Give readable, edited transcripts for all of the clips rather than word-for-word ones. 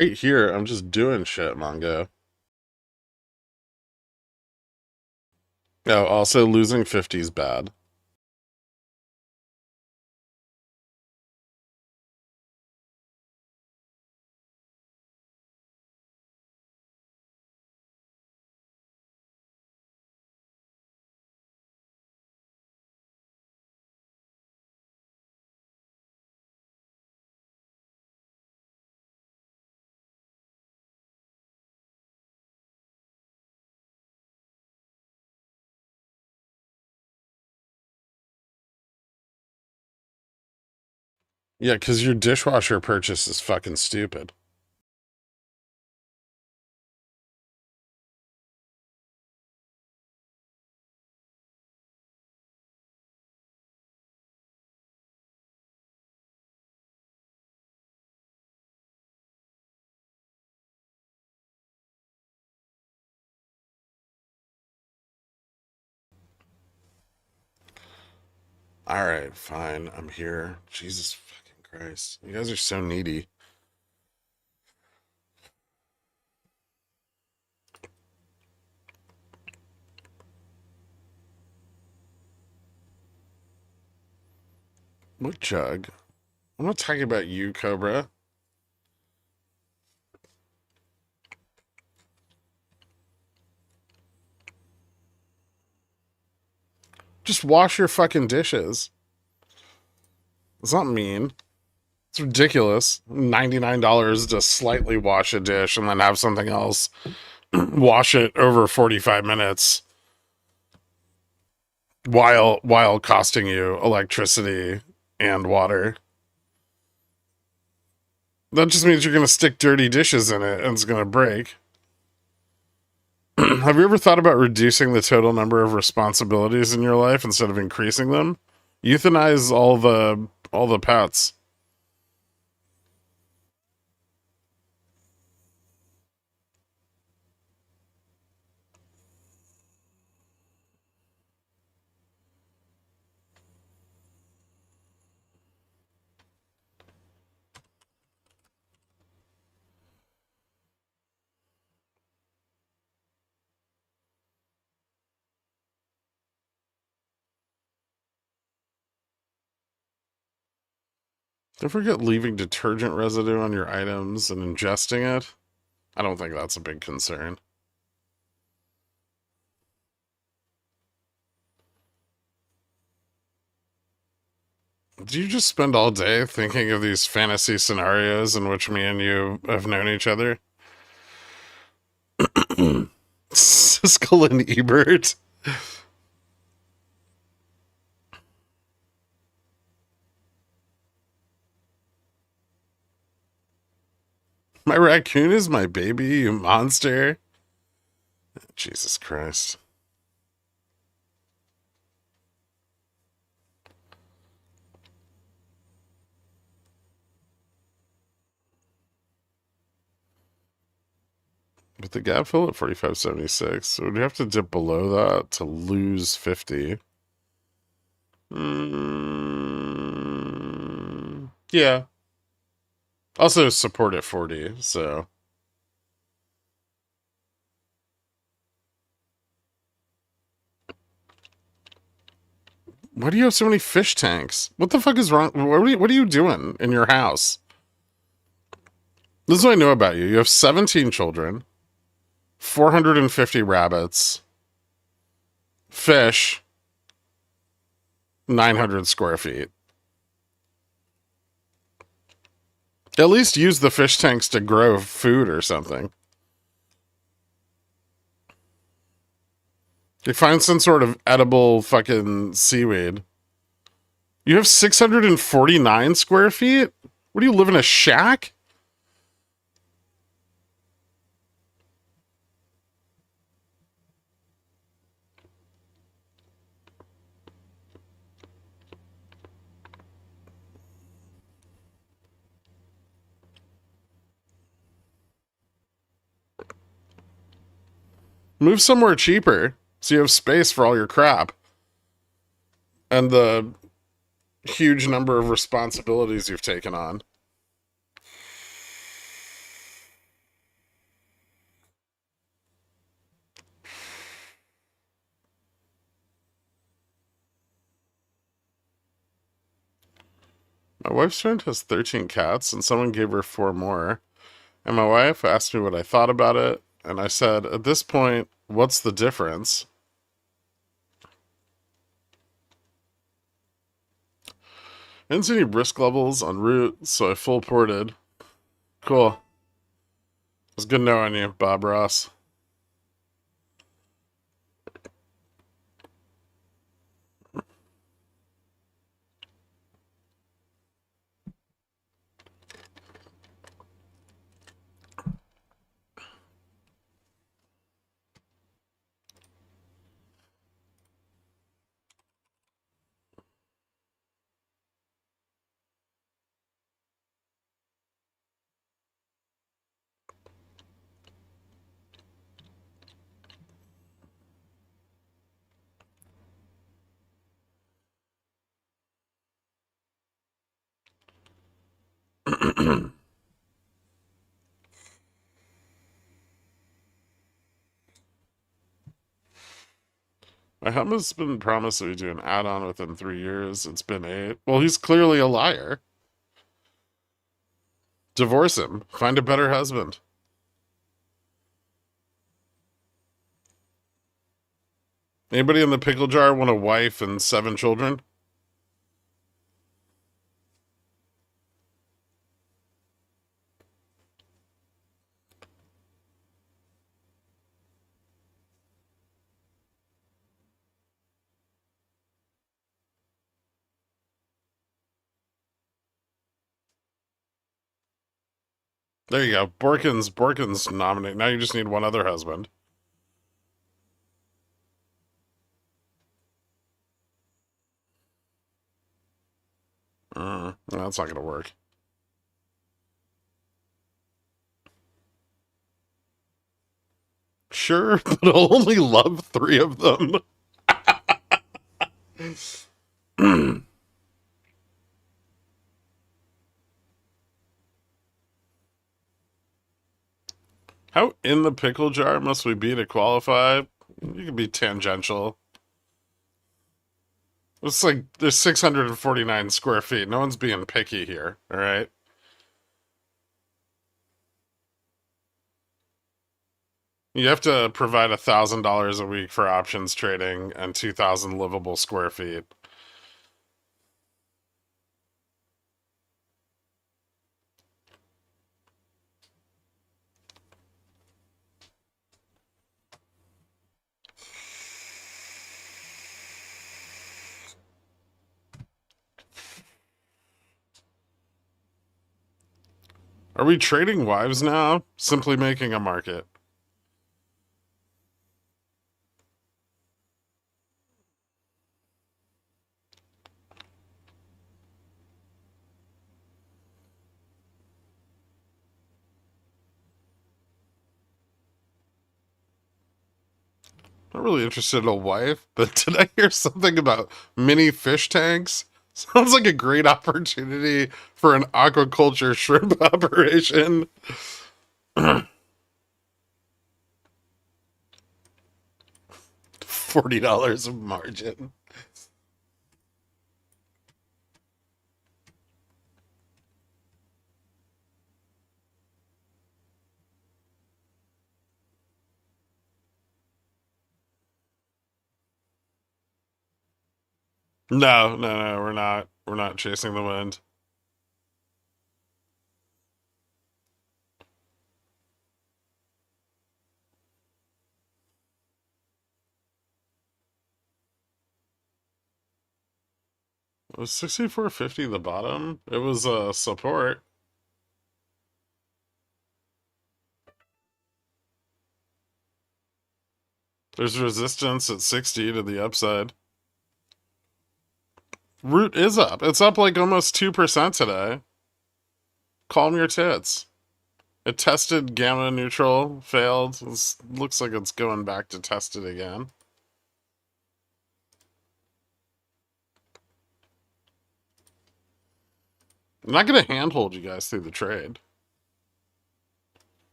Right here, I'm just doing shit, Mongo. Oh, also losing 50 is bad. Yeah, because your dishwasher purchase is fucking stupid. All right, fine. I'm here. Jesus fucking Christ. You guys are so needy. What jug? I'm not talking about you, Cobra. Just wash your fucking dishes. It's not mean. It's ridiculous. $99 to slightly wash a dish and then have something else wash it over 45 minutes while costing you electricity and water. That just means you're going to stick dirty dishes in it and it's going to break. Have you ever thought about reducing the total number of responsibilities in your life instead of increasing them? Euthanize all the pets. Don't forget leaving detergent residue on your items and ingesting it. I don't think that's a big concern. Do you just spend all day thinking of these fantasy scenarios in which me and you have known each other? Siskel and Ebert. My raccoon is my baby, you monster. Jesus Christ. But the gap fill at 45.76. So we'd have to dip below that to lose 50. Yeah. Also support at 40, so. Why do you have so many fish tanks? What the fuck is wrong? What are you doing in your house? This is what I know about you. You have 17 children, 450 rabbits, fish, 900 square feet. At least use the fish tanks to grow food or something. You find some sort of edible fucking seaweed. You have 649 square feet? What do you live in a shack? Move somewhere cheaper so you have space for all your crap and the huge number of responsibilities you've taken on. My wife's friend has 13 cats, and someone gave her 4 more. And my wife asked me what I thought about it, and I said, at this point, what's the difference? I didn't see any risk levels on route, so I full ported. Cool. It was good knowing you, Bob Ross. My hum has been promised that we do an add-on within 3 years. It's been 8. Well, he's clearly a liar. Divorce him. Find a better husband. Anybody in the pickle jar want a wife and 7 children? There you go. Borkin's nominate. Now you just need one other husband. That's not gonna work. Sure, but I'll only love 3 of them. How in the pickle jar must we be to qualify? You can be tangential. It's like there's 649 square feet. No one's being picky here, all right? You have to provide $1,000 a week for options trading and 2,000 livable square feet. Are we trading wives now? Simply making a market. Not really interested in a wife, but did I hear something about mini fish tanks? Sounds like a great opportunity for an aquaculture shrimp operation. $40 of margin. No, we're not. We're not chasing the wind. Was 64.50 the bottom? It was a support. There's resistance at 60 to the upside. Root is up. It's up like almost 2% today. Calm your tits. It tested gamma neutral, failed. Looks like it's going back to test it again. I'm not going to handhold you guys through the trade.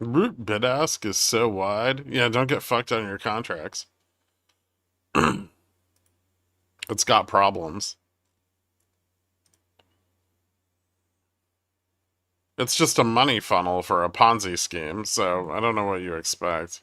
Root bid ask is so wide. Yeah, don't get fucked on your contracts. It's got problems. It's just a money funnel for a Ponzi scheme, so I don't know what you expect.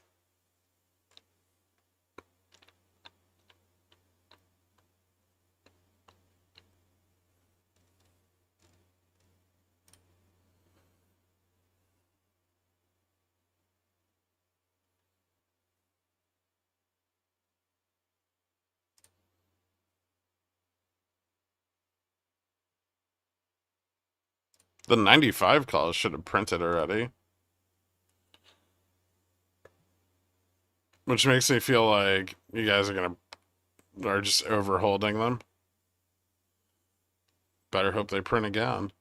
The 95 calls should have printed already. Which makes me feel like you guys are just overholding them. Better hope they print again.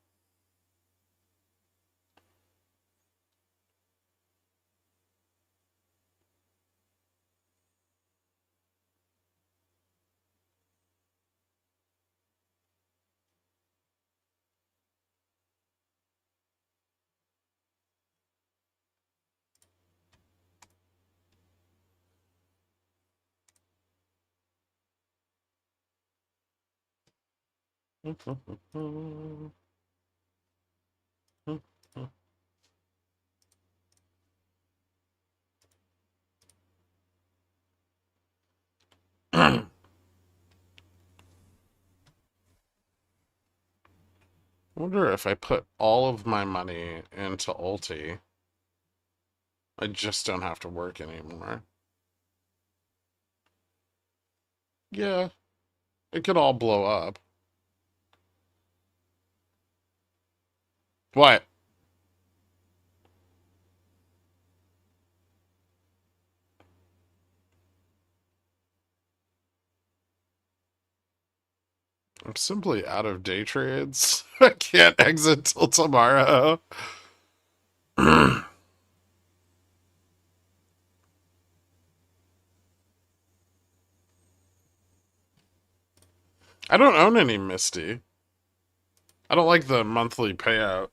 I wonder if I put all of my money into Ulti, I just don't have to work anymore. Yeah, it could all blow up. What? I'm simply out of day trades. I can't exit till tomorrow. I don't own any Misty. I don't like the monthly payout.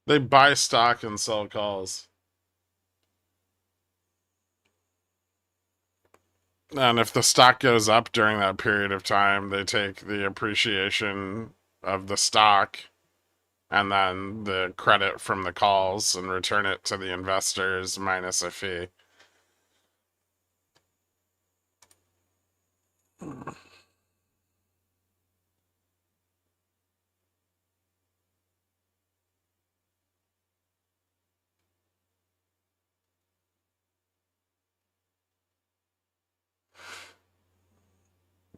They buy stock and sell calls. And if the stock goes up during that period of time, they take the appreciation of the stock and then the credit from the calls and return it to the investors minus a fee.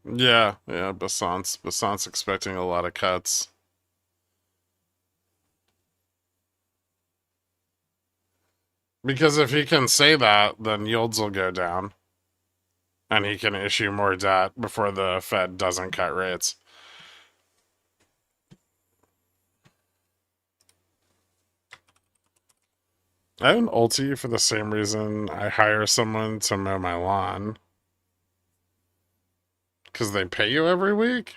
Yeah, Basant's expecting a lot of cuts. Because if he can say that, then yields will go down. And he can issue more debt before the Fed doesn't cut rates. I own Ulti for the same reason I hire someone to mow my lawn. Because they pay you every week?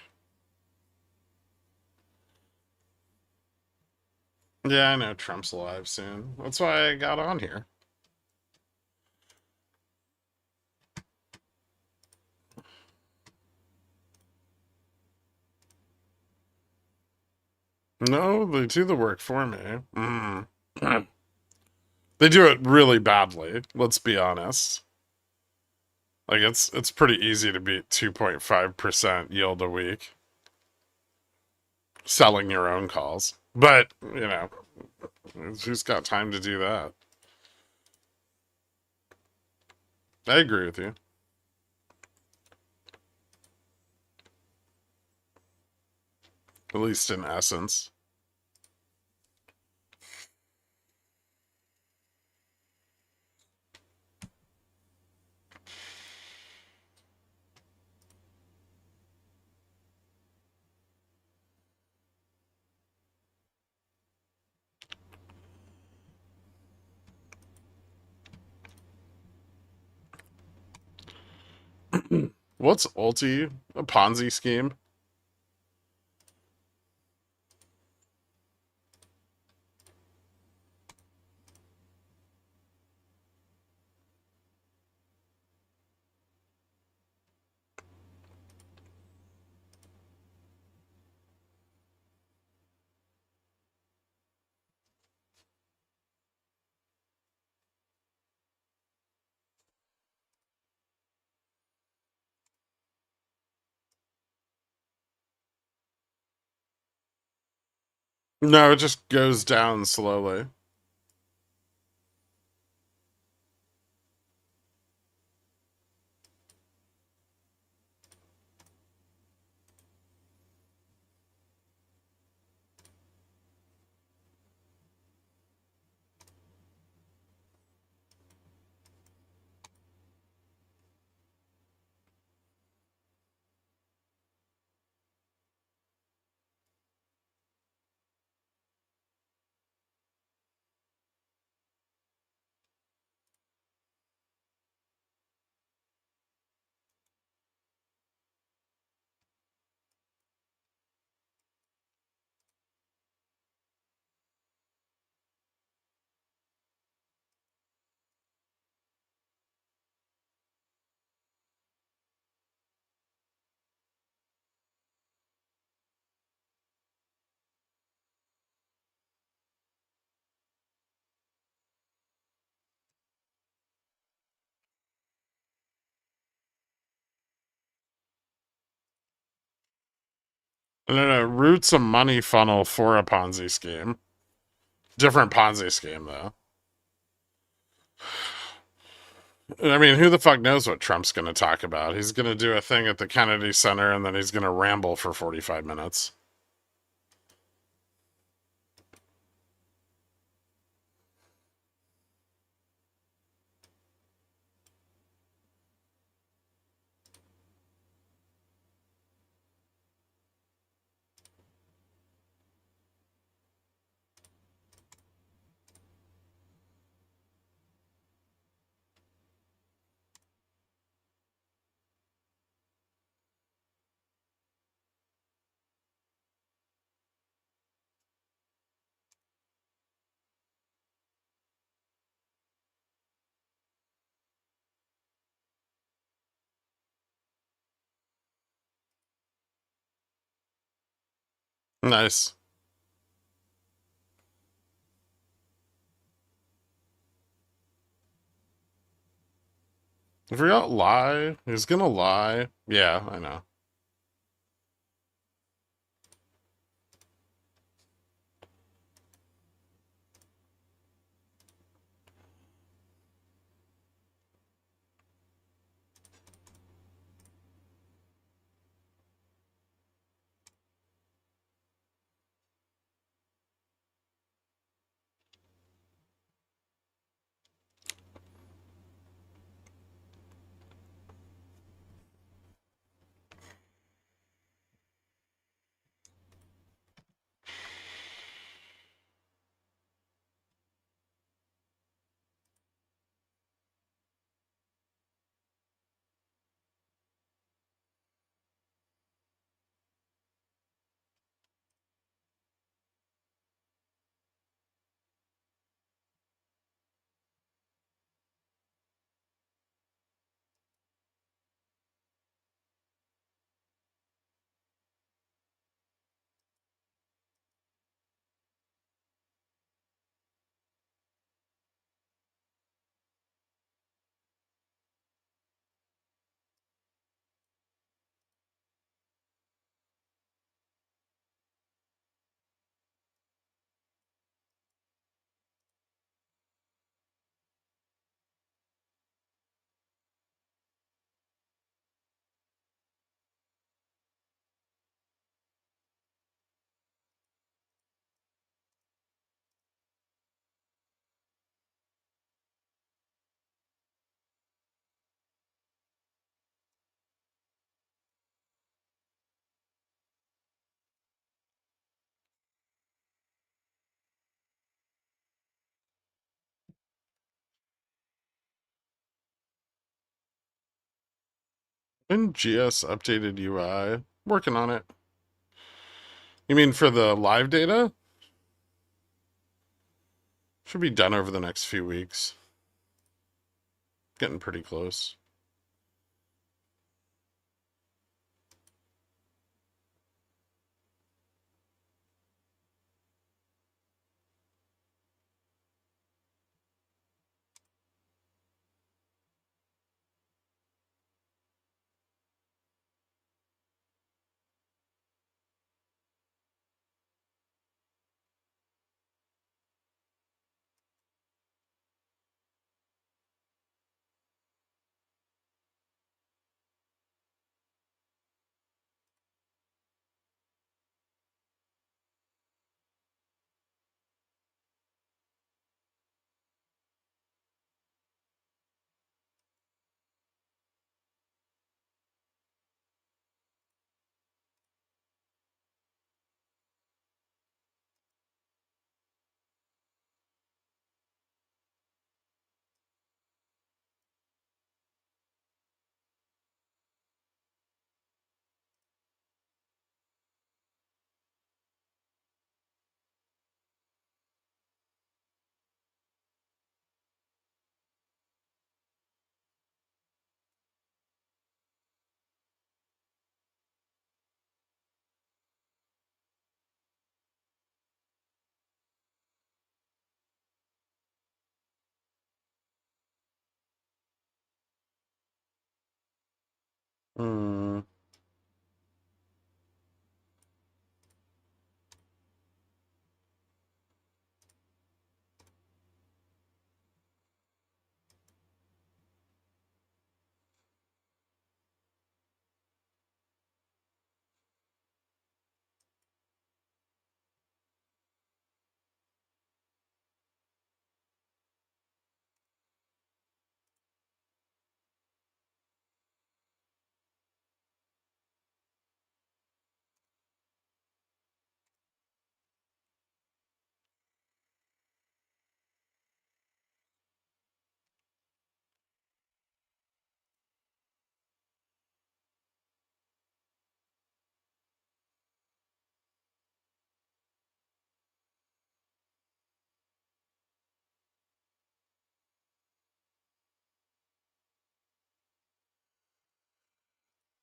Yeah, I know Trump's alive soon. That's why I got on here. No, they do the work for me. Mm. They do it really badly, let's be honest. Like it's pretty easy to beat 2.5% yield a week selling your own calls. But, who's got time to do that? I agree with you. At least in essence. What's Ulti? A Ponzi scheme? No, it just goes down slowly. And then it roots a money funnel for a Ponzi scheme. Different Ponzi scheme, though. I mean, who the fuck knows what Trump's going to talk about? He's going to do a thing at the Kennedy Center and then he's going to ramble for 45 minutes. Nice. If you're gonna lie, he's gonna lie. Yeah, I know. And GS updated UI. Working on it. You mean for the live data? Should be done over the next few weeks. Getting pretty close.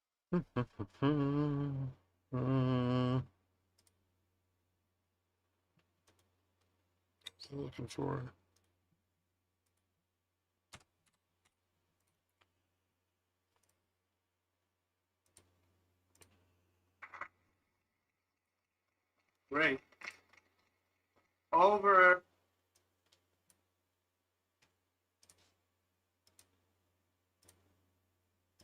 Hmm. What's I looking for? Great. Over.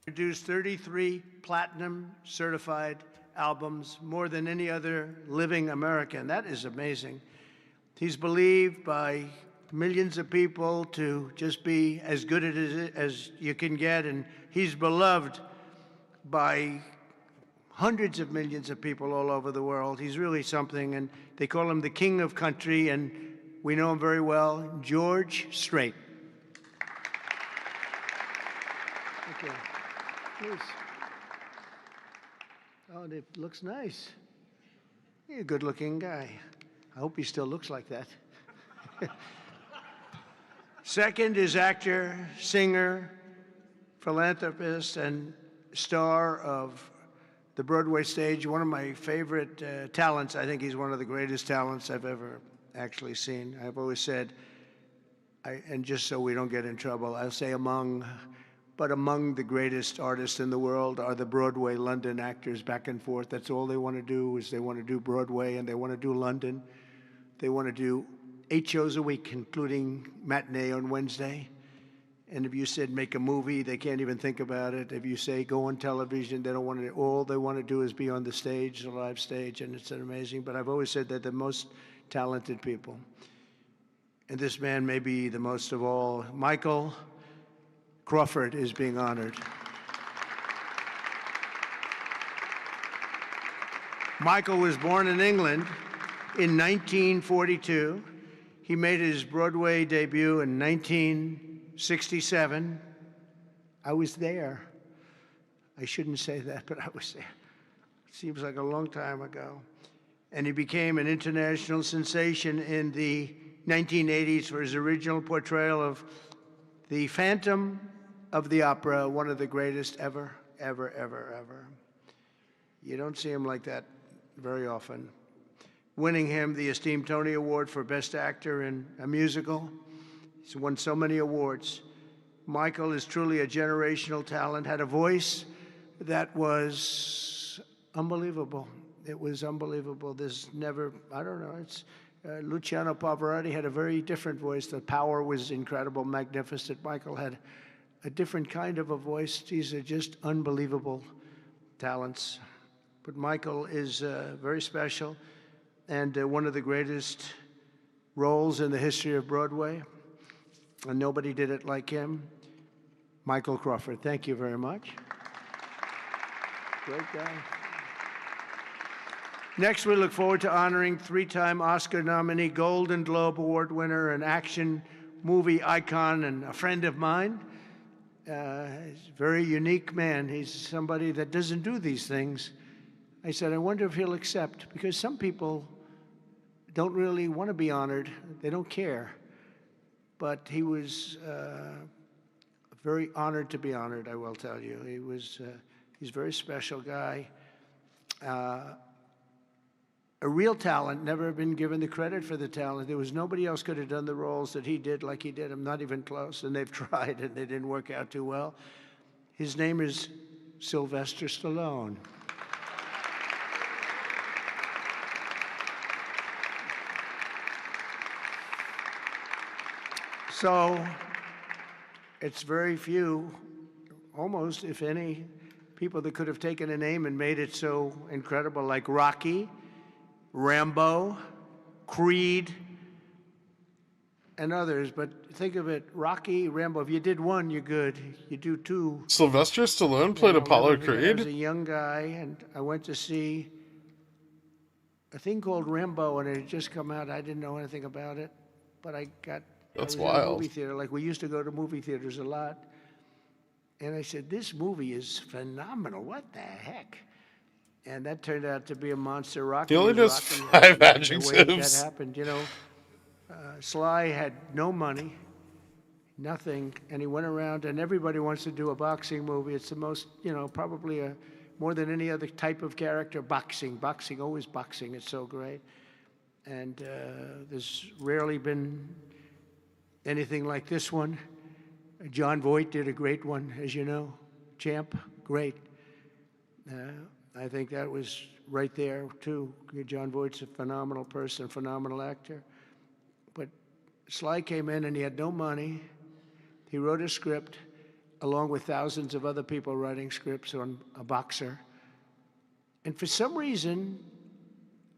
Produced 33 platinum certified albums, more than any other living American. That is amazing. He's believed by millions of people to just be as good at it as you can get, and he's beloved by hundreds of millions of people all over the world. He's really something, and they call him the king of country, and we know him very well, George Strait. Okay, please. Oh, it looks nice. You're a good-looking guy. I hope he still looks like that. Second is actor, singer, philanthropist, and star of the Broadway stage. One of my favorite talents. I think he's one of the greatest talents I've ever actually seen. I've always said, and just so we don't get in trouble, I'll say among the greatest artists in the world are the Broadway London actors back and forth. That's all they want to do is they want to do Broadway and they want to do London. They want to do 8 shows a week, including matinee on Wednesday. And if you said make a movie, they can't even think about it. If you say go on television, they don't want to. All they want to do is be on the stage, the live stage, and it's amazing. But I've always said they're the most talented people. And this man may be the most of all. Michael Crawford is being honored. Michael was born in England in 1942. He made his Broadway debut in 1967. I was there. I shouldn't say that, but I was there. Seems like a long time ago. And he became an international sensation in the 1980s for his original portrayal of the Phantom of the Opera, one of the greatest ever, ever, ever, ever. You don't see him like that very often. Winning him the esteemed Tony Award for Best Actor in a Musical. He's won so many awards. Michael is truly a generational talent, had a voice that was unbelievable. It was unbelievable. There's never, I don't know, it's Luciano Pavarotti had a very different voice. The power was incredible, magnificent. Michael had a different kind of a voice. These are just unbelievable talents. But Michael is very special and one of the greatest roles in the history of Broadway. And nobody did it like him. Michael Crawford, thank you very much. Great guy. Next, we look forward to honoring three-time Oscar nominee, Golden Globe Award winner, an action movie icon, and a friend of mine. He's a very unique man. He's somebody that doesn't do these things. I said, I wonder if he'll accept, because some people don't really want to be honored. They don't care. But he was very honored to be honored, I will tell you. He's a very special guy. A real talent, never been given the credit for the talent. There was nobody else could have done the roles that he did like he did. I'm not even close, and they've tried, and they didn't work out too well. His name is Sylvester Stallone. So it's very few, almost, if any, people that could have taken a name and made it so incredible, like Rocky, Rambo, Creed, and others. But think of it, Rocky, Rambo, if you did one, you're good. You do two. Sylvester Stallone played Apollo Creed? I was a young guy, and I went to see a thing called Rambo, and it had just come out. I didn't know anything about it, but I was in a movie theater. Like, we used to go to movie theaters a lot. And I said, this movie is phenomenal. What the heck? And that turned out to be a monster. Rocky. He only does 5 adjectives. That happened, you know. Sly had no money, nothing, and he went around, and everybody wants to do a boxing movie. It's the most, you know, probably more than any other type of character, boxing, always boxing. It's so great. And there's rarely been anything like this one. John Voight did a great one, as you know. Champ, great. I think that was right there, too. John Voight's a phenomenal person, phenomenal actor. But Sly came in and he had no money. He wrote a script along with thousands of other people writing scripts on a boxer. And for some reason,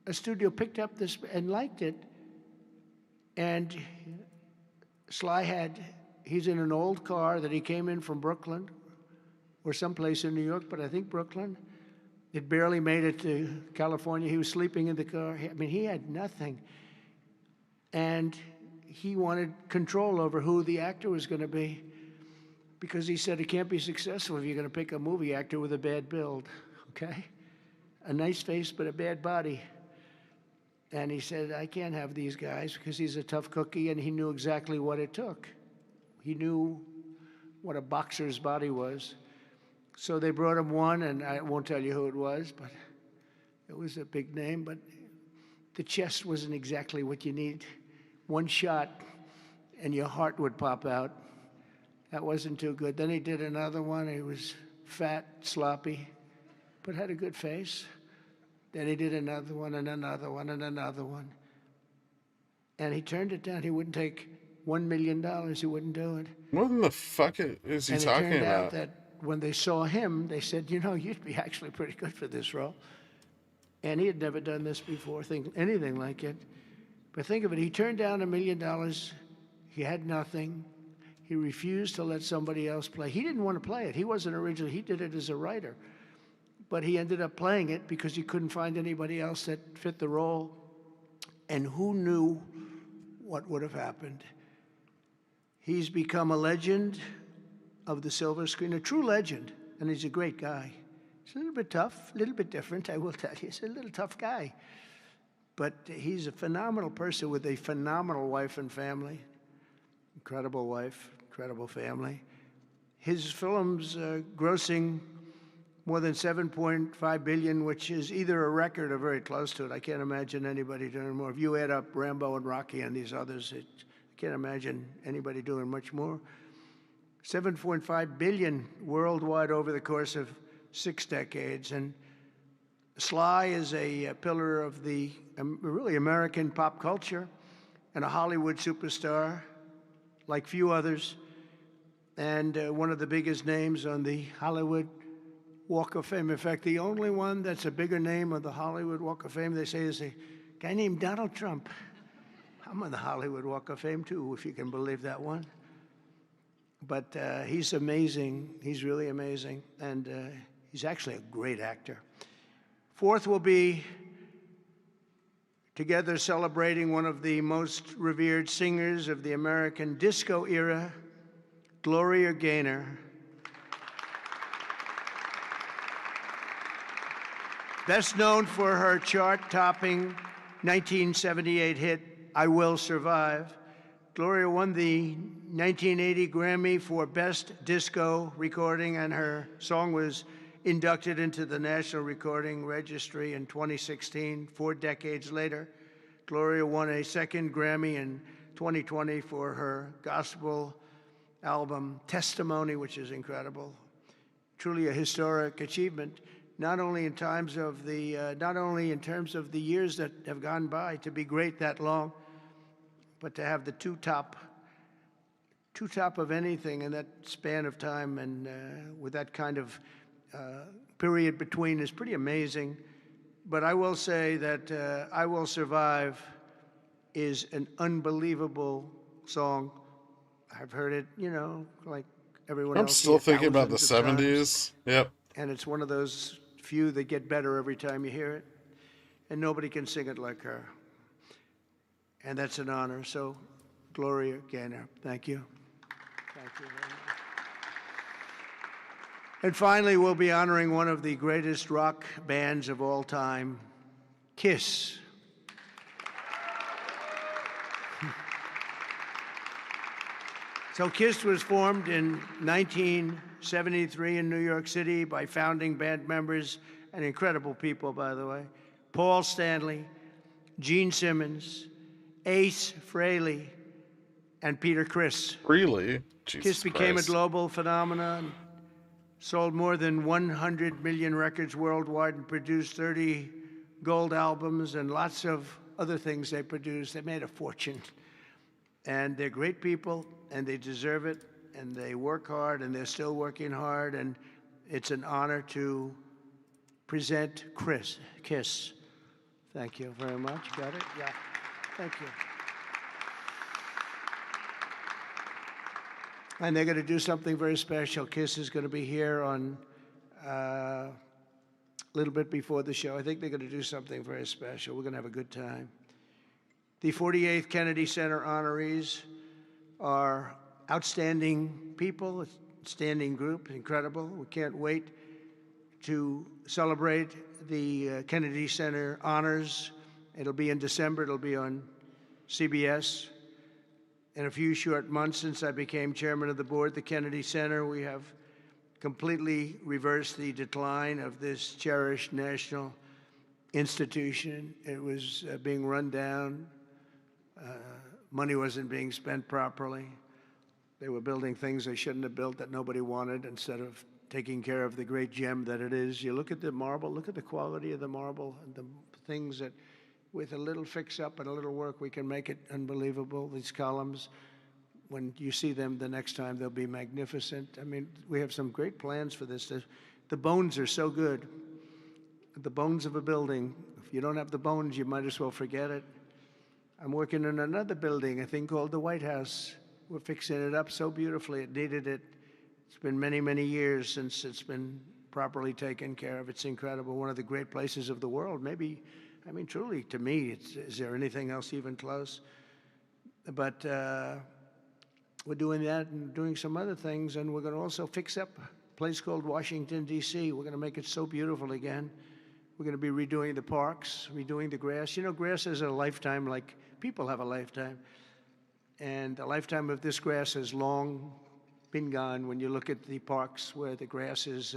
a studio picked up this and liked it. And Sly he's in an old car that he came in from Brooklyn or someplace in New York, but I think Brooklyn. It barely made it to California. He was sleeping in the car. I mean, he had nothing. And he wanted control over who the actor was going to be, because he said it can't be successful if you're going to pick a movie actor with a bad build, okay? A nice face, but a bad body. And he said, I can't have these guys, because he's a tough cookie, and he knew exactly what it took. He knew what a boxer's body was. So they brought him one, and I won't tell you who it was, but it was a big name. But the chest wasn't exactly what you need. One shot, and your heart would pop out. That wasn't too good. Then he did another one. He was fat, sloppy, but had a good face. Then he did another one, and another one, and another one. And he turned it down. He wouldn't take $1 million. He wouldn't do it. What in the fuck is he talking about? And it turned out that when they saw him, they said, you know, you'd be actually pretty good for this role. And he had never done this before, anything like it. But think of it, he turned down $1 million. He had nothing. He refused to let somebody else play. He didn't want to play it. He wasn't originally, he did it as a writer. But he ended up playing it because he couldn't find anybody else that fit the role. And who knew what would have happened? He's become a legend of the silver screen, a true legend. and he's a great guy. He's a little bit tough, a little bit different, I will tell you. He's a little tough guy. But he's a phenomenal person with a phenomenal wife and family. Incredible wife, incredible family. His film's grossing more than 7.5 billion, which is either a record or very close to it. I can't imagine anybody doing more. If you add up Rambo and Rocky and these others, I can't imagine anybody doing much more. 7.5 billion worldwide over the course of 6 decades. And Sly is a pillar of the really American pop culture and a Hollywood superstar like few others, and one of the biggest names on the Hollywood Walk of Fame. In fact, the only one that's a bigger name on the Hollywood Walk of Fame, they say, is a guy named Donald Trump. I'm on the Hollywood Walk of Fame too, if you can believe that one. But he's amazing. He's really amazing, and he's actually a great actor. Fourth will be together celebrating one of the most revered singers of the American disco era, Gloria Gaynor. Best known for her chart-topping 1978 hit, I Will Survive. Gloria won the 1980 Grammy for Best Disco Recording, and her song was inducted into the National Recording Registry in 2016. 4 decades later, Gloria won a second Grammy in 2020 for her gospel album, Testimony, which is incredible. Truly a historic achievement, not only in terms of the years that have gone by to be great that long, but to have the two top of anything in that span of time, and with that kind of period between, is pretty amazing. But I will say that I Will Survive is an unbelievable song. I've heard it, like everyone else. I'm still thinking about the thousands of times. 70s. Yep. And it's one of those few that get better every time you hear it. And nobody can sing it like her. And that's an honor. So, Gloria Gaynor, thank you. Thank you very much. And finally, we'll be honoring one of the greatest rock bands of all time, Kiss. So Kiss was formed in 1973 in New York City by founding band members, and incredible people, by the way, Paul Stanley, Gene Simmons, Ace Frehley, and Peter Criss. Really? Jesus Kiss became a Christ. global phenomenon, sold more than 100 million records worldwide, and produced 30 gold albums and lots of other things they produced. They made a fortune. And they're great people, and they deserve it, and they work hard, and they're still working hard, and it's an honor to present Kiss. Thank you very much. Got it? Yeah. Thank you. And they're going to do something very special. Kiss is going to be here on a little bit before the show. I think they're going to do something very special. We're going to have a good time. The 48th Kennedy Center honorees are outstanding people, outstanding group, incredible. We can't wait to celebrate the Kennedy Center honors. It'll be in December. It'll be on CBS. In a few short months since I became chairman of the board, the Kennedy Center, we have completely reversed the decline of this cherished national institution. It was being run down. Money wasn't being spent properly. They were building things they shouldn't have built that nobody wanted, instead of taking care of the great gem that it is. You look at the marble, look at the quality of the marble, and the things that, with a little fix-up and a little work, we can make it unbelievable. These columns, when you see them the next time, they'll be magnificent. I mean, we have some great plans for this. The bones are so good. The bones of a building, if you don't have the bones, you might as well forget it. I'm working on another building, a thing called the White House. We're fixing it up so beautifully. It needed it. It's been many, many years since it's been properly taken care of. It's incredible. One of the great places of the world. Maybe, I mean, truly, to me, is there anything else even close? But we're doing that and doing some other things, and we're going to also fix up place called Washington, D.C. We're going to make it so beautiful again. We're going to be redoing the parks, redoing the grass. You know, grass has a lifetime like people have a lifetime. And the lifetime of this grass has long been gone when you look at the parks where the grass is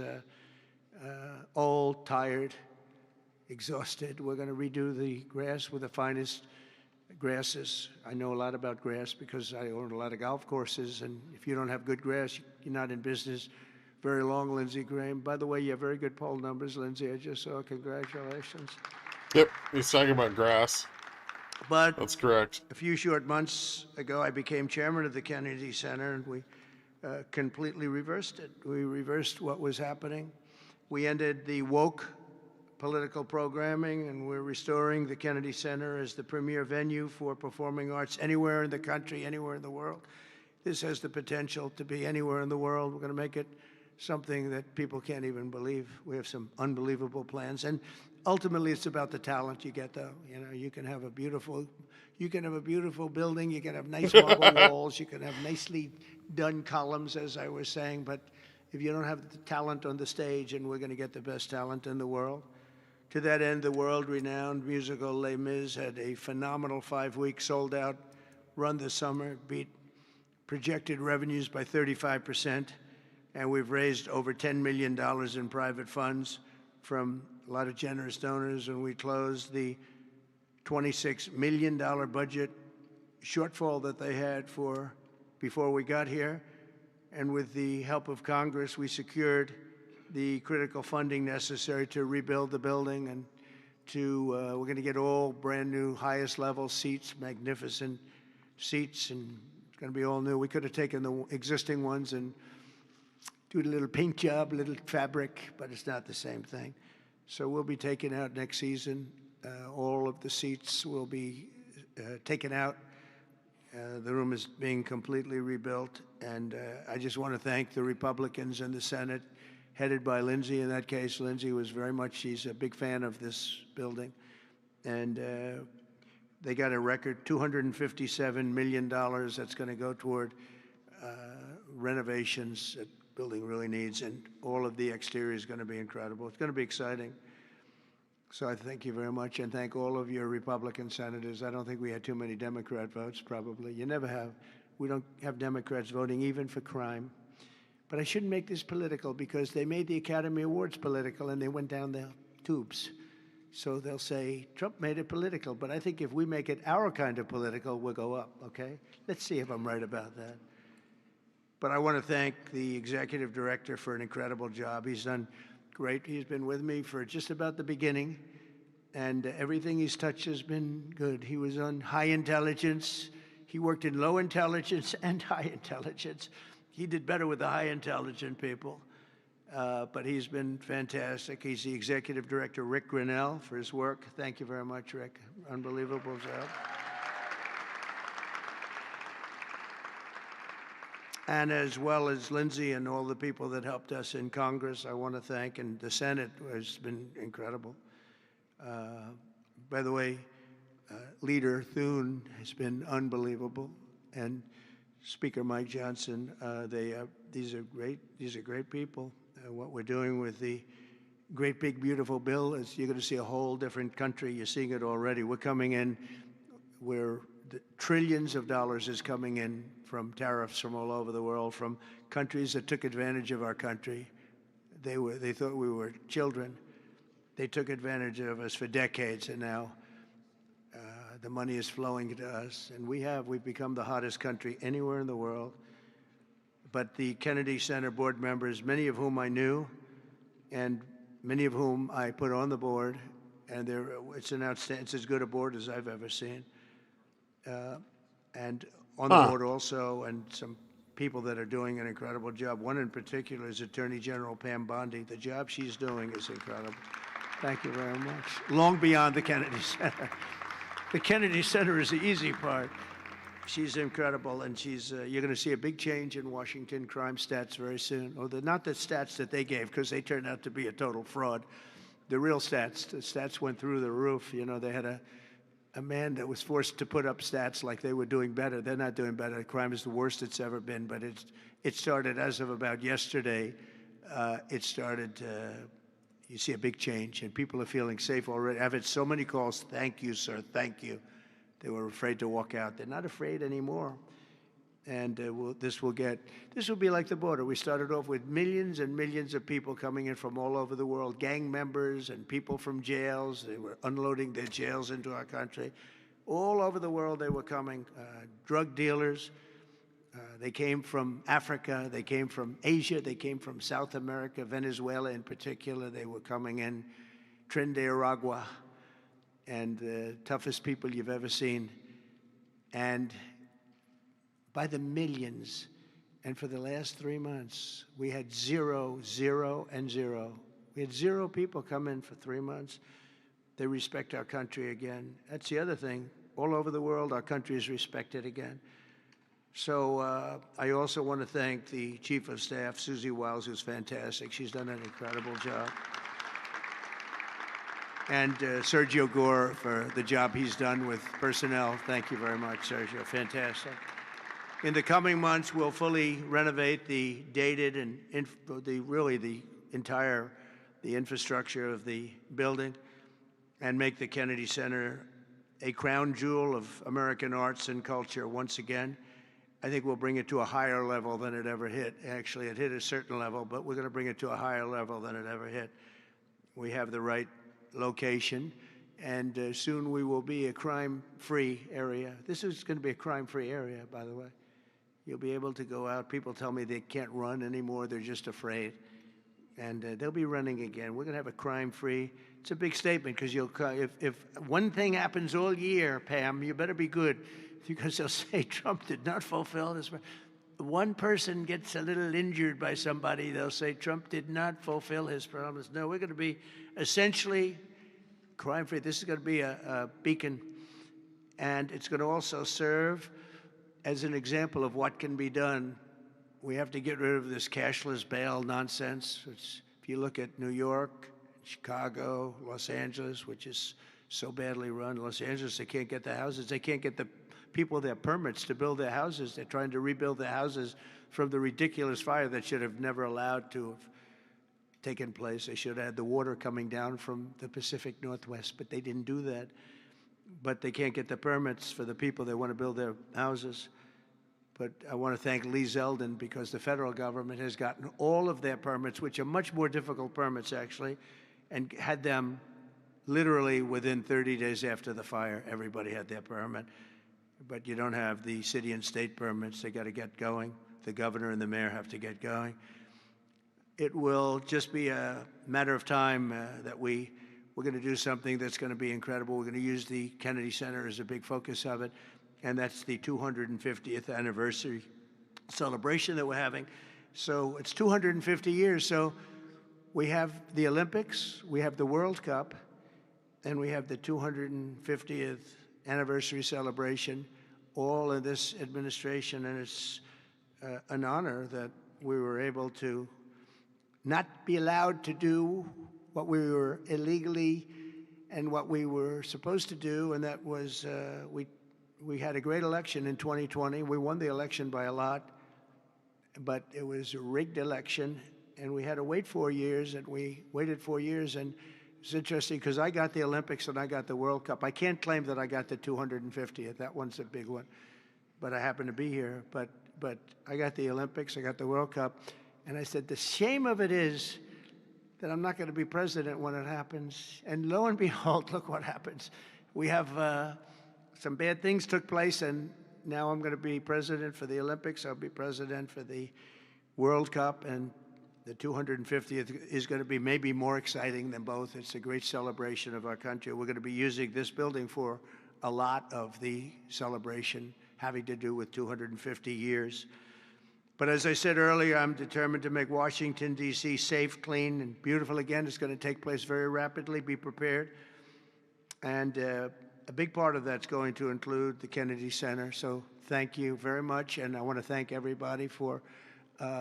old, tired, exhausted. We're going to redo the grass with the finest grasses. I know a lot about grass because I own a lot of golf courses, and if you don't have good grass, you're not in business very long, Lindsey Graham. By the way, you have very good poll numbers, Lindsey. I just saw. Congratulations. Yep, he's talking about grass. But That's correct. a few short months ago, I became chairman of the Kennedy Center, and we completely reversed it. We reversed what was happening. We ended the woke political programming, and we're restoring the Kennedy Center as the premier venue for performing arts anywhere in the country, anywhere in the world. This has the potential to be anywhere in the world. We're going to make it something that people can't even believe. We have some unbelievable plans, and ultimately it's about the talent you get, though. You know, you can have a beautiful building, you can have nice marble walls, you can have nicely done columns, as I was saying, but if you don't have the talent on the stage, and we're going to get the best talent in the world. To that end, the world-renowned musical Les Mis had a phenomenal 5-week sold-out run this summer. It beat projected revenues by 35%, and we've raised over $10 million in private funds from a lot of generous donors, and we closed the $26 million budget shortfall that they had before we got here. And with the help of Congress, we secured the critical funding necessary to rebuild the building, and we're going to get all brand new, highest level seats, magnificent seats, and it's going to be all new. We could have taken the existing ones and do a little paint job, a little fabric, but it's not the same thing. So we'll be taking out next season. All of the seats will be taken out. The room is being completely rebuilt, and I just want to thank the Republicans in the Senate, headed by Lindsey. In that case, Lindsey was she's a big fan of this building, and they got a record $257 million that's going to go toward renovations that the building really needs, and all of the exterior is going to be incredible. It's going to be exciting. So I thank you very much, and thank all of your Republican senators. I don't think we had too many Democrat votes, probably. You never have. We don't have Democrats voting even for crime. But I shouldn't make this political, because they made the Academy Awards political and they went down the tubes. So they'll say, Trump made it political. But I think if we make it our kind of political, we'll go up, okay? Let's see if I'm right about that. But I want to thank the executive director for an incredible job. He's done great. He's been with me for just about the beginning, and everything he's touched has been good. He was on high intelligence. He worked in low intelligence and high intelligence. He did better with the high intelligent people, but he's been fantastic. He's the executive director, Rick Grinnell, for his work. Thank you very much, Rick. Unbelievable job. And as well as Lindsey and all the people that helped us in Congress, I want to thank, and the Senate has been incredible. By the way, Leader Thune has been unbelievable, and Speaker Mike Johnson. These are great people. What we're doing with the great big beautiful bill is you're going to see a whole different country. You're seeing it already. We're coming in where the trillions of dollars is coming in from tariffs from all over the world, from countries that took advantage of our country. They thought we were children. They took advantage of us for decades, and now the money is flowing to us, and we've become the hottest country anywhere in the world. But the Kennedy Center board members, many of whom I knew, and many of whom I put on the board, and it's as good a board as I've ever seen. And on the board also, and some people that are doing an incredible job. One in particular is Attorney General Pam Bondi. The job she's doing is incredible. Thank you very much. Long beyond the Kennedy Center. The Kennedy Center is the easy part. She's incredible, and you're going to see a big change in Washington crime stats very soon. Not the stats that they gave, because they turned out to be a total fraud. The real stats, the stats went through the roof. You know, they had a man that was forced to put up stats like they were doing better. They're not doing better. Crime is the worst it's ever been, but it started as of about yesterday. it started, you see a big change, and people are feeling safe already. I've had so many calls, thank you, sir, thank you. They were afraid to walk out. They're not afraid anymore. And this will be like the border. We started off with millions and millions of people coming in from all over the world, gang members and people from jails. They were unloading their jails into our country. All over the world they were coming, drug dealers. They came from Africa, they came from Asia, they came from South America, Venezuela in particular. They were coming in, Trinidad, and the toughest people you've ever seen. And by the millions. And for the last 3 months, we had 0, 0, and 0. We had 0 people come in for 3 months. They respect our country again. That's the other thing. All over the world, our country is respected again. So I also want to thank the Chief of Staff, Susie Wiles, who's fantastic. She's done an incredible job. And Sergio Gore for the job he's done with personnel. Thank you very much, Sergio. Fantastic. In the coming months, we'll fully renovate the dated and the infrastructure of the building and make the Kennedy Center a crown jewel of American arts and culture once again. I think we'll bring it to a higher level than it ever hit. Actually, it hit a certain level, but we're going to bring it to a higher level than it ever hit. We have the right location, and soon we will be a crime-free area. This is going to be a crime-free area, by the way. You'll be able to go out. People tell me they can't run anymore. They're just afraid. And they'll be running again. We're going to have a crime-free. It's a big statement because if one thing happens all year, Pam, you better be good because they'll say Trump did not fulfill his. One person gets a little injured by somebody, they'll say Trump did not fulfill his promise. No, we're going to be essentially crime-free. This is going to be a beacon, and it's going to also serve as an example of what can be done. We have to get rid of this cashless bail nonsense, which if you look at New York, Chicago, Los Angeles, which is so badly run. Los Angeles, they can't get the houses. They can't get the people their permits to build their houses. They're trying to rebuild their houses from the ridiculous fire that should have never allowed to have taken place. They should have had the water coming down from the Pacific Northwest, but they didn't do that. But they can't get the permits for the people that want to build their houses. But I want to thank Lee Zeldin because the federal government has gotten all of their permits, which are much more difficult permits actually, and had them literally within 30 days after the fire. Everybody had their permit. But you don't have the city and state permits. They got to get going. The governor and the mayor have to get going. It will just be a matter of time that we're going to do something that's going to be incredible. We're going to use the Kennedy Center as a big focus of it, and that's the 250th anniversary celebration that we're having. So it's 250 years. So we have the Olympics, we have the World Cup, and we have the 250th anniversary celebration, all in this administration, and it's an honor that we were able to not be allowed to do what we were illegally and what we were supposed to do, and that was we had a great election in 2020. We won the election by a lot, but it was a rigged election, and we had to wait 4 years, and we waited 4 years, and it's interesting because I got the Olympics and I got the World Cup. I can't claim that I got the 250th. That one's a big one, but I happen to be here. But I got the Olympics, I got the World Cup, and I said the shame of it is that I'm not going to be president when it happens. And lo and behold, look what happens. We have some bad things took place, and now I'm going to be president for the Olympics. I'll be president for the World Cup, and the 250th is going to be maybe more exciting than both. It's a great celebration of our country. We're going to be using this building for a lot of the celebration having to do with 250 years. But as I said earlier, I'm determined to make Washington, D.C. safe, clean, and beautiful again. It's going to take place very rapidly. Be prepared. And a big part of that's going to include the Kennedy Center. So thank you very much. And I want to thank everybody for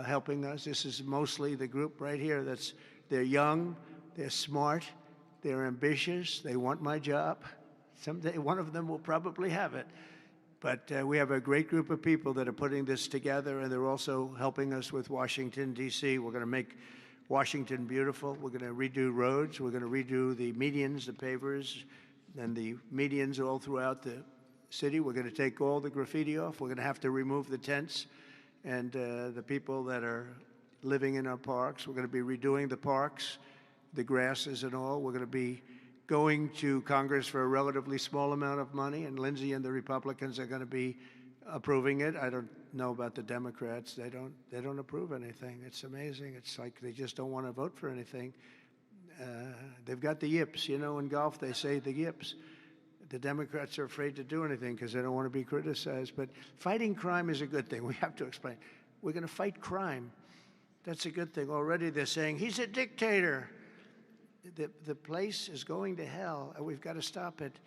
helping us. This is mostly the group right here. They're young, they're smart, they're ambitious, they want my job. Someday one of them will probably have it. But we have a great group of people that are putting this together, and they're also helping us with Washington, D.C. We're going to make Washington beautiful. We're going to redo roads. We're going to redo the medians, the pavers, and the medians all throughout the city. We're going to take all the graffiti off. We're going to have to remove the tents and the people that are living in our parks. We're going to be redoing the parks, the grasses and all. We're going to be going to Congress for a relatively small amount of money, and Lindsey and the Republicans are going to be approving it. I don't know about the Democrats. They don't approve anything. It's amazing. It's like they just don't want to vote for anything. They've got the yips. You know, in golf they say the yips. The Democrats are afraid to do anything because they don't want to be criticized. But fighting crime is a good thing. We have to explain. We're going to fight crime. That's a good thing. Already they're saying, he's a dictator. The place is going to hell, and we've got to stop it.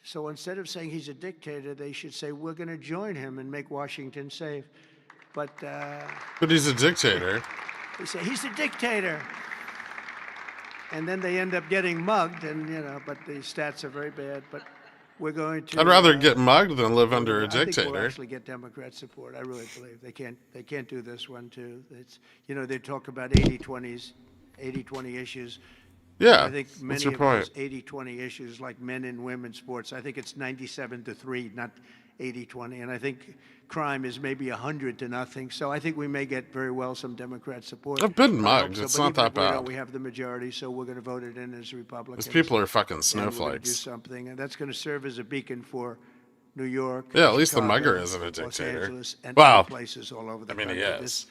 So instead of saying he's a dictator, they should say, we're going to join him and make Washington safe. But he's a dictator. They say, he's a dictator. And then they end up getting mugged, and, you know, but the stats are very bad. But we're going to... I'd rather get mugged than live under a I think dictator. we'll actually get Democrat support. I really believe. They can't do this one, too. It's, you know, they talk about 80-20s, 80-20 issues. Yeah, I think many of those 80-20 issues, like men and women's sports, I think it's 97-3, not 80-20. And I think crime is maybe 100-0. So I think we may get very well some Democrat support. I've been mugged. It's not that bad. We have the majority, so we're going to vote it in as Republicans. These people are fucking And we're going to do snowflakes. something, and that's going to serve as a beacon for New York. Yeah, at least the Chicago, mugger isn't a Los dictator. Angeles, and Wow. other places all over the I mean, country. he is.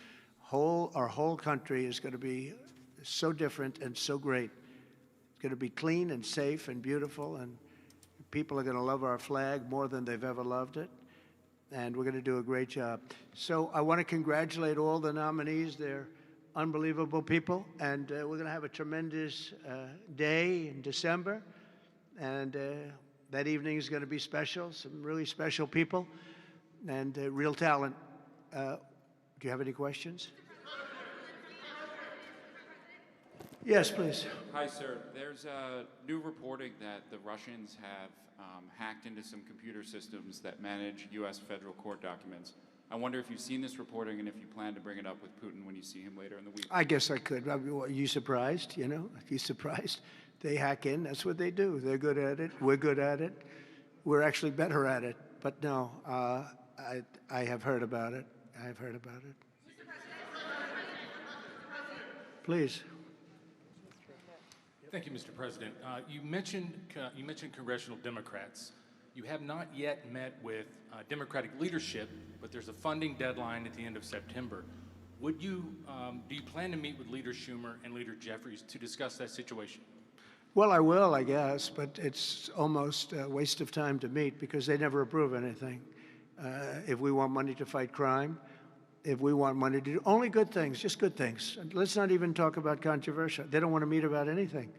Our whole country is going to be so different and so great. It's going to be clean and safe and beautiful, and people are going to love our flag more than they've ever loved it, and we're going to do a great job. So I want to congratulate all the nominees. They're unbelievable people, and we're going to have a tremendous day in December, and that evening is going to be special, some really special people and real talent. Do you have any questions? Yes, please. Hi, sir. There's new reporting that the Russians have hacked into some computer systems that manage U.S. federal court documents. I wonder if you've seen this reporting and if you plan to bring it up with Putin when you see him later in the week. I guess I could. Are you surprised? You know, are you surprised? They hack in. That's what they do. They're good at it. We're good at it. We're actually better at it. But no, I have heard about it. I have heard about it. Please. Thank you, Mr. President. You mentioned congressional Democrats. You have not yet met with Democratic leadership, but there's a funding deadline at the end of September. Do you plan to meet with Leader Schumer and Leader Jeffries to discuss that situation? Well, I will, I guess, but it's almost a waste of time to meet because they never approve anything. If we want money to fight crime, if we want money to do only good things, just good things. Let's not even talk about controversial. They don't want to meet about anything.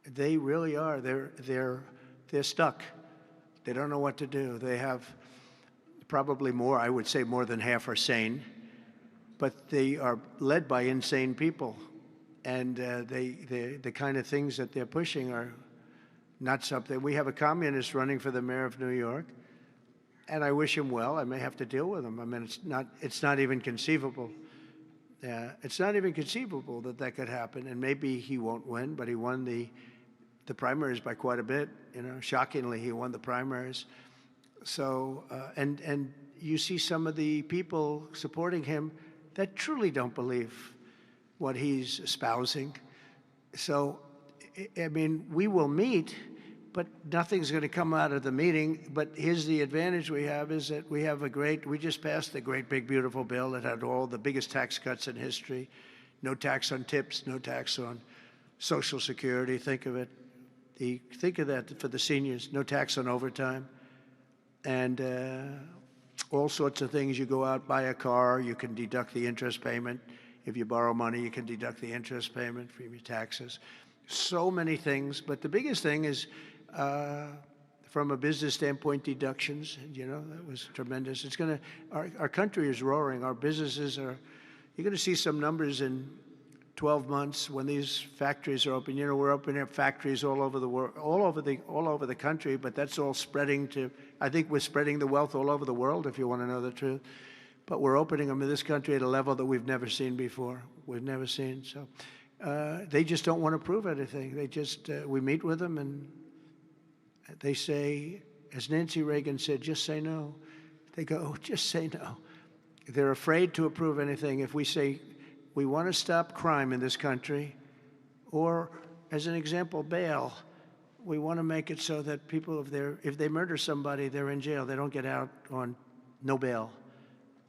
They really are. They're stuck. They don't know what to do. They have probably more, I would say more than half are sane, but they are led by insane people. And the kind of things that they're pushing are not something. We have a communist running for the mayor of New York, and I wish him well. I may have to deal with him. I mean, it's not even conceivable. It's not even conceivable that could happen. And maybe he won't win, but he won the primaries by quite a bit. You know, shockingly, he won the primaries. So, and you see some of the people supporting him that truly don't believe what he's espousing. So, I mean, we will meet, but nothing's going to come out of the meeting. But here's the advantage we have is that we just passed the great, big, beautiful bill that had all the biggest tax cuts in history. No tax on tips, no tax on Social Security. Think of it. Think of that for the seniors. No tax on overtime. And all sorts of things. You go out, buy a car, you can deduct the interest payment. If you borrow money, you can deduct the interest payment from your taxes. So many things, but the biggest thing is, from a business standpoint, deductions. You know, that was tremendous. It's going to, our country is roaring. Our businesses are, you're going to see some numbers in 12 months when these factories are open. You know, we're opening up factories all over the world, all over the country, but that's all spreading to, I think we're spreading the wealth all over the world, if you want to know the truth. but we're opening them in this country at a level that we've never seen before. We've never seen. So they just don't want to prove anything. They just, we meet with them and they say, as Nancy Reagan said, just say no. They go, oh, just say no. They're afraid to approve anything. If we say, we want to stop crime in this country, or as an example, bail, we want to make it so that people, if they murder somebody, they're in jail. They don't get out on no bail.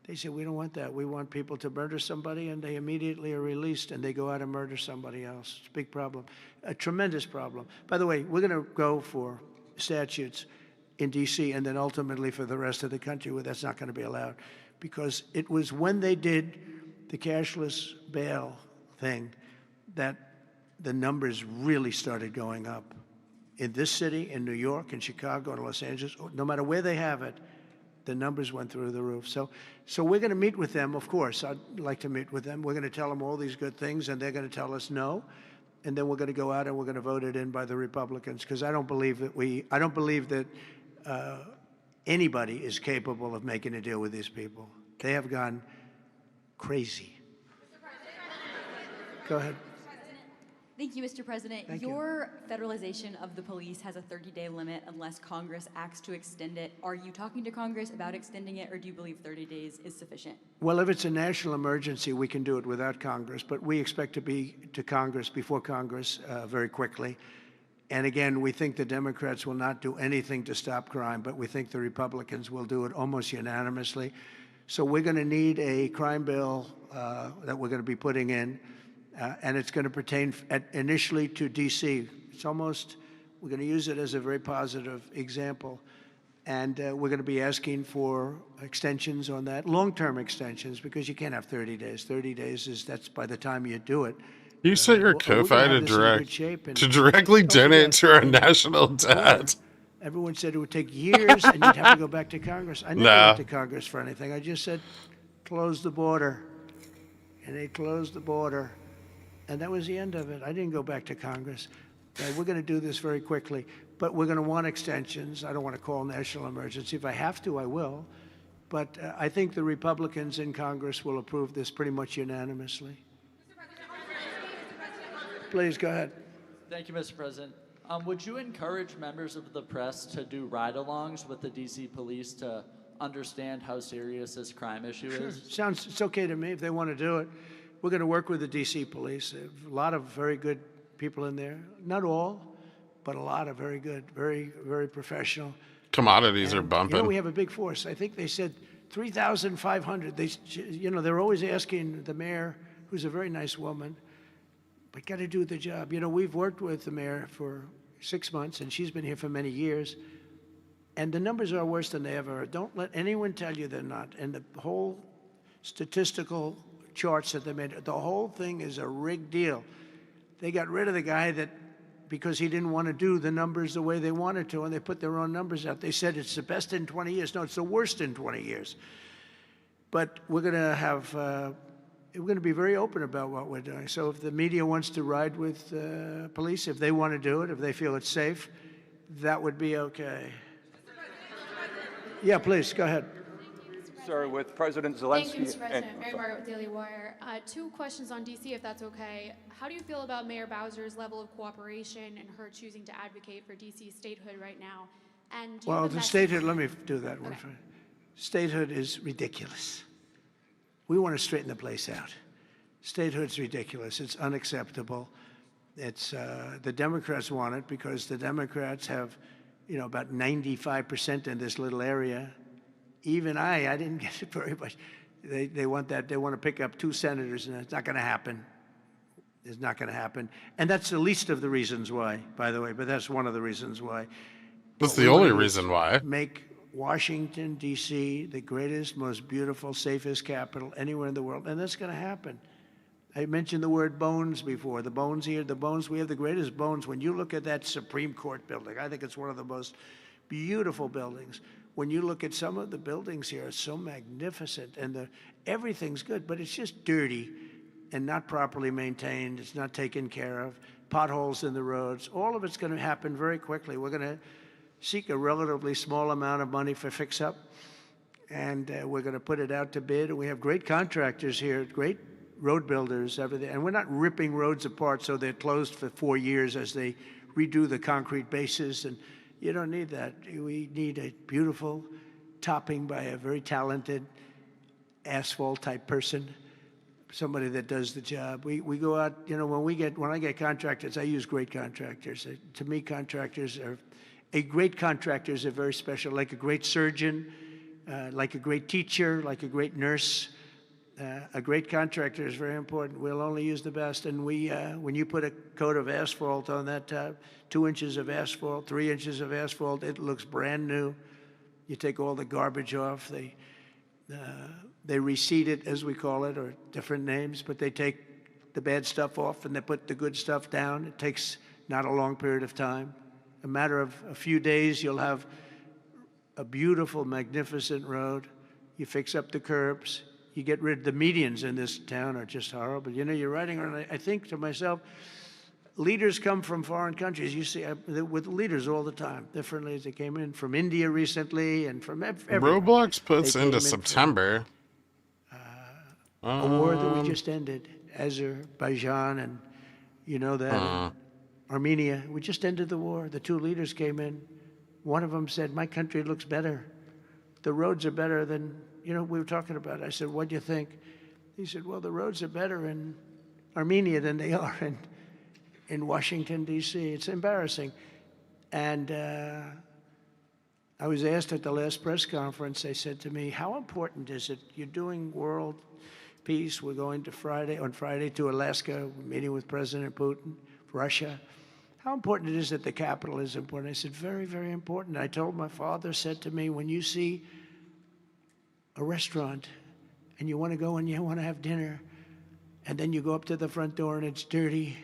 They say, we don't want that. We want people to murder somebody and they immediately are released and they go out and murder somebody else. It's a big problem, a tremendous problem. By the way, we're going to go for statutes in D.C. and then ultimately for the rest of the country where that's not going to be allowed. Because it was when they did the cashless bail thing that the numbers really started going up. In this city, in New York, in Chicago, in Los Angeles, no matter where they have it, the numbers went through the roof. So we're going to meet with them, of course. I'd like to meet with them. We're going to tell them all these good things, and they're going to tell us no. And then we're going to go out and we're going to vote it in by the Republicans, because I don't believe that anybody is capable of making a deal with these people. They have gone crazy. Go ahead. Thank you, Mr. President. Thank you. Your federalization of the police has a 30-day limit unless Congress acts to extend it. Are you talking to Congress about extending it, or do you believe 30 days is sufficient? Well, if it's a national emergency, we can do it without Congress, but we expect to be to Congress, before Congress, very quickly. And again, we think the Democrats will not do anything to stop crime, but we think the Republicans will do it almost unanimously. So we're going to need a crime bill that we're going to be putting in, and it's going to pertain initially to D.C. It's almost, we're going to use it as a very positive example. And we're going to be asking for extensions on that, long-term extensions, because you can't have 30 days. 30 days is, that's by the time you do it. You set your We're gonna Ko-Fi have this in good shape, and to directly don't donate forget, to our national debt. everyone said it would take years and you'd have to go back to Congress. I never No. went to Congress for anything. I just said, close the border. And they closed the border. And that was the end of it. I didn't go back to Congress. We're going to do this very quickly. But we're going to want extensions. I don't want to call national emergency. If I have to, I will. But I think the Republicans in Congress will approve this pretty much unanimously. Please, go ahead. Thank you, Mr. President. Would you encourage members of the press to do ride-alongs with the D.C. police to understand how serious this crime issue is? Sounds, it's okay to me if they want to do it. We're going to work with the D.C. police. A lot of very good people in there. Not all, but a lot of very good, very, very professional. Commodities are And, bumping. You know, we have a big force. I think they said 3,500. They, you know, they're always asking the mayor, who's a very nice woman, but got to do the job. You know, we've worked with the mayor for 6 months, and she's been here for many years, and the numbers are worse than they ever are. Don't let anyone tell you they're not. And the whole statistical charts that they made, the whole thing is a rigged deal. They got rid of the guy that, because he didn't want to do the numbers the way they wanted to, and they put their own numbers out. They said it's the best in 20 years. No, it's the worst in 20 years. But we're going to have, we're going to be very open about what we're doing. So if the media wants to ride with police, if they want to do it, if they feel it's safe, that would be okay. Yeah, please, go ahead. Sir, with President Zelensky. Thank you, Mr. President. Mary Margaret with Daily Wire. 2 questions on D.C., if that's okay. How do you feel about Mayor Bowser's level of cooperation and her choosing to advocate for D.C. statehood right now? And do you Well, have a the message- statehood, let me do that one Okay. first. Statehood is ridiculous. We want to straighten the place out. Statehood's ridiculous. It's unacceptable. It's, the Democrats want it because the Democrats have, you know, about 95% in this little area. Even I didn't get it very much. They want that. They want to pick up 2 senators, and it's not going to happen. It's not going to happen. And that's the least of the reasons why, by the way, but that's one of the reasons why. That's What the we only wanna do is reason why. Make Washington, D.C. the greatest, most beautiful, safest capital anywhere in the world, and that's going to happen. I mentioned the word bones before. The bones here, the bones, we have the greatest bones. When you look at that Supreme Court building, I think it's one of the most beautiful buildings. When you look at some of the buildings here, it's so magnificent, and everything's good, but it's just dirty and not properly maintained. It's not taken care of. Potholes in the roads. All of it's going to happen very quickly. We're going to seek a relatively small amount of money for fix-up, and we're going to put it out to bid. And we have great contractors here, great road builders, everything. And we're not ripping roads apart so they're closed for 4 years as they redo the concrete bases. And you don't need that. We need a beautiful topping by a very talented asphalt type person, somebody that does the job. We go out, you know, when I get contractors, I use great contractors. To me, a great contractor is a very special, like a great surgeon, like a great teacher, like a great nurse. A great contractor is very important. We'll only use the best. And when you put a coat of asphalt on that top, 2 inches of asphalt, 3 inches of asphalt, it looks brand new. You take all the garbage off. They reseed it, as we call it, or different names, but they take the bad stuff off and they put the good stuff down. It takes not a long period of time. A matter of a few days, you'll have a beautiful, magnificent road. You fix up the curbs. You get rid of the medians in this town are just horrible. You know, you're riding around, I think to myself, leaders come from foreign countries. You see, with leaders all the time, different leaders. They came in from India recently and from everywhere. Roblox puts into September. A war that we just ended, Azerbaijan and you know that, Armenia. We just ended the war. The 2 leaders came in. One of them said, my country looks better. The roads are better than, you know, we were talking about it. I said, what do you think? He said, well, the roads are better in Armenia than they are in Washington, D.C. It's embarrassing. And I was asked at the last press conference, they said to me, how important is it? You're doing world peace. We're going to on Friday to Alaska, meeting with President Putin, Russia. How important it is that the capital is important? I said, very, very important. I told my father, said to me, when you see a restaurant and you want to go and you want to have dinner, and then you go up to the front door and it's dirty,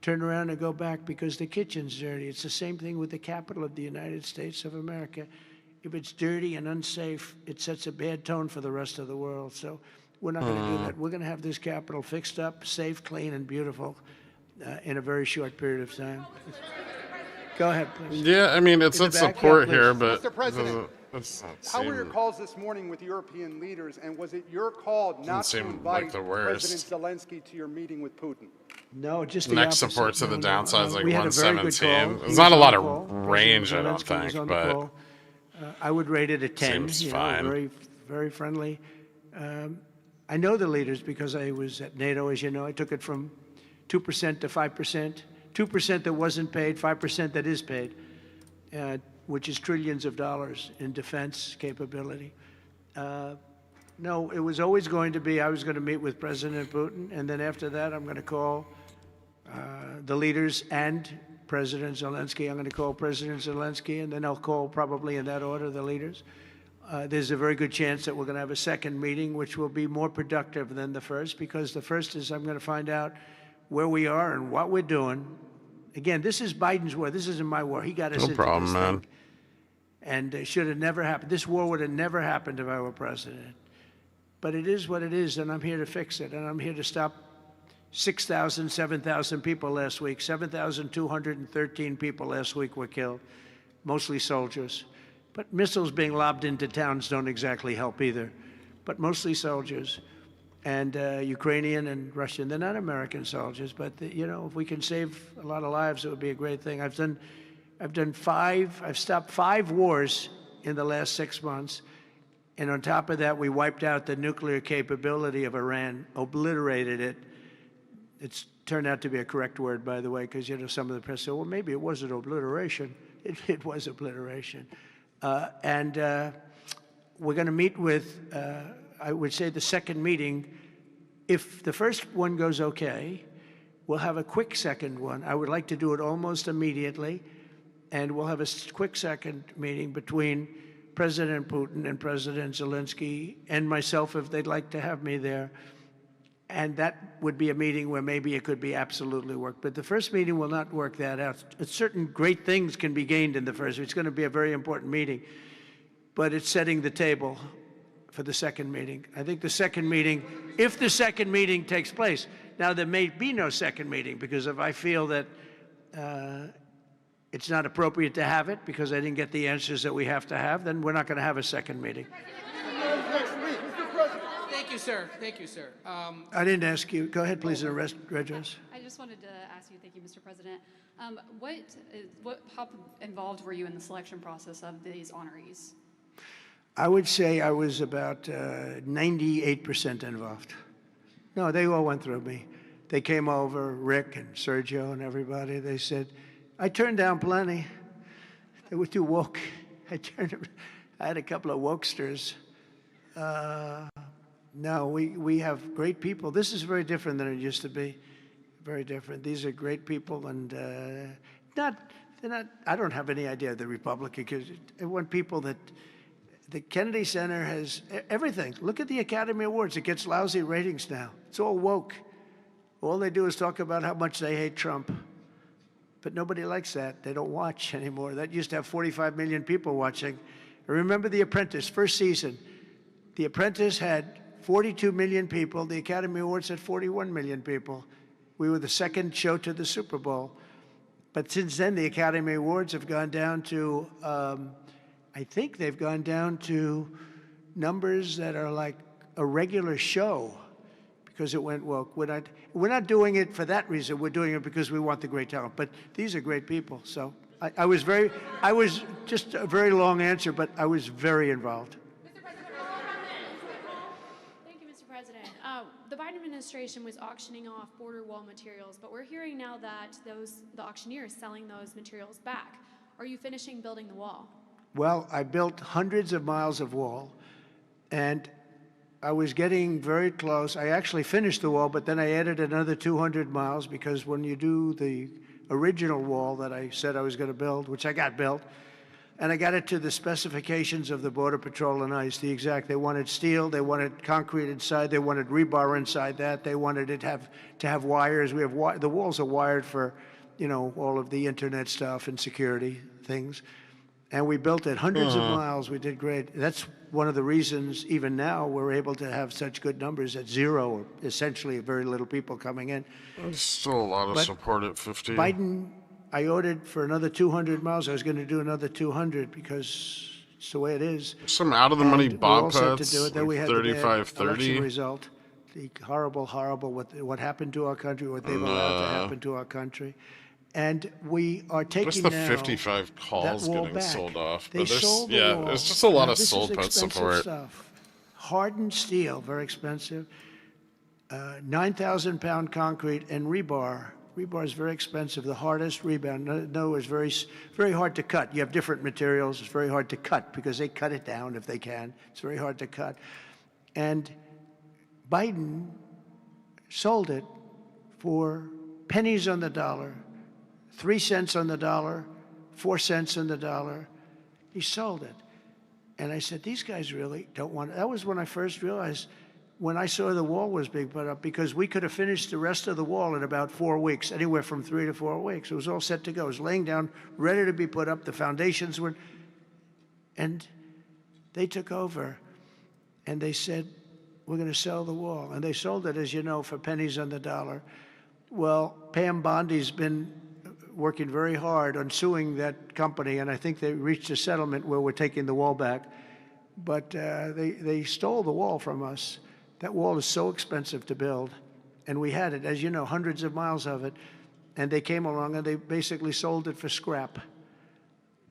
turn around and go back because the kitchen's dirty. It's the same thing with the capital of the United States of America. If it's dirty and unsafe, it sets a bad tone for the rest of the world. So we're not going to do that. We're going to have this capital fixed up, safe, clean, and beautiful in a very short period of time. Go ahead, please. Yeah, I mean, it's in support here, but Mr. President, how were your calls this morning with European leaders, and was it your call not to invite President Zelensky to your meeting with Putin? No, just the next opposite. support to the downside's like We had a very good 117. call. There's not a lot of Call. range, I President don't Zelensky was think, on the but call. I would rate it a 10. Seems you know, fine. Very, very friendly. I know the leaders because I was at NATO, as you know. I took it from 2% to 5%, 2% that wasn't paid, 5% that is paid, which is trillions of dollars in defense capability. No, it was always going to be, I was going to meet with President Putin, and then after that, I'm going to call the leaders and President Zelensky. I'm going to call President Zelensky, and then I'll call probably in that order the leaders. There's a very good chance that we're going to have a second meeting, which will be more productive than the first, because the first is I'm going to find out where we are and what we're doing. Again, this is Biden's war. This isn't my war. He got us into this thing. And it should have never happened. This war would have never happened if I were president. But it is what it is, and I'm here to fix it. And I'm here to stop 6,000, 7,000 people last week. 7,213 people last week were killed, mostly soldiers. But missiles being lobbed into towns don't exactly help either, but mostly soldiers. And Ukrainian and Russian, they're not American soldiers, but you know, if we can save a lot of lives, it would be a great thing. I've stopped 5 wars in the last 6 months. And on top of that, we wiped out the nuclear capability of Iran, obliterated it. It's turned out to be a correct word, by the way, because you know some of the press said, well, maybe it wasn't obliteration. It was obliteration. And we're going to meet with, I would say, the second meeting. If the first one goes okay, we'll have a quick second one. I would like to do it almost immediately. And we'll have a quick second meeting between President Putin and President Zelensky and myself, if they'd like to have me there. And that would be a meeting where maybe it could be absolutely work. But the first meeting will not work that out. Certain great things can be gained in the first. It's going to be a very important meeting. But it's setting the table for the second meeting. I think the second meeting, if the second meeting takes place. Now, there may be no second meeting, because if I feel that it's not appropriate to have it because I didn't get the answers that we have to have, then we're not going to have a second meeting. Thank you, sir. Thank you, sir. I didn't ask you. Go ahead, please, address. I just wanted to ask you, thank you, Mr. President. How involved were you in the selection process of these honorees? I would say I was about 98% involved. No, they all went through me. They came over, Rick and Sergio and everybody. They said, I turned down plenty. They were too woke. I had a couple of wokesters. No, we have great people. This is very different than it used to be. Very different. These are great people, and they're not. I don't have any idea of the Republican, because I want people that. The Kennedy Center has everything. Look at the Academy Awards. It gets lousy ratings now. It's all woke. All they do is talk about how much they hate Trump. But nobody likes that. They don't watch anymore. That used to have 45 million people watching. I remember The Apprentice, first season. The Apprentice had 42 million people. The Academy Awards had 41 million people. We were the second show to the Super Bowl. But since then, the Academy Awards have gone down to, I think they've gone down to numbers that are like a regular show because it went woke. We're not doing it for that reason. We're doing it because we want the great talent. But these are great people. So I was just a very long answer, but I was very involved. Thank you, Mr. President. The Biden administration was auctioning off border wall materials, but we're hearing now that the auctioneer is selling those materials back. Are you finishing building the wall? Well, I built hundreds of miles of wall, and I was getting very close. I actually finished the wall, but then I added another 200 miles because when you do the original wall that I said I was going to build, which I got built, and I got it to the specifications of the Border Patrol and ICE, the exact. They wanted steel, they wanted concrete inside, they wanted rebar inside that, they wanted it to have wires. We have the walls are wired for, all of the internet stuff and security things. And we built it hundreds of miles. We did great. That's one of the reasons, even now, we're able to have such good numbers at zero, or essentially very little people coming in. There's still a lot of support at 50. Biden, I ordered for another 200 miles. I was going to do another 200 because it's the way it is. Some out-of-the-money bob to pets, do it. Then we like had the bad 35-30. election result. The horrible, what happened to our country, what they've allowed to happen to our country. And we are taking What's the now 55 calls that wall getting back. sold off? They But there's, sold the yeah, wall. there's just a lot Now, of this sold is pet expensive support. stuff. Hardened steel, very expensive. 9,000-pound concrete and rebar. Rebar is very expensive. The hardest rebar. No, it's very hard to cut. You have different materials. It's very hard to cut because they cut it down if they can. It's very hard to cut. And Biden sold it for pennies on the dollar. 3 cents on the dollar, 4 cents on the dollar. He sold it. And I said, these guys really don't want it. That was when I first realized, when I saw the wall was being put up, because we could have finished the rest of the wall in about 4 weeks, anywhere from 3 to 4 weeks. It was all set to go. It was laying down, ready to be put up. The foundations were, and they took over. And they said, we're going to sell the wall. And they sold it, as you know, for pennies on the dollar. Well, Pam Bondi's been working very hard on suing that company, and I think they reached a settlement where we're taking the wall back. But they stole the wall from us. That wall is so expensive to build, and we had it, as you know, hundreds of miles of it, and they came along and they basically sold it for scrap.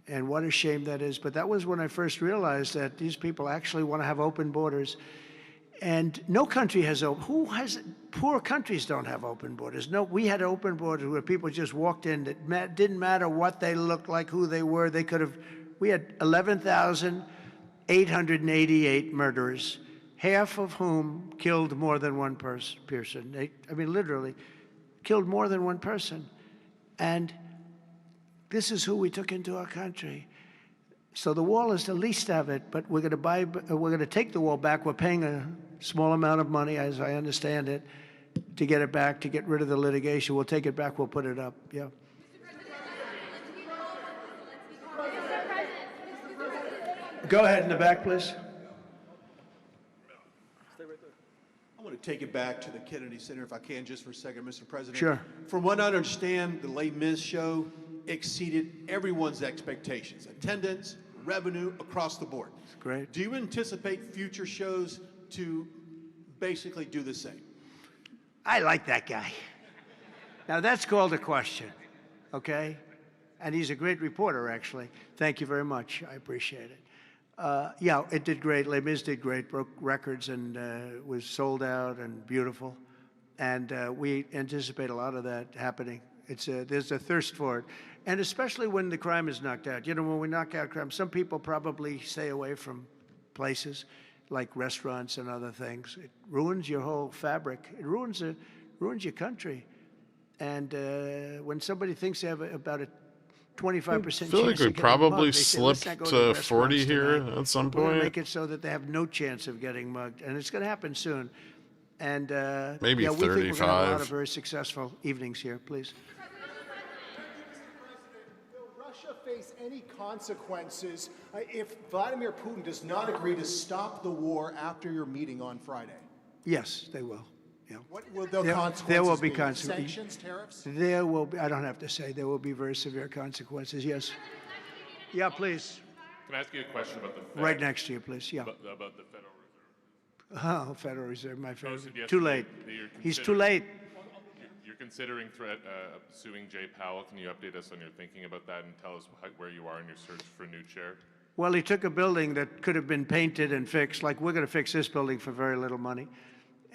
And what a shame that is. But that was when I first realized that these people actually want to have open borders. And no country has poor countries don't have open borders. No, we had open borders where people just walked in. It didn't matter what they looked like, who they were. We had 11,888 murderers, half of whom killed more than one person. Literally killed more than one person. And this is who we took into our country. So the wall is the least of it, but we're going to take the wall back. We're paying a small amount of money, as I understand it, to get it back, to get rid of the litigation. We'll take it back. We'll put it up. Yeah. Go ahead in the back, please. I want to take it back to the Kennedy Center, if I can, just for a second, Mr. President. Sure. From what I understand, the Les Mis show exceeded everyone's expectations. Attendance, revenue, across the board. That's great. Do you anticipate future shows to basically do the same? I like that guy. Now, that's called a question, okay? And he's a great reporter, actually. Thank you very much. I appreciate it. Yeah, it did great. Les Mis did great, broke records, and was sold out and beautiful. And we anticipate a lot of that happening. There's a thirst for it. And especially when the crime is knocked out. You know, when we knock out crime, some people probably stay away from places like restaurants and other things. It ruins your whole fabric. It ruins your country. And when somebody thinks they have about a 25% chance I feel like we of getting probably mugged, they say, "Let's slipped not go to restaurants 40 here tonight. at some We're going point. to make it so that they have no chance of getting mugged." And it's going to happen soon. And Maybe yeah, we think we're going to have a lot 35. of very successful evenings here. Please. Will Russia face any consequences if Vladimir Putin does not agree to stop the war after your meeting on Friday? Yes, they will. Yeah. What will the consequences There will be be? consequences. Sanctions, tariffs? There will be, I don't have to say, there will be very severe consequences, yes. Yeah, please. Can I ask you a question about the Fed? Right next to you, please, yeah. About the Federal Reserve. Oh, Federal Reserve, my favorite. Posted Too yesterday late. that you're He's too late. You're considering suing Jay Powell. Can you update us on your thinking about that and tell us where you are in your search for a new chair? Well, he took a building that could have been painted and fixed, like we're going to fix this building for very little money.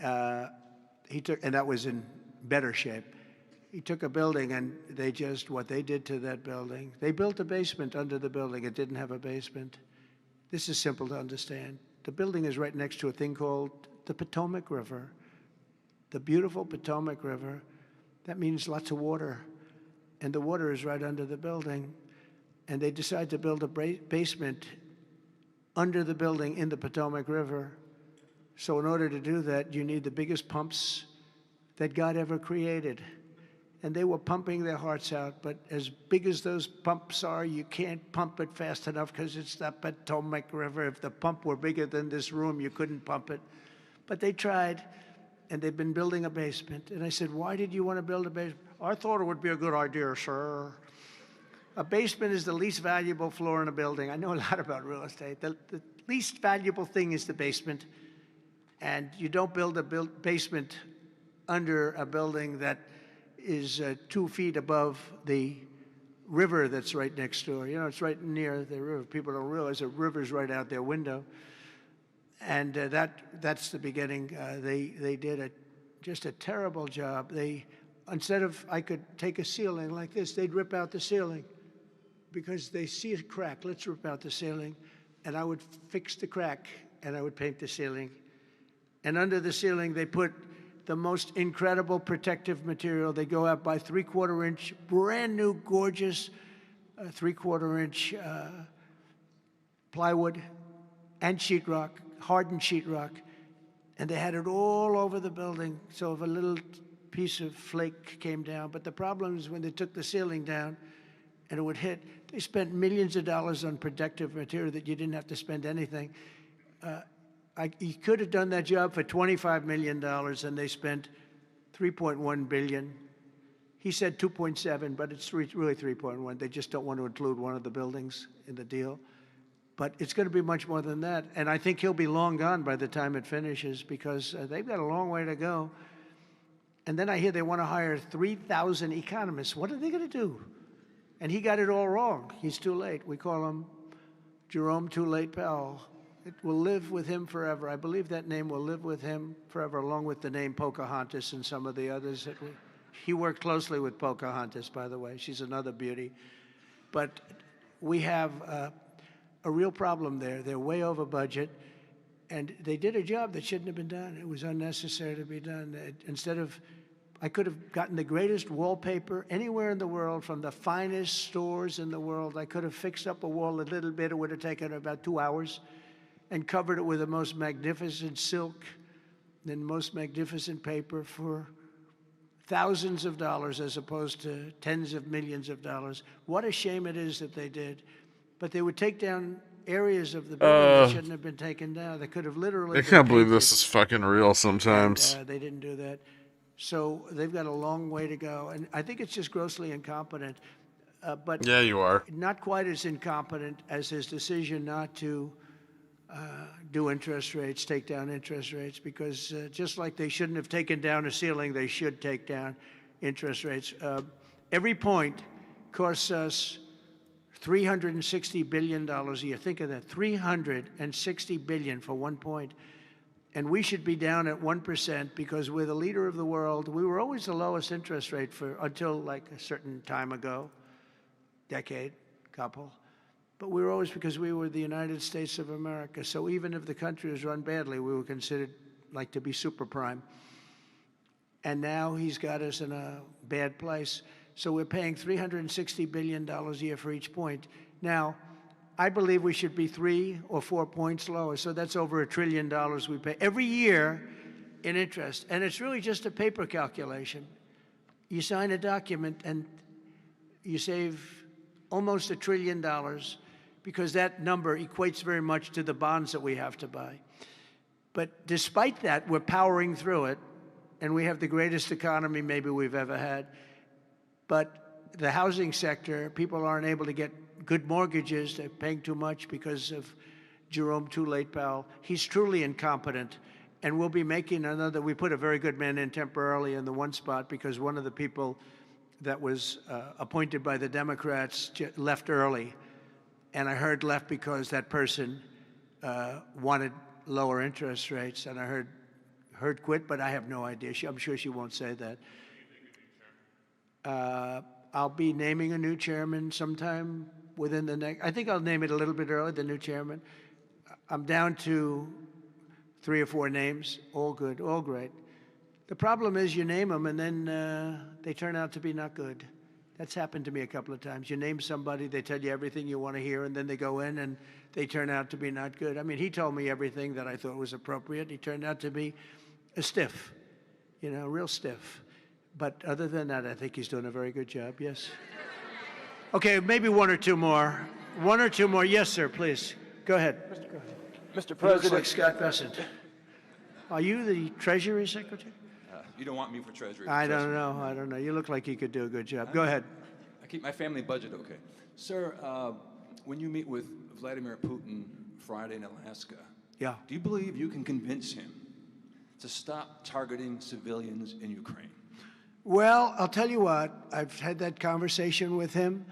And that was in better shape. He took a building and what they did to that building, they built a basement under the building. It didn't have a basement. This is simple to understand. The building is right next to a thing called the Potomac River. The beautiful Potomac River. That means lots of water. And the water is right under the building. And they decided to build a basement under the building in the Potomac River. So in order to do that, you need the biggest pumps that God ever created. And they were pumping their hearts out, but as big as those pumps are, you can't pump it fast enough because it's the Potomac River. If the pump were bigger than this room, you couldn't pump it. But they tried, and they've been building a basement. And I said, "Why did you want to build a basement?" "I thought it would be a good idea, sir." A basement is the least valuable floor in a building. I know a lot about real estate. The least valuable thing is the basement. And you don't build a basement under a building that is 2 feet above the river that's right next door. You know, it's right near the river. People don't realize the river's right out their window. And that's the beginning. They did just a terrible job. Instead of, I could take a ceiling like this, they'd rip out the ceiling because they see a crack. Let's rip out the ceiling. And I would fix the crack, and I would paint the ceiling. And under the ceiling, they put the most incredible protective material. They go out by 3/4 inch, brand new, gorgeous 3/4 inch plywood and sheetrock, hardened sheetrock. And they had it all over the building. So if a little piece of flake came down, but the problem is when they took the ceiling down and it would hit, they spent millions of dollars on protective material that you didn't have to spend anything. He could have done that job for $25 million, and they spent $3.1 billion. He said 2.7, but it's really 3.1. They just don't want to include one of the buildings in the deal. But it's going to be much more than that. And I think he'll be long gone by the time it finishes because they've got a long way to go. And then I hear they want to hire 3,000 economists. What are they going to do? And he got it all wrong. He's too late. We call him Jerome Too Late Powell. It will live with him forever. I believe that name will live with him forever, along with the name Pocahontas and some of the others. He worked closely with Pocahontas, by the way. She's another beauty. But we have a real problem there. They're way over budget, and they did a job that shouldn't have been done. It was unnecessary to be done. I could have gotten the greatest wallpaper anywhere in the world from the finest stores in the world. I could have fixed up a wall a little bit. It would have taken about 2 hours. And covered it with the most magnificent silk and most magnificent paper for thousands of dollars as opposed to tens of millions of dollars. What a shame it is that they did. But they would take down areas of the building that shouldn't have been taken down. They could have literally... I can't believe this is fucking real sometimes. And, they didn't do that. So they've got a long way to go. And I think it's just grossly incompetent. But yeah, you are. Not quite as incompetent as his decision not to do interest rates, take down interest rates, because just like they shouldn't have taken down a ceiling, they should take down interest rates. Every point costs us $360 billion a year. Think of that, $360 billion for 1 point. And we should be down at 1% because we're the leader of the world. We were always the lowest interest rate until like a certain time ago, decade, couple. But we were always, because we were the United States of America. So even if the country was run badly, we were considered like to be super prime. And now he's got us in a bad place. So we're paying $360 billion a year for each point. Now, I believe we should be 3 or 4 points lower. So that's over $1 trillion we pay every year in interest. And it's really just a paper calculation. You sign a document and you save almost $1 trillion because that number equates very much to the bonds that we have to buy. But despite that, we're powering through it, and we have the greatest economy maybe we've ever had. But the housing sector, people aren't able to get good mortgages. They're paying too much because of Jerome Too Late Powell. He's truly incompetent, and we'll be making another. We put a very good man in temporarily in the one spot because one of the people that was appointed by the Democrats left early. And I heard left because that person wanted lower interest rates, and I heard quit, but I have no idea. I'm sure she won't say that. I'll be naming a new chairman sometime within the next. I think I'll name it a little bit early, the new chairman. I'm down to 3 or 4 names, all good, all great. The problem is you name them and then they turn out to be not good. That's happened to me a couple of times. You name somebody, they tell you everything you want to hear, and then they go in and they turn out to be not good. I mean, he told me everything that I thought was appropriate. He turned out to be a stiff, real stiff. But other than that, I think he's doing a very good job, yes. Okay, maybe 1 or 2 more. 1 or 2 more. Yes, sir, please. Go ahead. Mr. President. Looks like Scott Bessent. Are you the Treasury Secretary? You don't want me for Treasury. I don't know. You look like you could do a good job. Go ahead. I keep my family budget okay. Sir, when you meet with Vladimir Putin Friday in Alaska, yeah, do you believe you can convince him to stop targeting civilians in Ukraine? Well, I'll tell you what. I've had that conversation with him.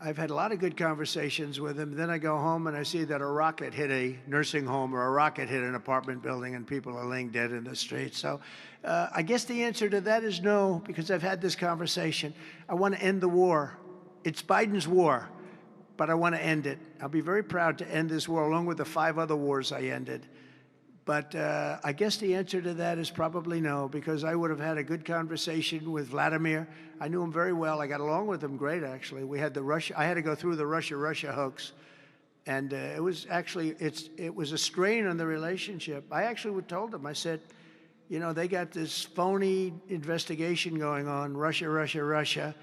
I've had a lot of good conversations with him. Then I go home and I see that a rocket hit a nursing home or a rocket hit an apartment building and people are laying dead in the street. So I guess the answer to that is no, because I've had this conversation. I want to end the war. It's Biden's war, but I want to end it. I'll be very proud to end this war along with the 5 other wars I ended. But I guess the answer to that is probably no, because I would have had a good conversation with Vladimir. I knew him very well. I got along with him great, actually. We had I had to go through the Russia hoax. And it was actually, it was a strain on the relationship. I actually told him, I said, they got this phony investigation going on, Russia,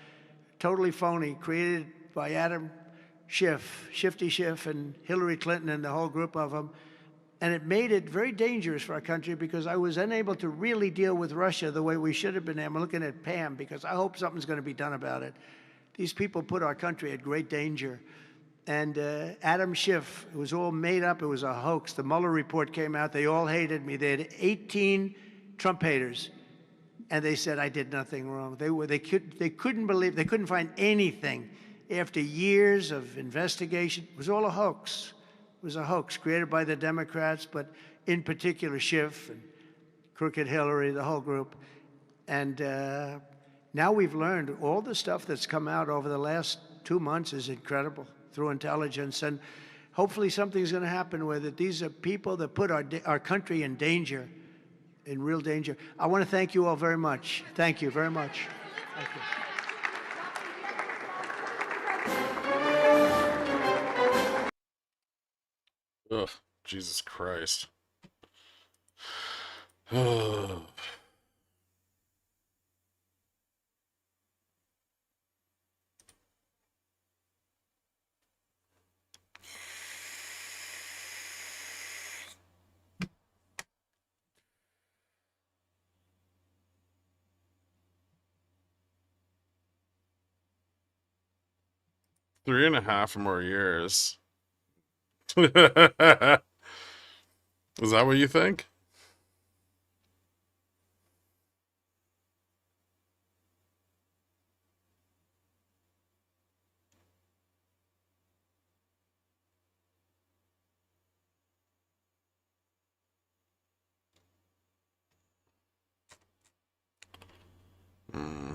totally phony, created by Adam Schiff, Shifty Schiff, and Hillary Clinton and the whole group of them. And it made it very dangerous for our country because I was unable to really deal with Russia the way we should have been. I'm looking at Pam because I hope something's going to be done about it. These people put our country at great danger. And Adam Schiff, it was all made up. It was a hoax. The Mueller report came out. They all hated me. They had 18 Trump haters. And they said I did nothing wrong. They couldn't believe, they couldn't find anything after years of investigation. It was all a hoax. It was a hoax created by the Democrats, but in particular Schiff and Crooked Hillary, the whole group. And now we've learned all the stuff that's come out over the last 2 months is incredible through intelligence. And hopefully something's going to happen with it. These are people that put our country in danger, in real danger. I want to thank you all very much. Thank you very much. Thank you. Ugh, Jesus Christ. 3.5 more years. Is that what you think? Hmm.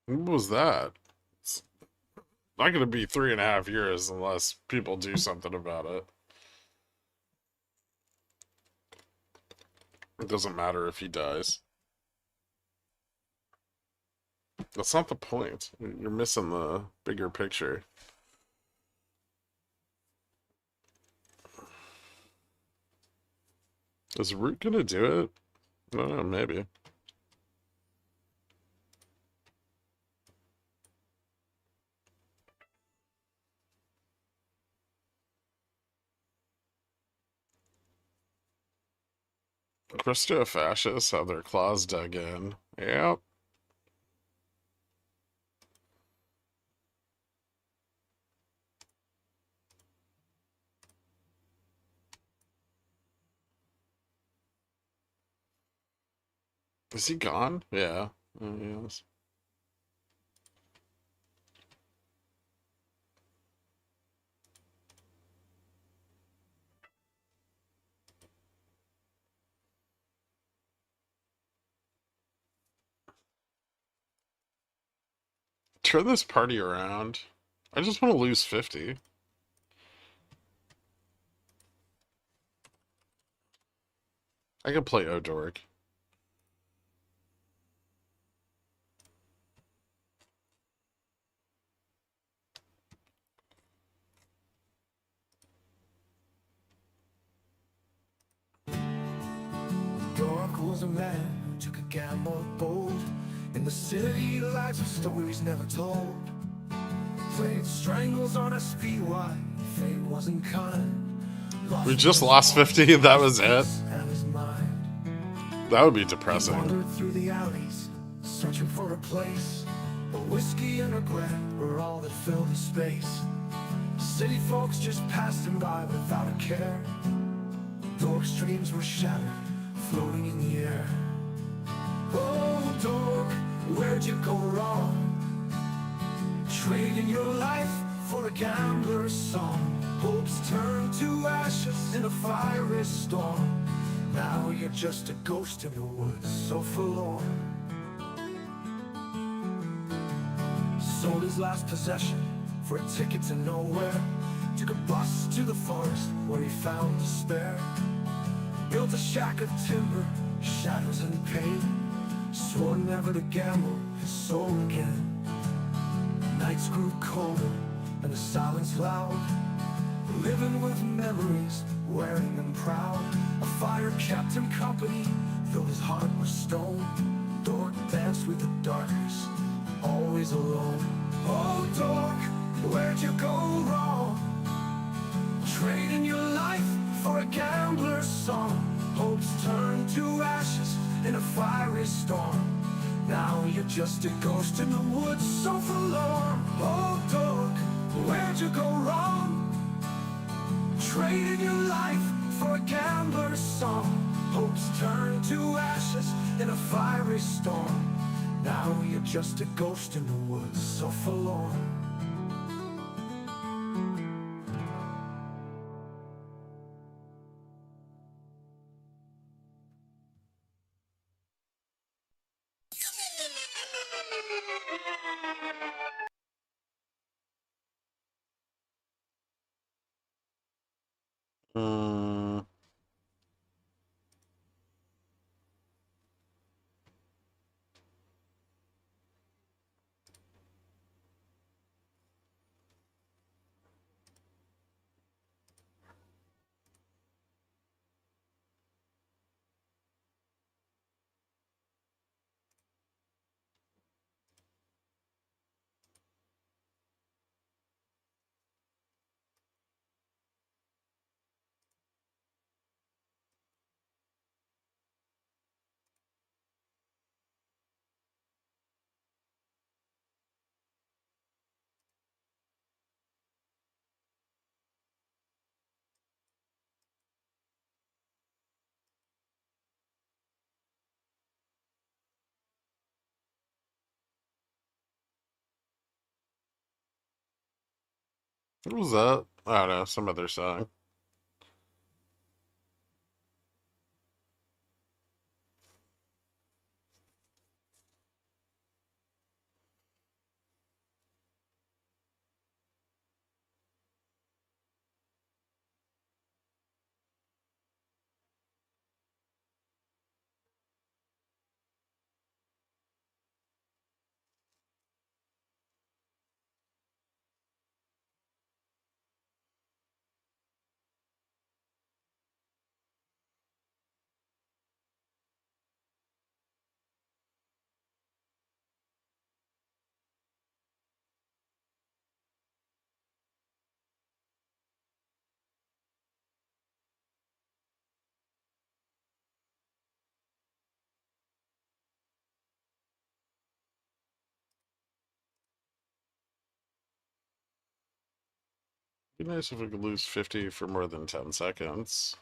What was that? It's not going to be 3.5 years unless people do something about it. It doesn't matter if he dies. That's not the point. You're missing the bigger picture. Is Root gonna do it? I don't know, maybe. Christo-fascists have their claws dug in. Yep. Is he gone? Yeah. Yes. Turn this party around. I just want to lose 50. I can play O'Dork. Dork was a man who took a gamble bold. In the city, lives of stories never told. Played strangles on a speedway, fate wasn't kind. We just lost 50, that was it? That would be depressing. Wandered through the alleys, searching for a place. But whiskey and regret were all that filled his space. City folks just passed him by without a care. Dork's dreams were shattered, floating in the air. Oh, Dork, where'd you go wrong? Trading your life for a gambler's song. Hopes turned to ashes in a fiery storm. Now you're just a ghost in the woods, so forlorn. Sold his last possession for a ticket to nowhere. Took a bus to the forest where he found despair. Built a shack of timber, shadows and pain. Swore never to gamble his soul again. Nights grew colder and the silence loud. Living with memories, wearing them proud. A fire kept him company, though his heart was stone. Dork danced with the darkness, always alone. Oh, Dork, where'd you go wrong? Trading your life for a gambler's song. Hopes turned to ashes in a fiery storm. Now you're just a ghost in the woods, so forlorn. Oh, Dork, where'd you go wrong? Trading your life for a gambler's song. Hopes turned to ashes in a fiery storm. Now you're just a ghost in the woods, so forlorn. What was that? I don't know, some other song. Be nice if we could lose 50 for more than 10 seconds.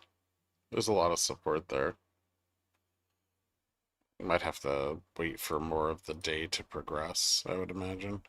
There's a lot of support there. Might have to wait for more of the day to progress, I would imagine.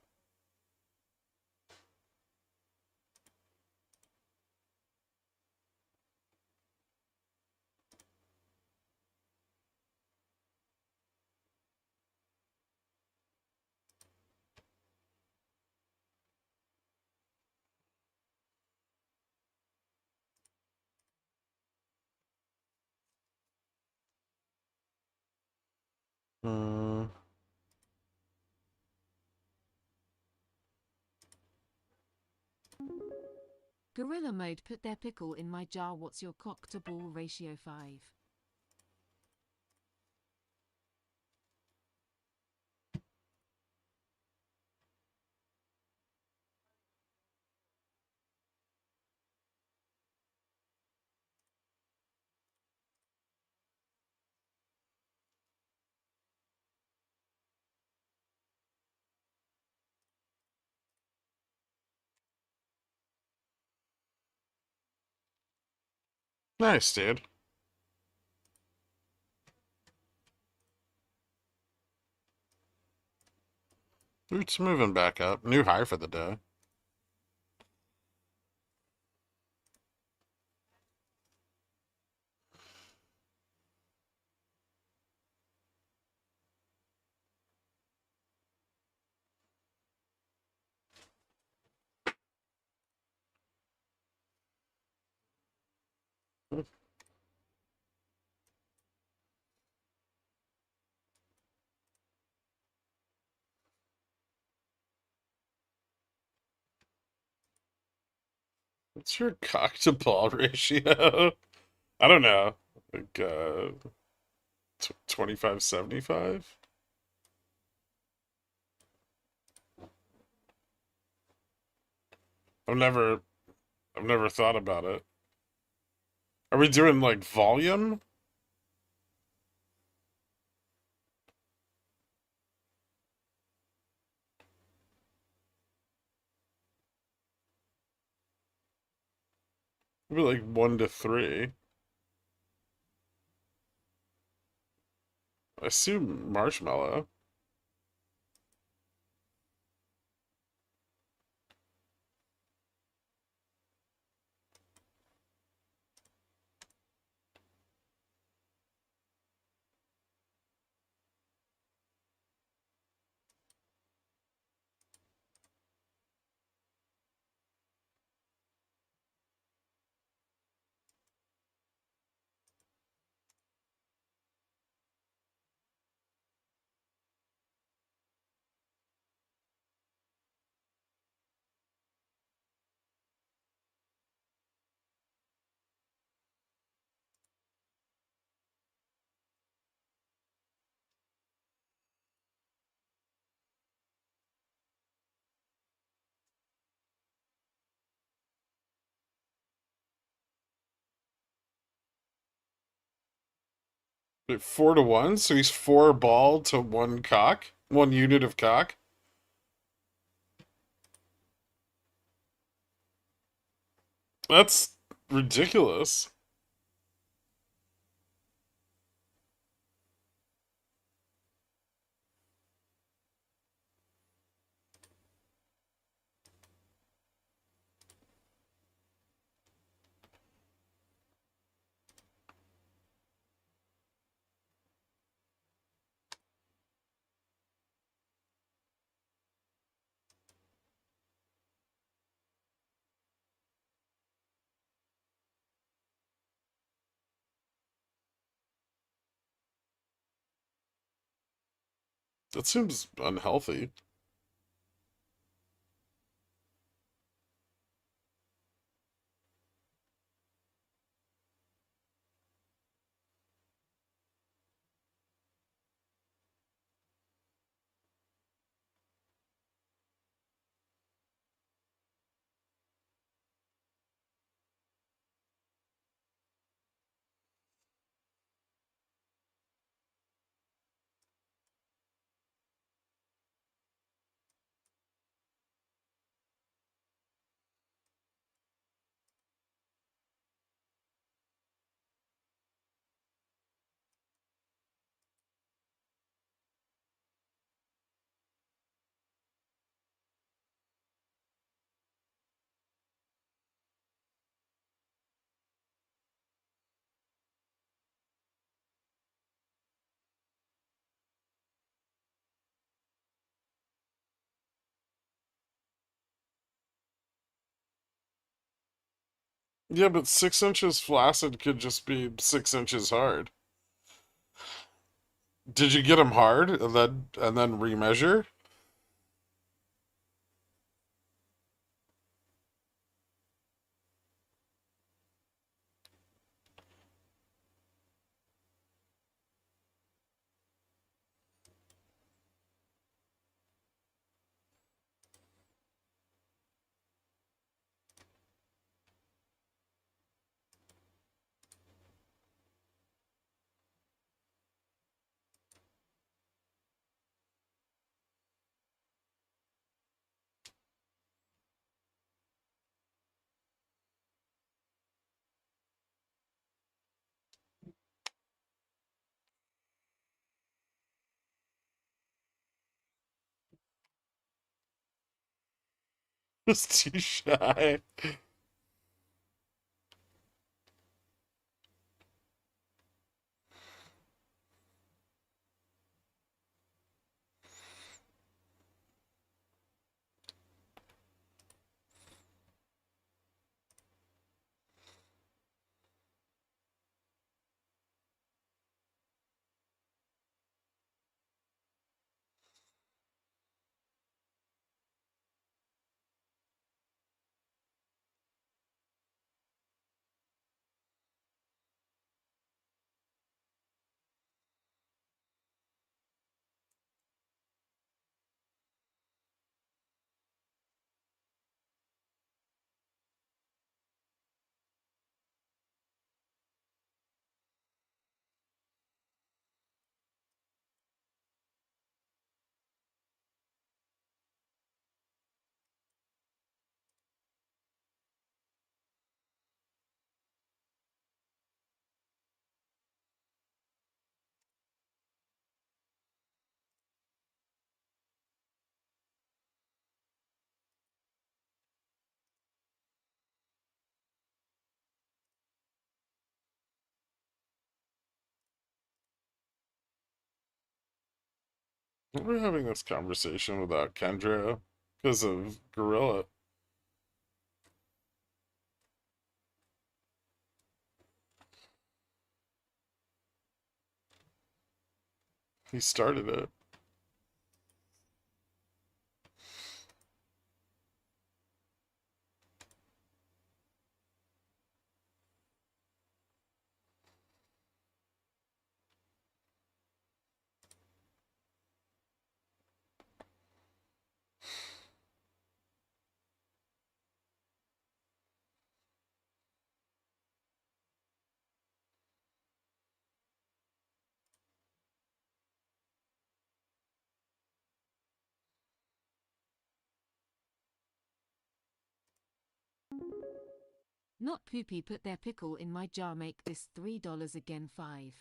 Gorilla Mode put their pickle in my jar. What's your cock to ball ratio 5? Nice, dude. It's moving back up. New high for the day. What's your cock to ball ratio? I don't know. Like, 25-75? I've never thought about it. Are we doing like volume? Maybe like 1 to 3. I assume marshmallow. Wait, 4 to 1? So he's 4 ball to 1 cock? 1 unit of cock? That's ridiculous. That seems unhealthy. Yeah, but 6 inches flaccid could just be 6 inches hard. Did you get them hard and then remeasure? It's too shy. We're having this conversation without Kendra because of Gorilla. He started it. Not poopy put their pickle in my jar, make this $3 again 5.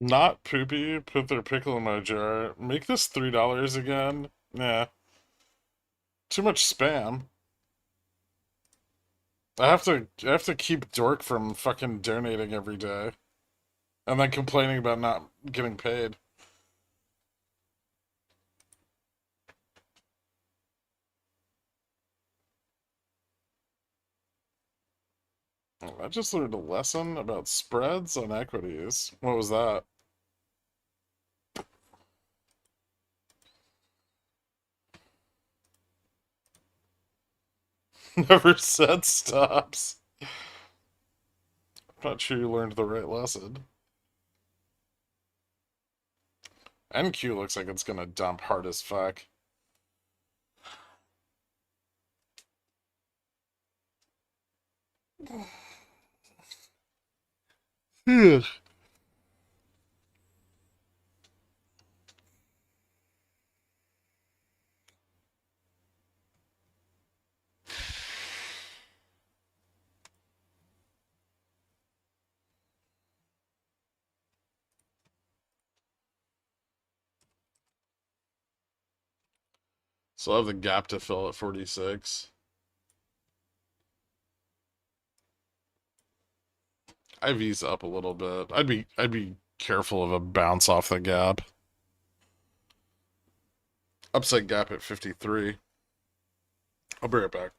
Not poopy. Put their pickle in my jar. Make this $3 again. Nah. Too much spam. I have to keep Dork from fucking donating every day. And then complaining about not getting paid. Oh, I just learned a lesson about spreads on equities. What was that? Never said stops. I'm not sure you learned the right lesson. NQ looks like it's gonna dump hard as fuck. So I have the gap to fill at 46. IV's up a little bit. I'd be careful of a bounce off the gap. Upside gap at 53. I'll be right back.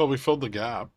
Well, we filled the gap.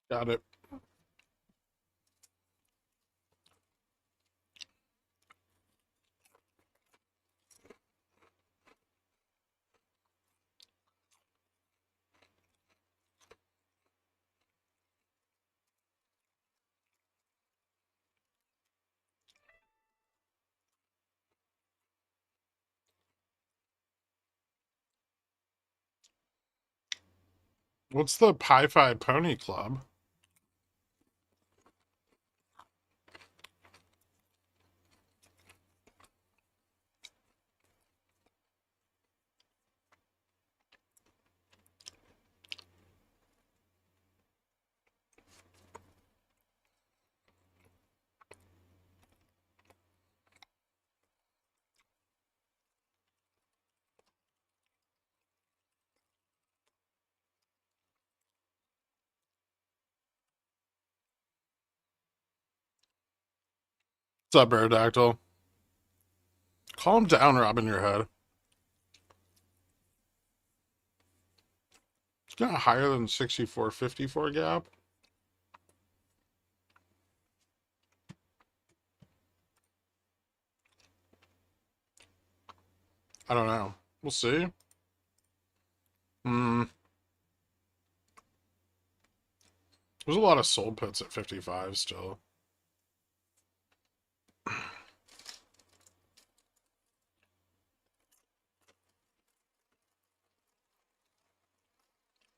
Got it. What's the Pi Phi Pony Club? What's up, Aerodactyl? Calm down, Robin your head. It's got higher than 64.54 gap. I don't know. We'll see. There's a lot of sold puts at 55 still.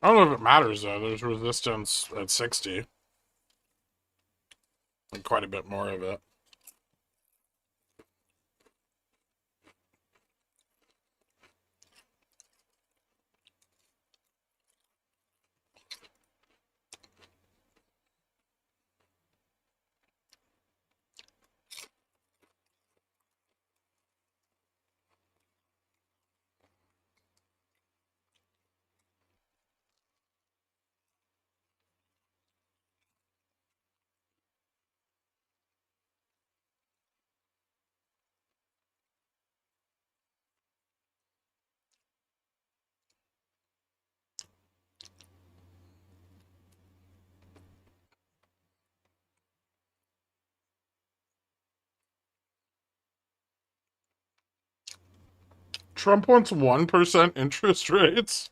I don't know if it matters though. There's resistance at 60. And quite a bit more of it. Trump wants 1% interest rates.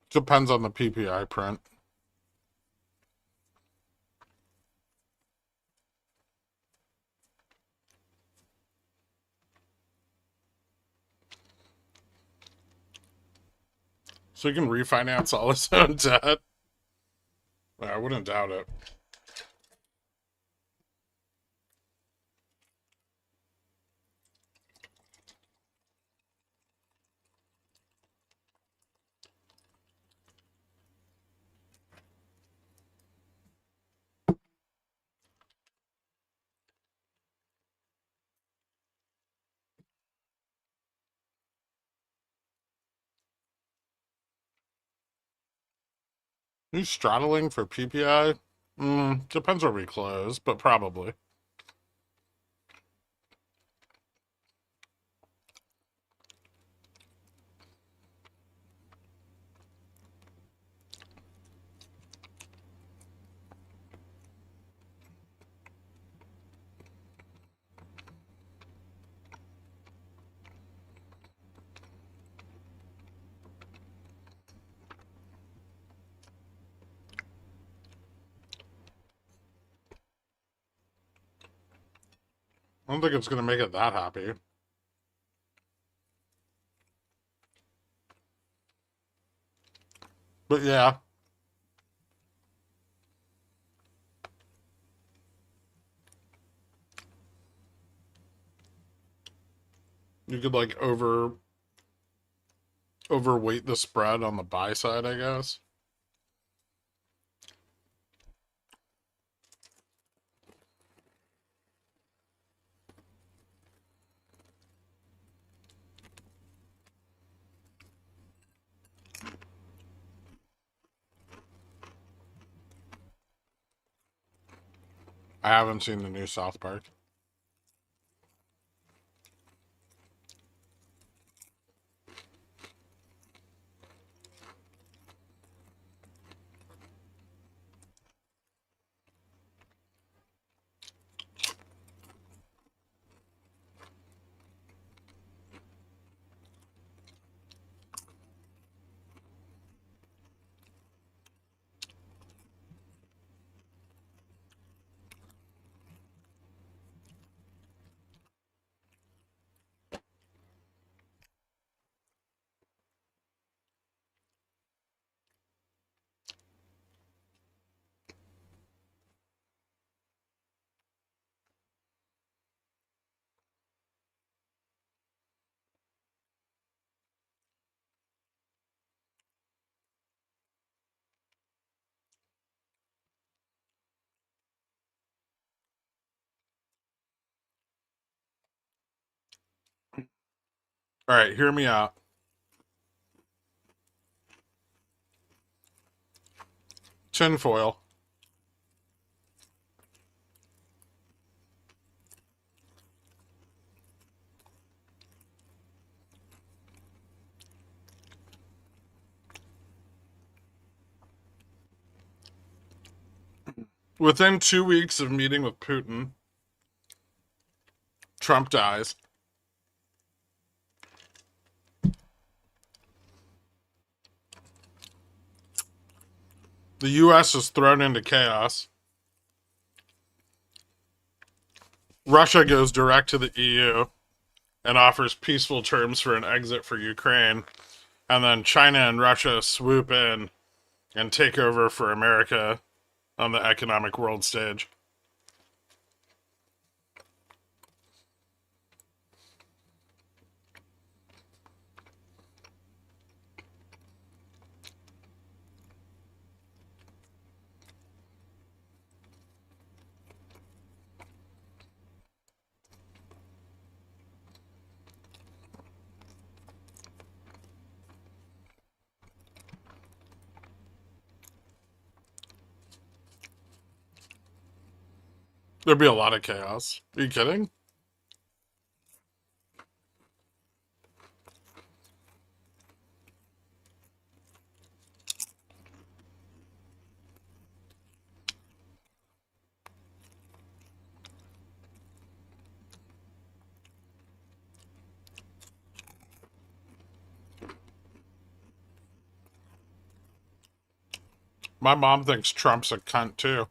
Depends on the PPI print. So he can refinance all his own debt? I wouldn't doubt it. He's straddling for PPI? Depends where we close, but probably. I don't think it's going to make it that happy. But yeah. You could like overweight the spread on the buy side, I guess. I haven't seen the new South Park. All right, hear me out. Tinfoil. Within 2 weeks of meeting with Putin, Trump dies. The U.S. is thrown into chaos. Russia goes direct to the EU and offers peaceful terms for an exit for Ukraine. And then China and Russia swoop in and take over for America on the economic world stage. There'd be a lot of chaos. Are you kidding? My mom thinks Trump's a cunt too.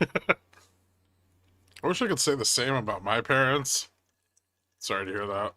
I wish I could say the same about my parents. Sorry to hear that.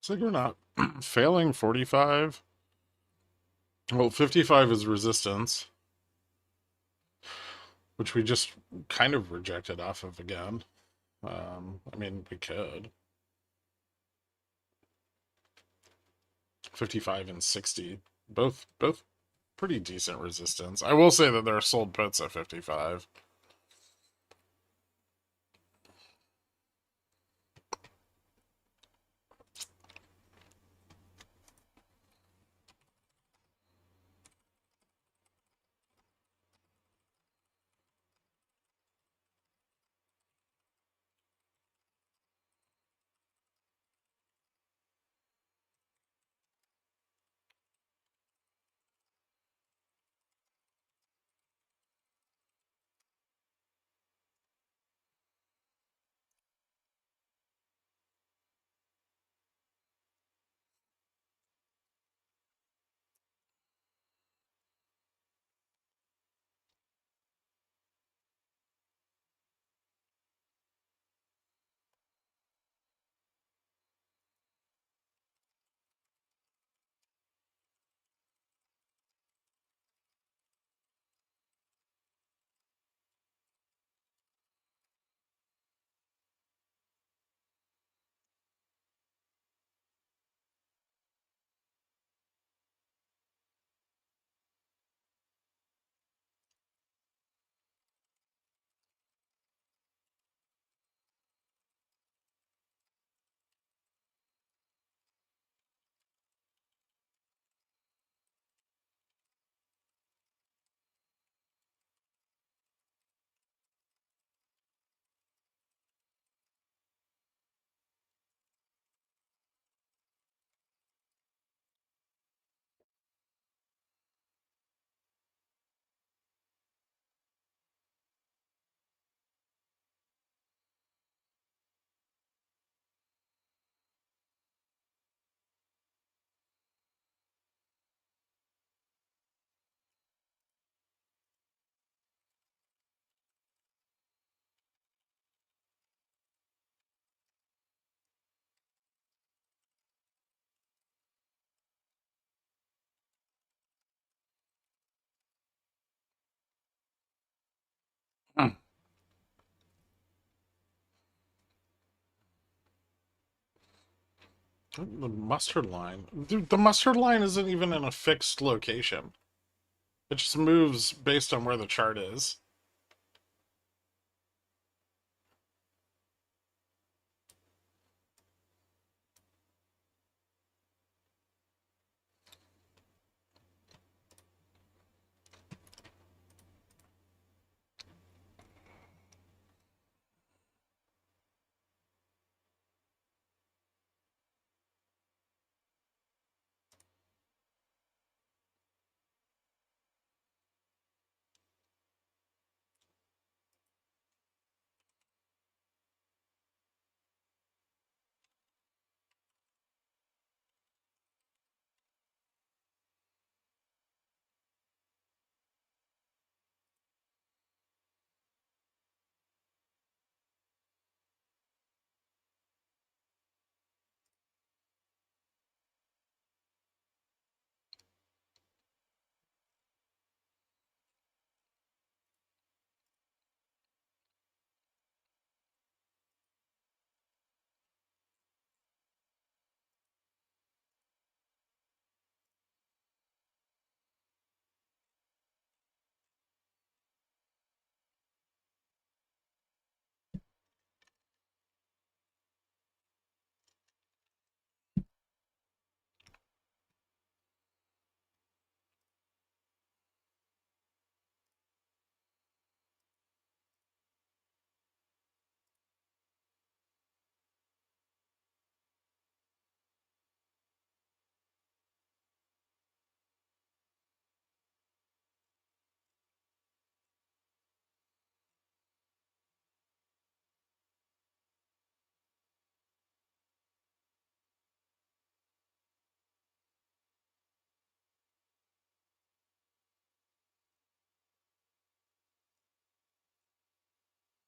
So you're not failing 45. Well, 55 is resistance, which we just kind of rejected off of again. I mean, we could. 55 and 60, both pretty decent resistance. I will say that there are sold puts at 55. The mustard line. Dude, the mustard line isn't even in a fixed location. It just moves based on where the chart is.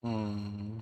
Hmm.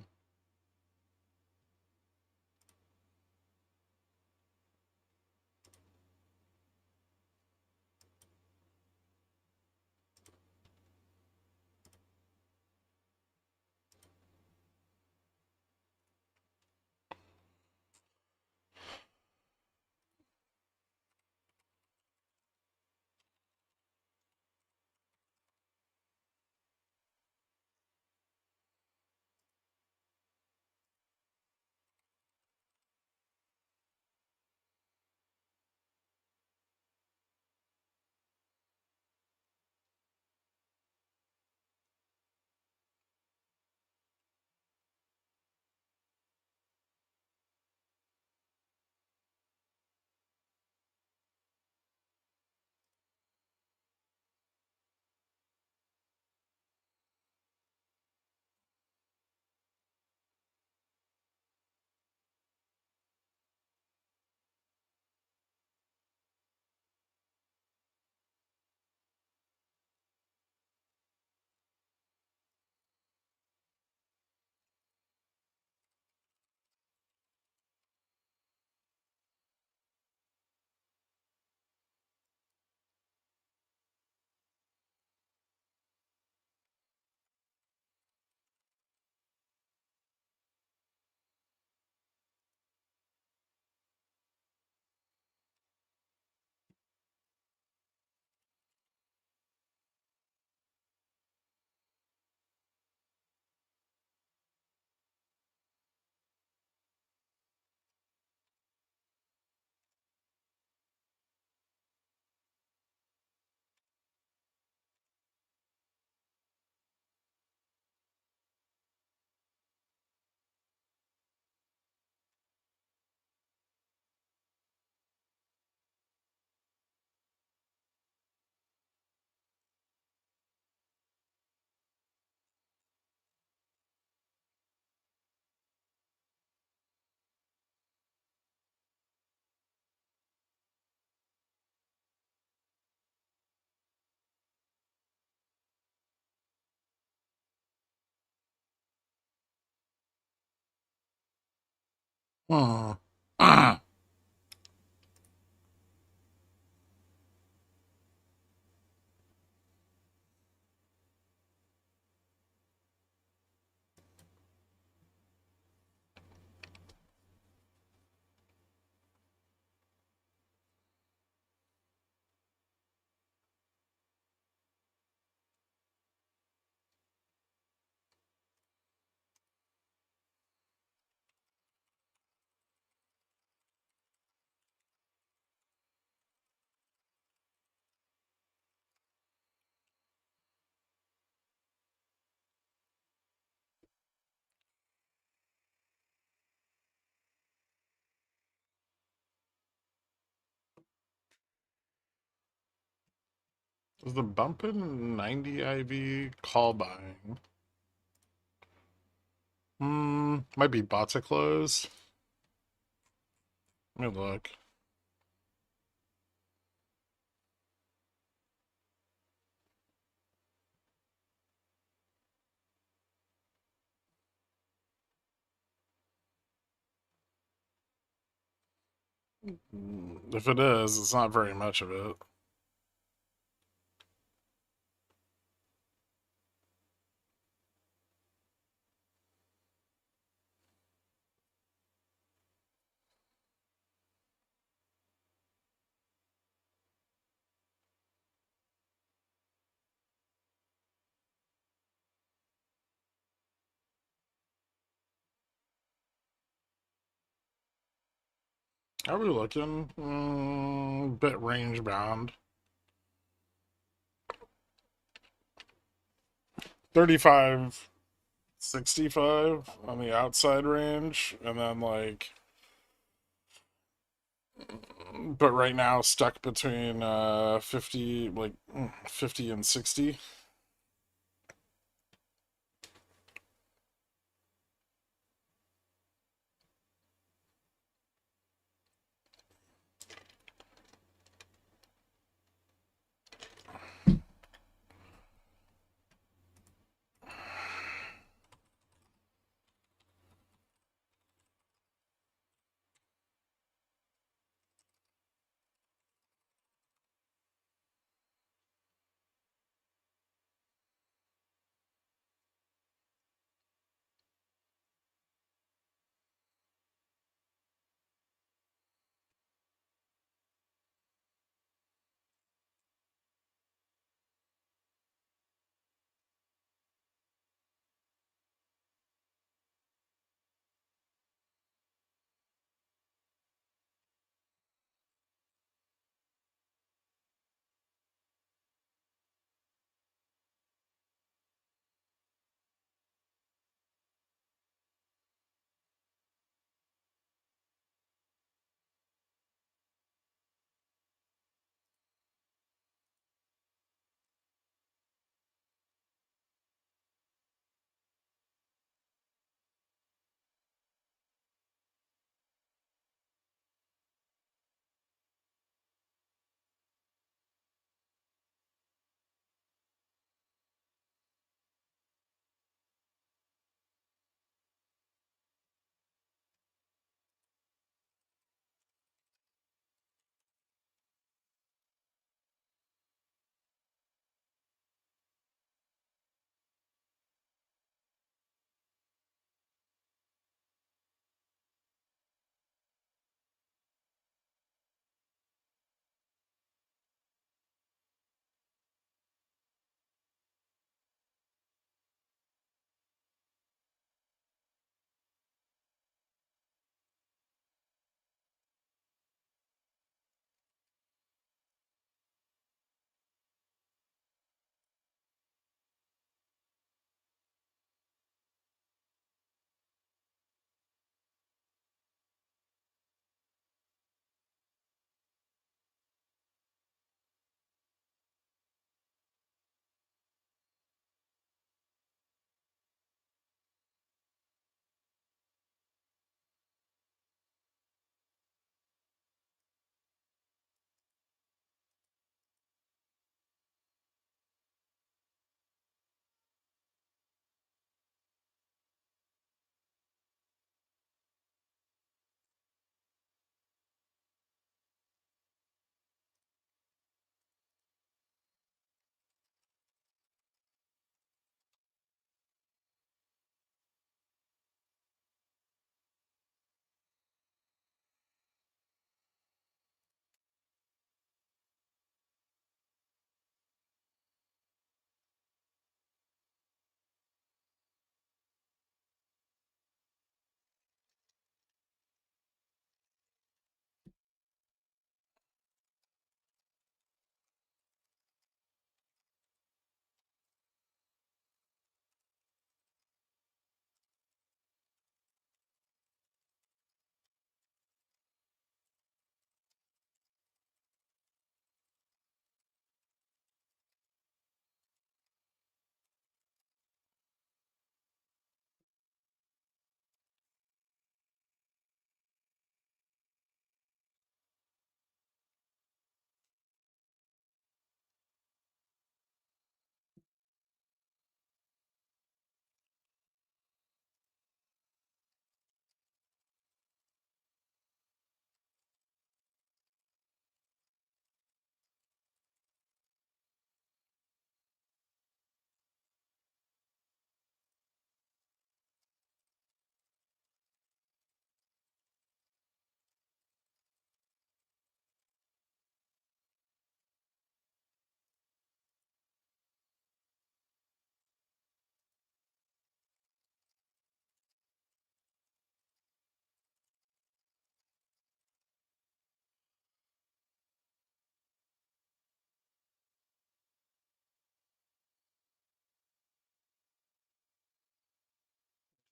Hmm. Is the bump in 90 IV call buying? Might be bots at close. Let me look. If it is, it's not very much of it. How are we looking? Bit range bound. 35, 65 on the outside range, and then like, but right now stuck between 50, like 50 and 60.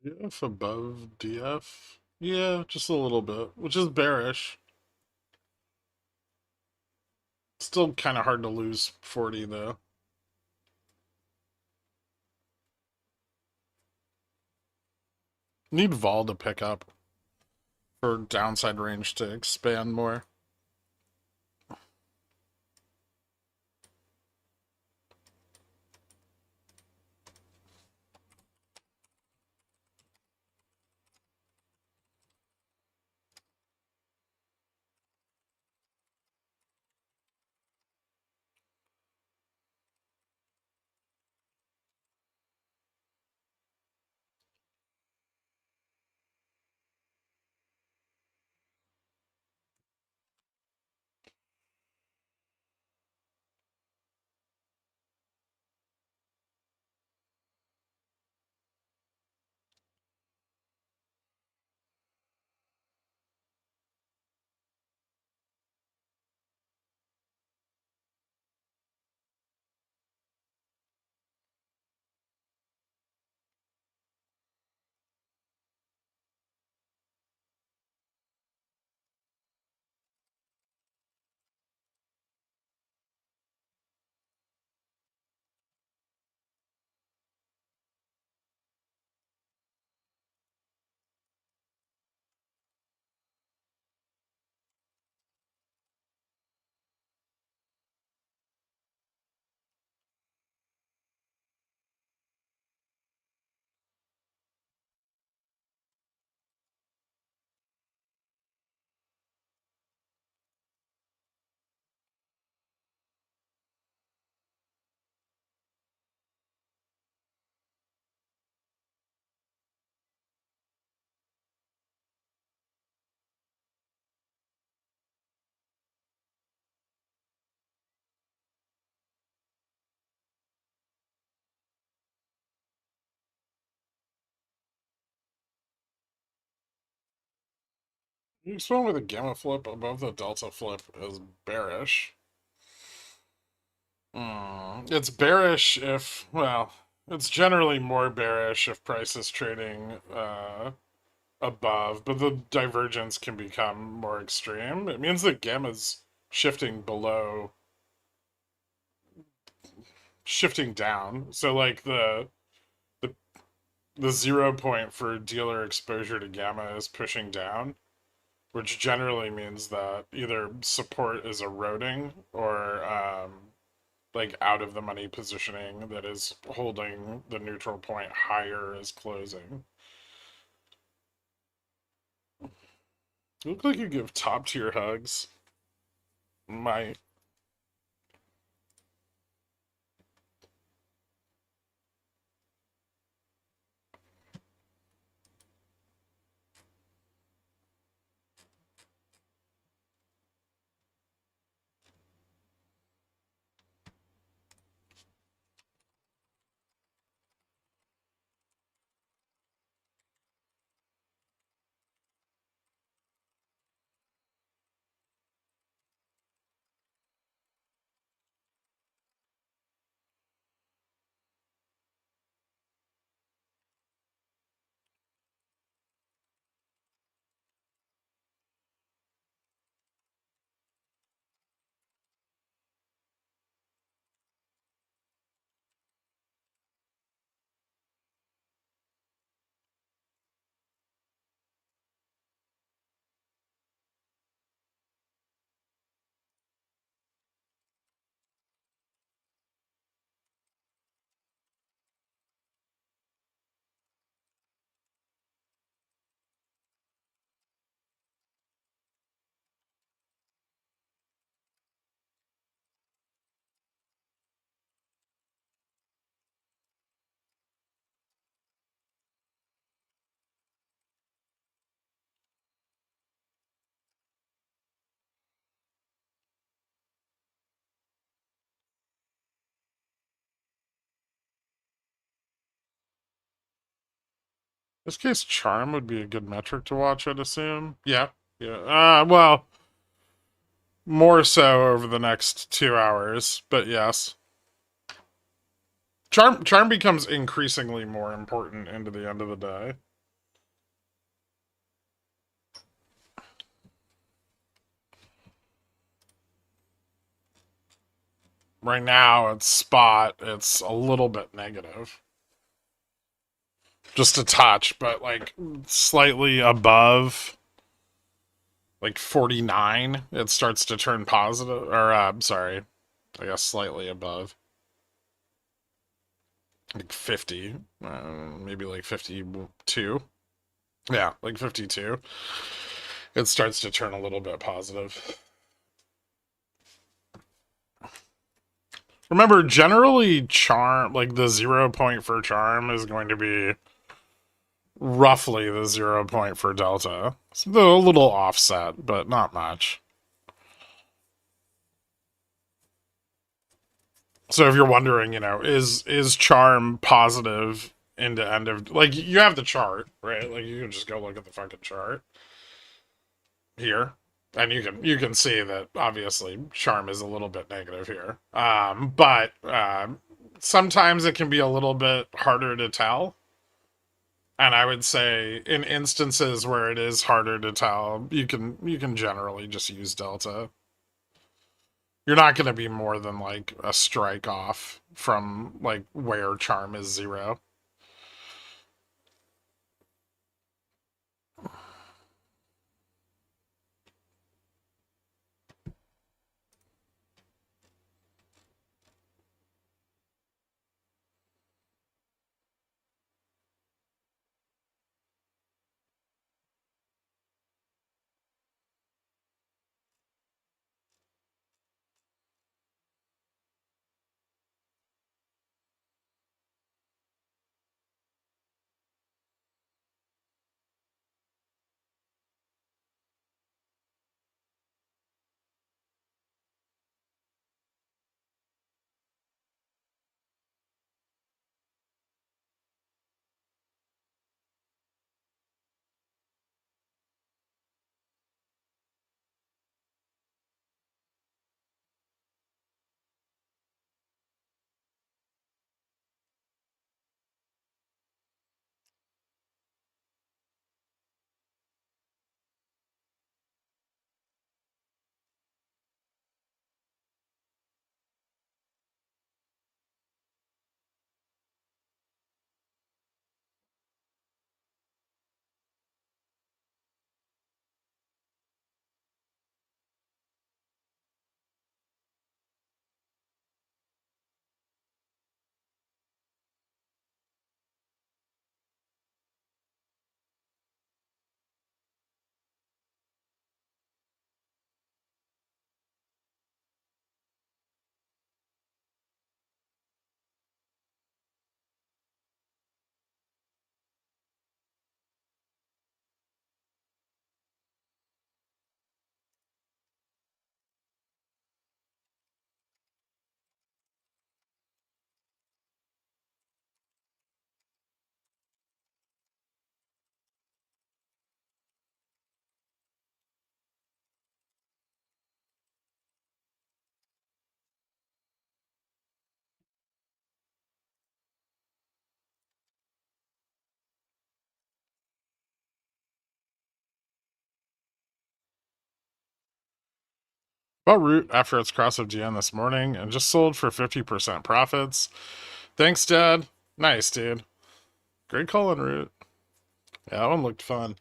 DF above DF? Yeah, just a little bit, which is bearish. Still kind of hard to lose 40 though. Need vol to pick up for downside range to expand more. You experiment with a gamma flip above the delta flip is bearish. It's bearish if, well, it's generally more bearish if price is trading above, but the divergence can become more extreme. It means that gamma's shifting below, shifting down. So like the 0 point for dealer exposure to gamma is pushing down, which generally means that either support is eroding or like out of the money positioning that is holding the neutral point higher is closing. You look like you give top tier hugs. Might. This case, charm would be a good metric to watch, I'd assume. Yeah. Yeah. Well, more so over the next 2 hours, but yes. Charm becomes increasingly more important into the end of the day. Right now, it's spot. It's a little bit negative. Just a touch, but like slightly above like 49, it starts to turn positive. Or, sorry, I guess slightly above. Like 50, maybe like 52. Yeah, like 52. It starts to turn a little bit positive. Remember, generally, charm, like the 0 point for charm is going to be roughly the 0 point for delta. It's a little offset, but not much. So if you're wondering, is charm positive into end of, like, you have the chart, right? Like, you can just go look at the fucking chart here, and you can see that obviously charm is a little bit negative here. But sometimes it can be a little bit harder to tell. And I would say in instances where it is harder to tell, you can generally just use delta. You're not going to be more than like a strike off from like where charm is 0. Bought Root after its cross of GN this morning and just sold for 50% profits. Thanks, Dad. Nice, dude. Great call on Root. Yeah, that one looked fun.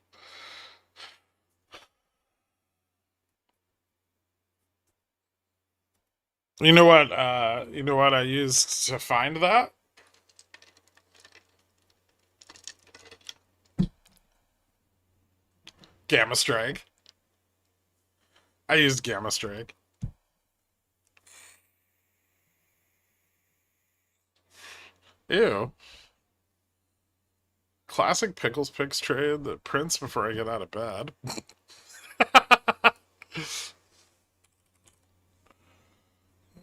You know what? I used to find that? Gamma Strike. I used Gamma Strike. Ew. Classic Pickles Picks trade that prints before I get out of bed.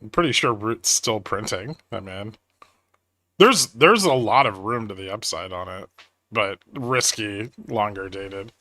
I'm pretty sure Root's still printing. I mean, there's a lot of room to the upside on it, but risky, longer dated.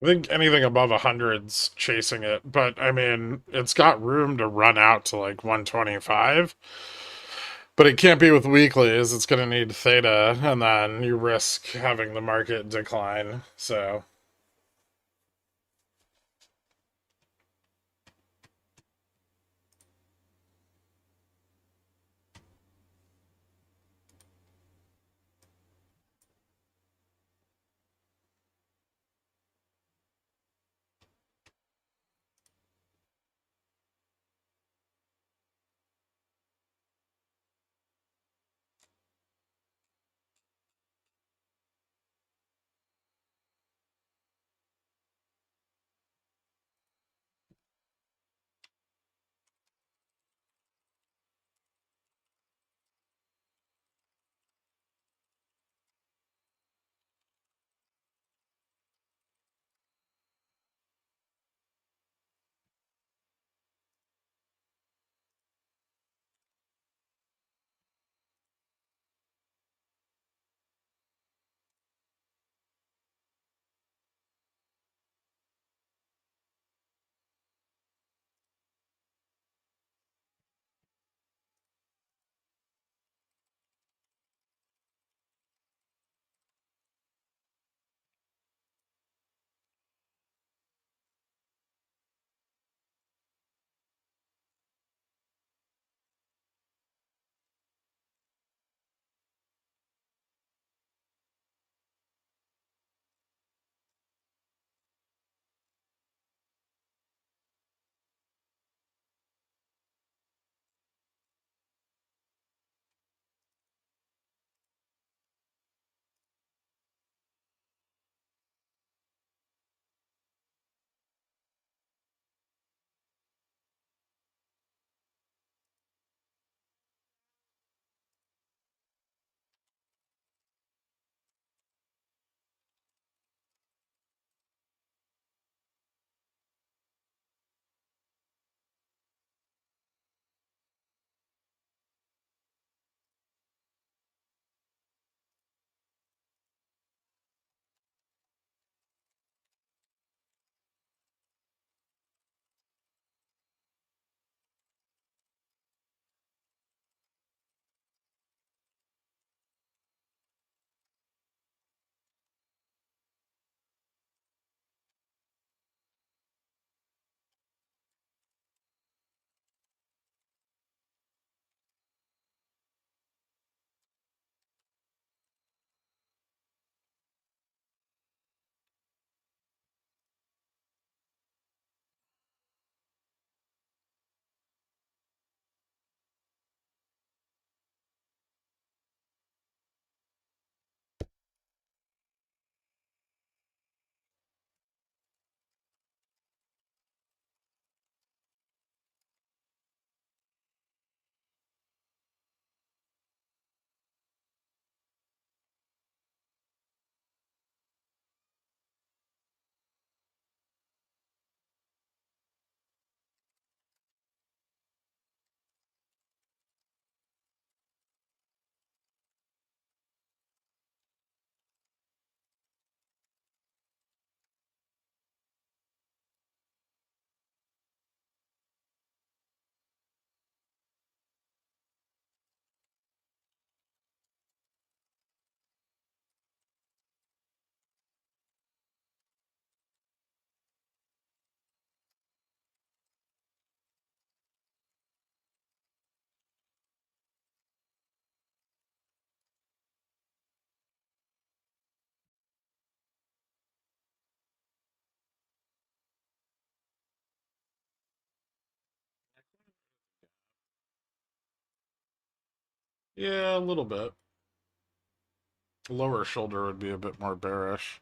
I think anything above 100's chasing it, but I mean, it's got room to run out to like 125. But it can't be with weeklies. It's going to need theta, and then you risk having the market decline. So, yeah, a little bit. Lower shoulder would be a bit more bearish.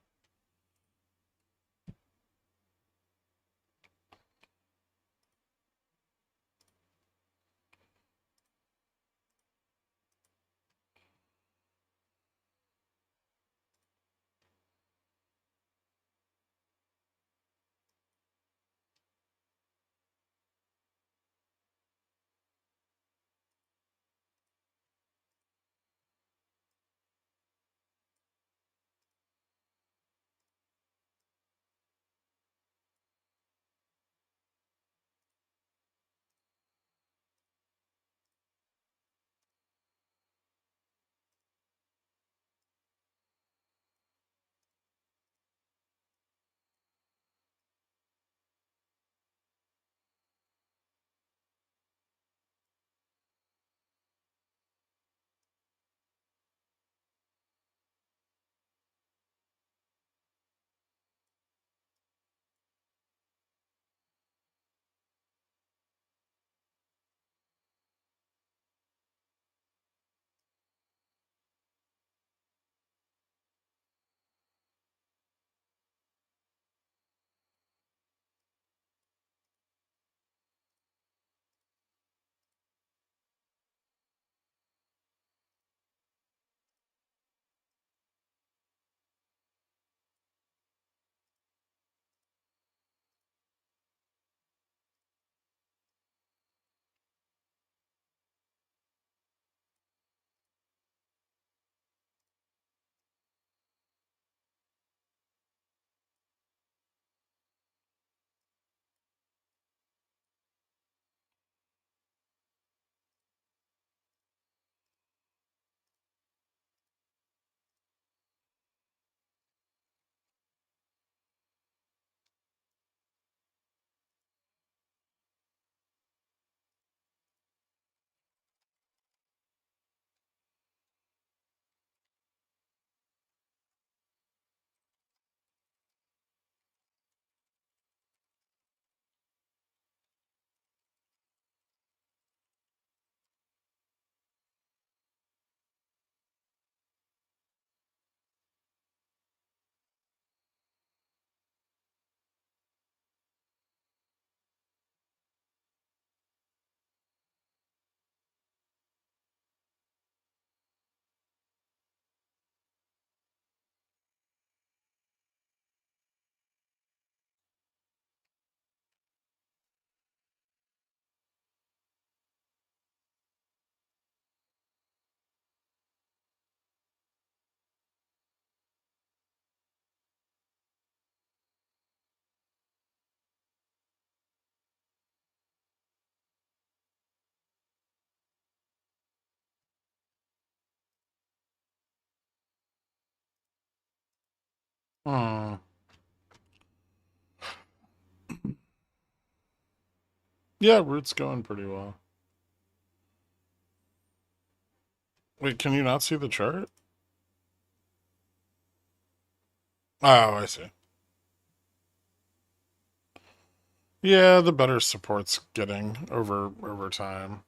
Hmm. Yeah, root's going pretty well. Wait, can you not see the chart? Oh, I see. Yeah, the better support's getting over time.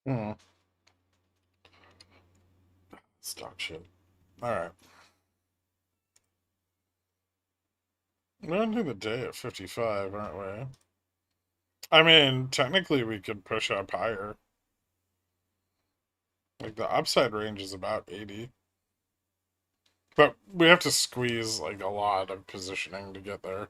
Hmm. Stock shit. Alright. We're ending the day at 55, aren't we? I mean, technically we could push up higher. Like, the upside range is about 80. But we have to squeeze, like, a lot of positioning to get there.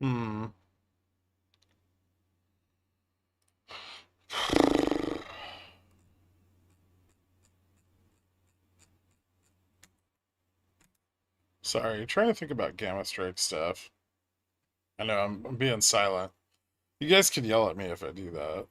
Hmm. Sorry, trying to think about Gamma Strike stuff. I know, I'm being silent. You guys can yell at me if I do that.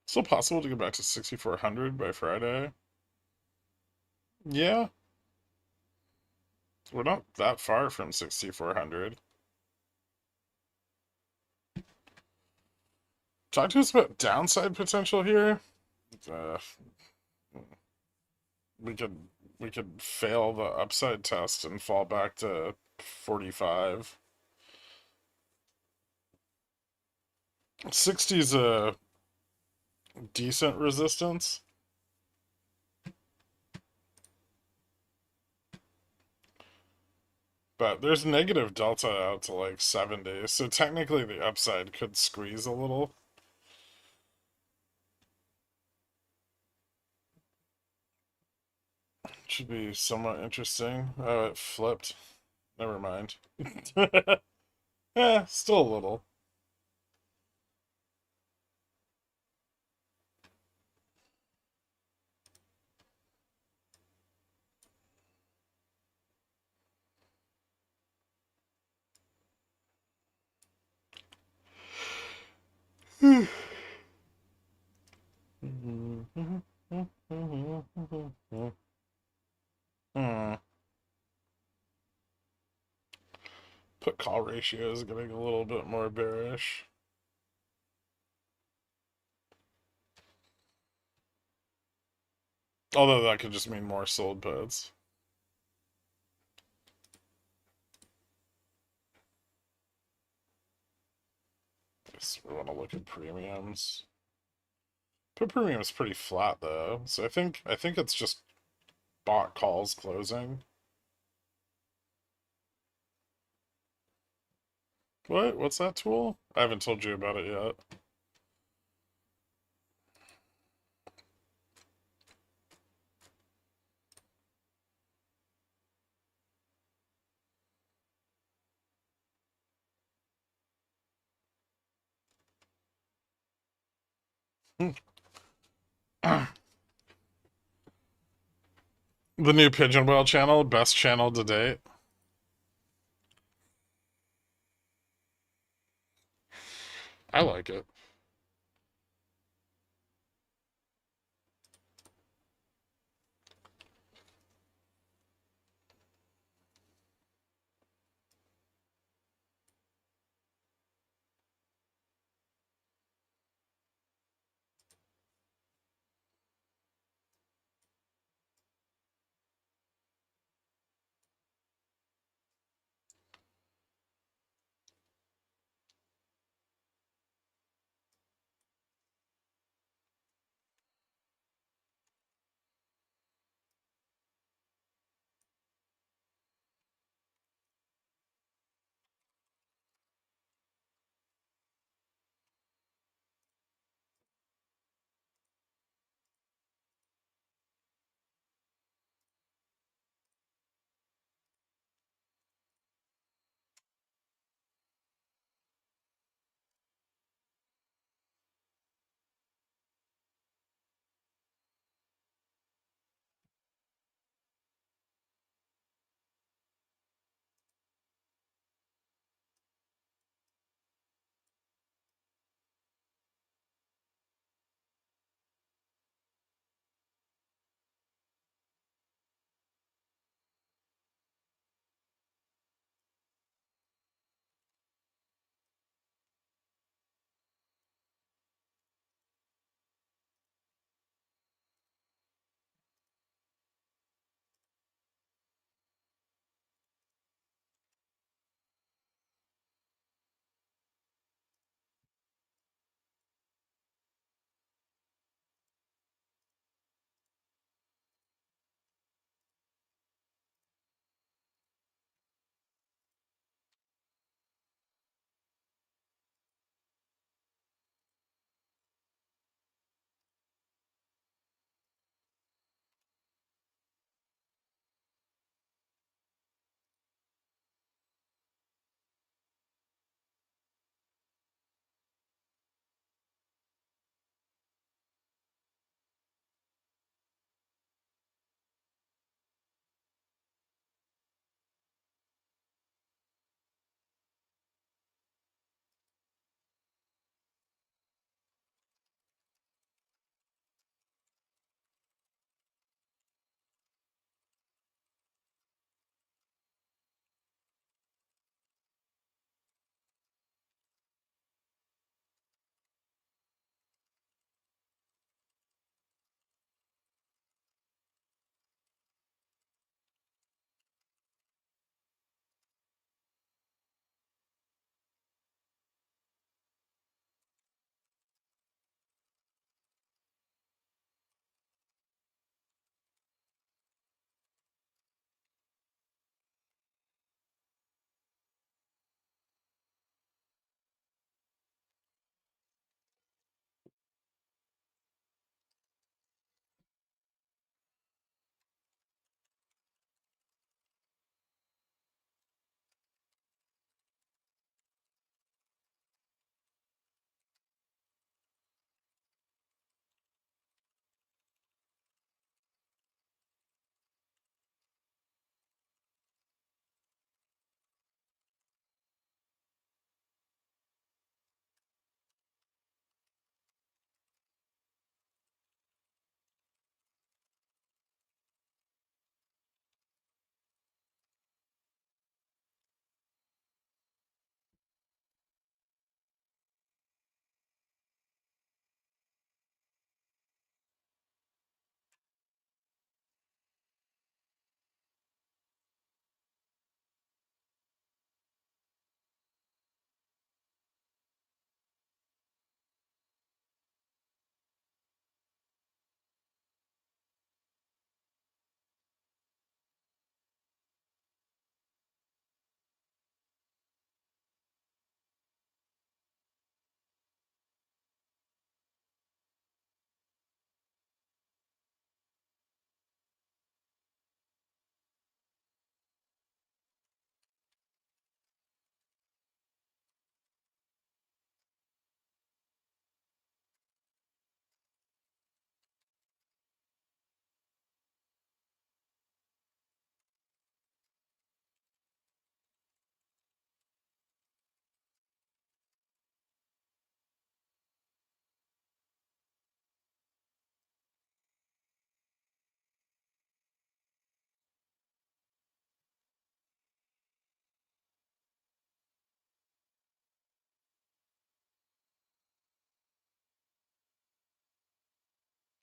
Still possible to get back to 6,400 by Friday? Yeah. We're not that far from 6,400. Talk to us about downside potential here. Uh, we could we could fail the upside test and fall back to 45. 60 is a decent resistance. But there's negative delta out to like 70, so technically the upside could squeeze a little. Should be somewhat interesting. Oh, it flipped. Never mind. Still a little. Hmm. Put call ratio is getting a little bit more bearish. Although that could just mean more sold puts. Guess we want to look at premiums. Put premium is pretty flat though, so I think it's just bot calls closing. What? What's that tool? I haven't told you about it yet. The new Pigeon Whale channel, best channel to date. I like it.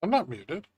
I'm not muted.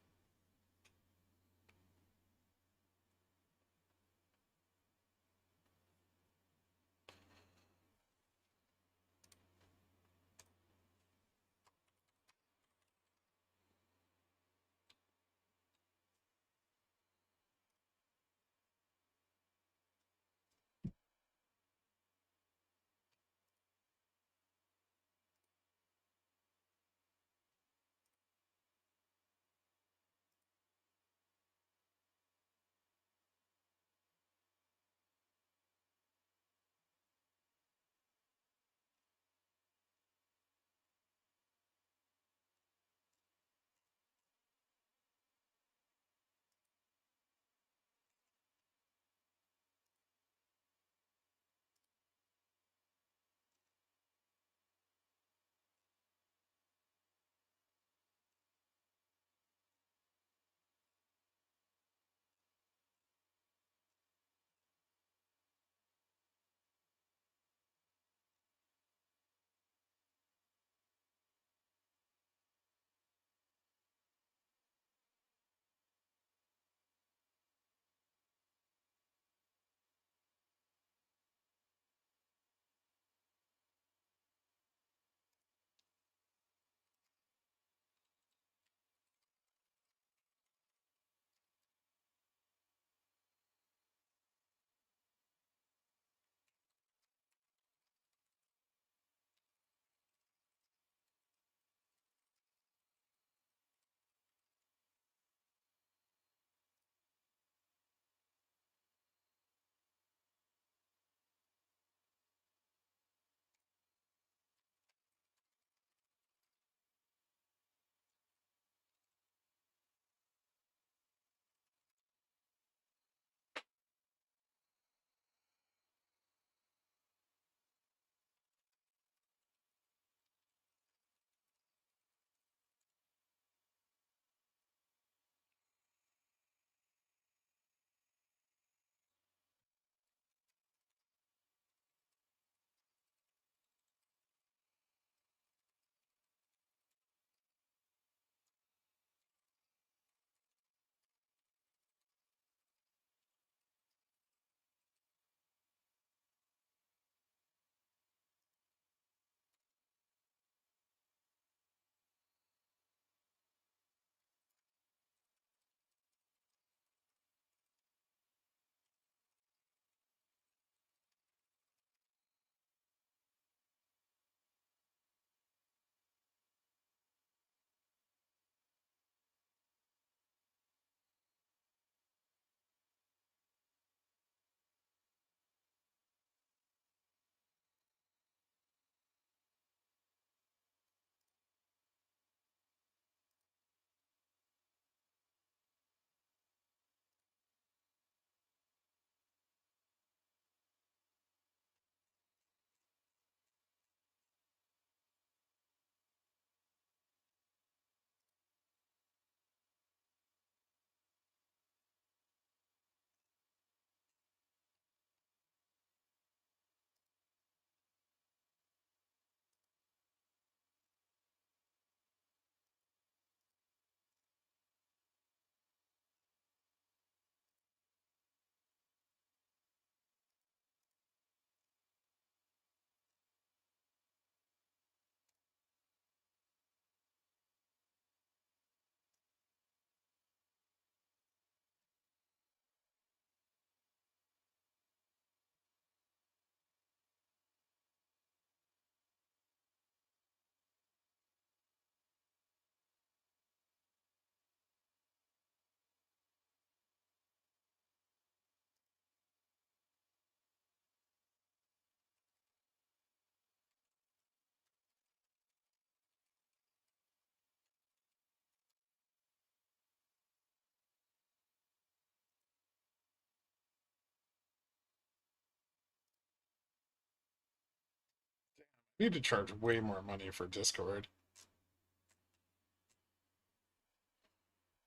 I need to charge way more money for Discord.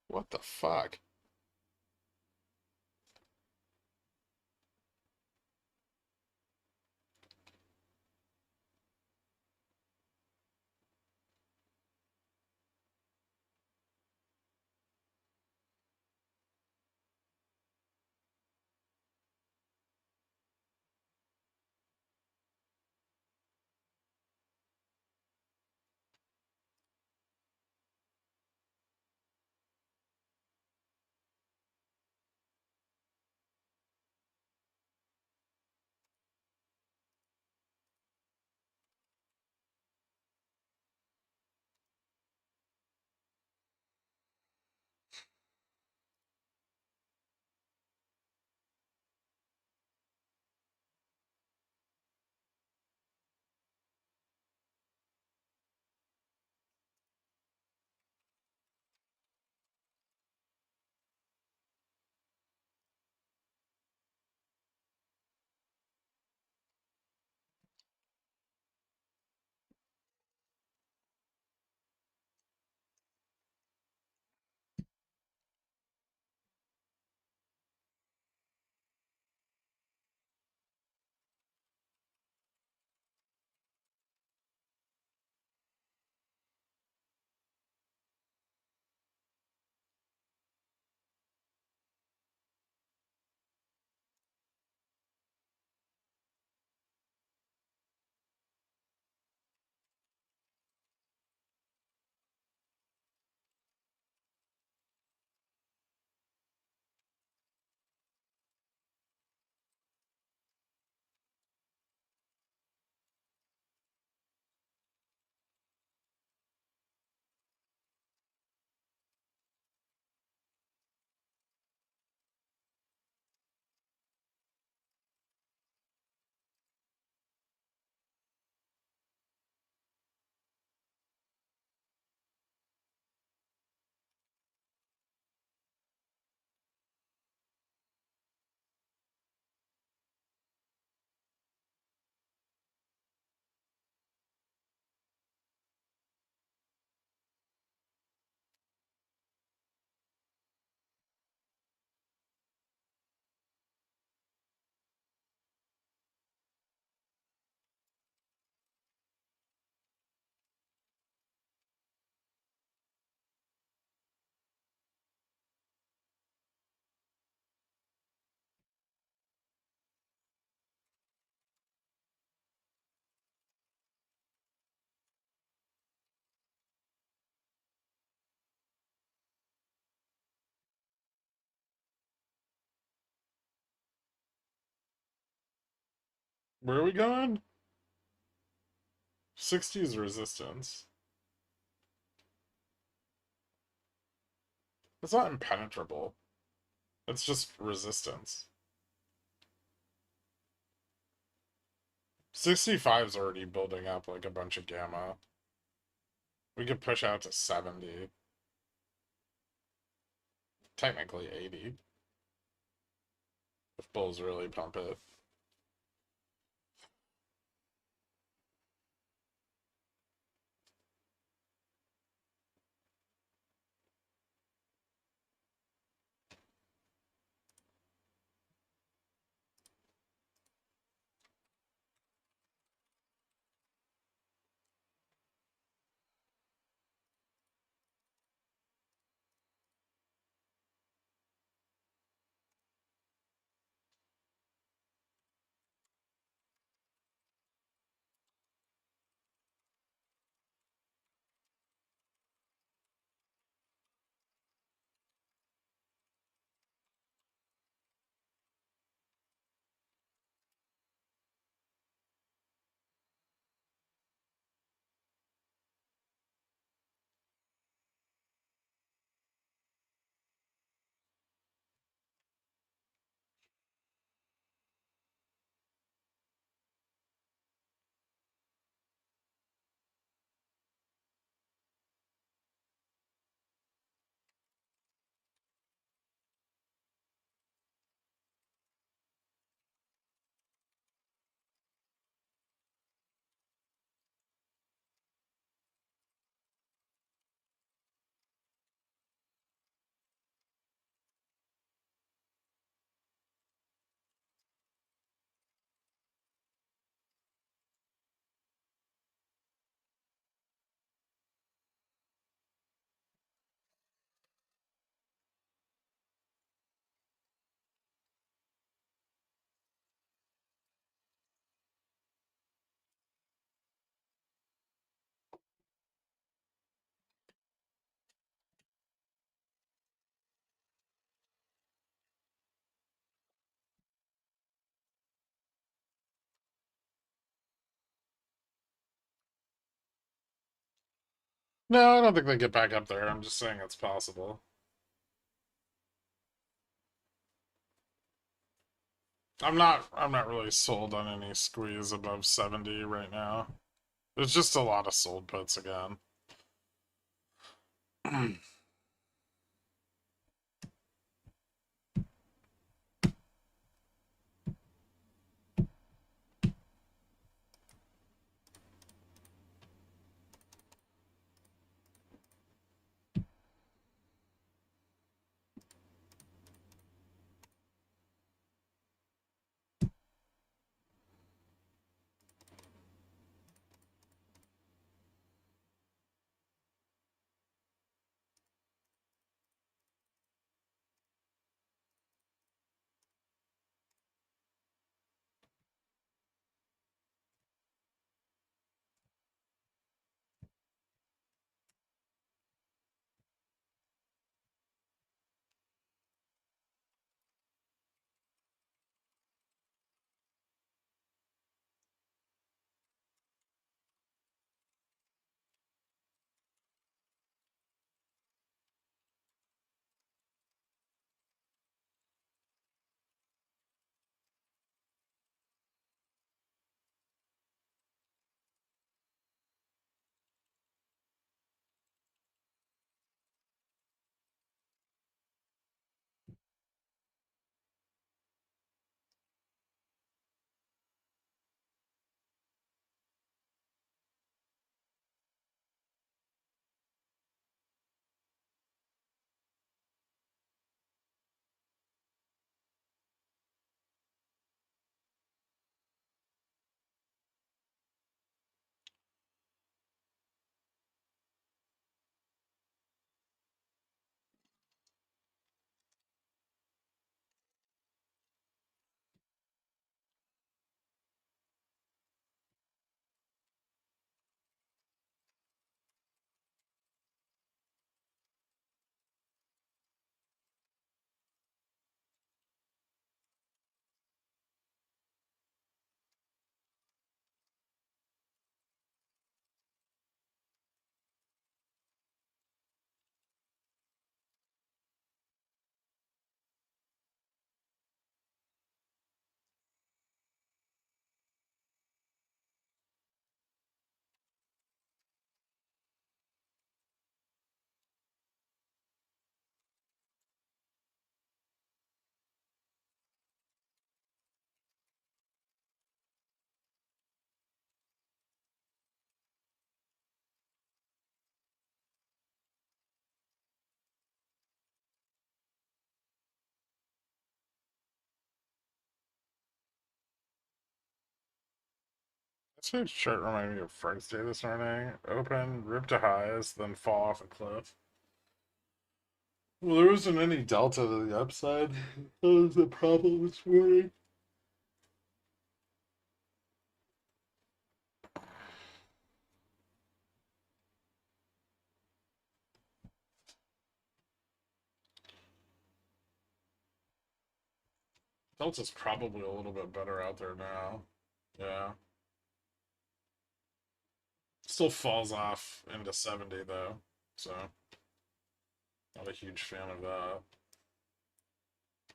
What the fuck? Where are we going? 60s resistance. It's not impenetrable. It's just resistance. 65's already building up like a bunch of gamma. We could push out to 70. Technically 80. If bulls really pump it. No, I don't think they get back up there. I'm just saying it's possible. I'm not really sold on any squeeze above 70 right now. There's just a lot of sold puts again. This chart reminded me of Frank's day this morning. Open, rip to highs, then fall off a cliff. Well, there wasn't any delta to the upside. That was the problem this morning. Delta's probably a little bit better out there now. Yeah. Still falls off into 70 though, so not a huge fan of that.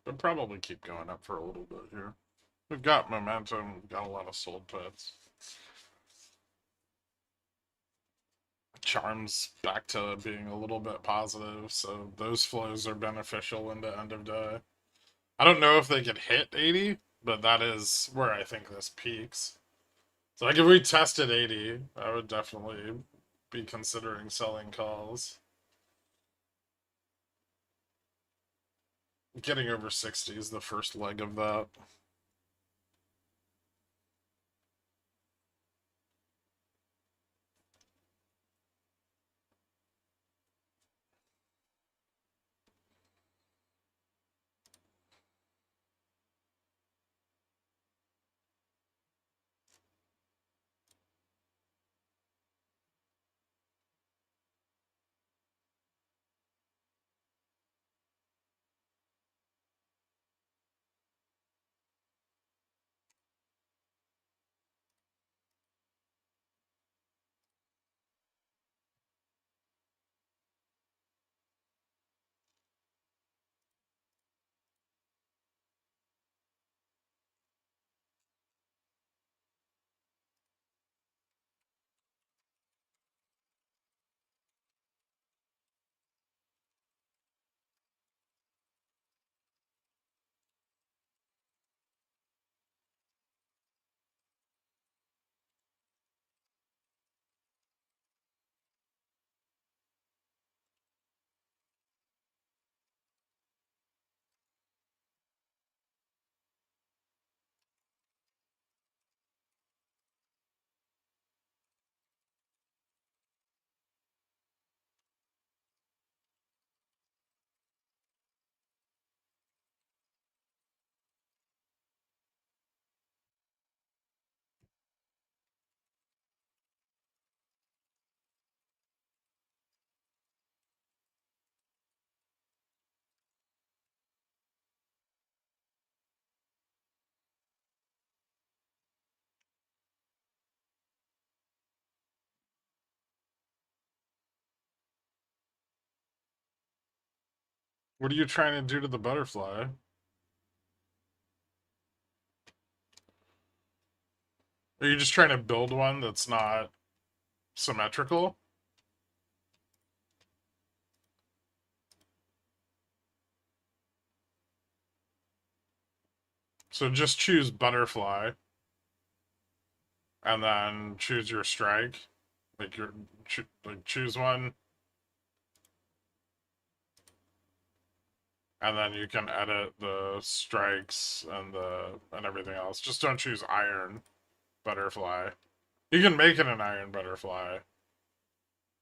But probably keep going up for a little bit here. We've got momentum, got a lot of sold puts. Charms back to being a little bit positive, so those flows are beneficial into end of day. I don't know if they could hit 80, but that is where I think this peaks. So like if we tested 80, I would definitely be considering selling calls. Getting over 60 is the first leg of that. What are you trying to do to the butterfly? Are you just trying to build one that's not symmetrical? So just choose butterfly. And then choose your strike. Like choose one. And then you can edit the strikes and everything else. Just don't choose iron butterfly. You can make it an iron butterfly.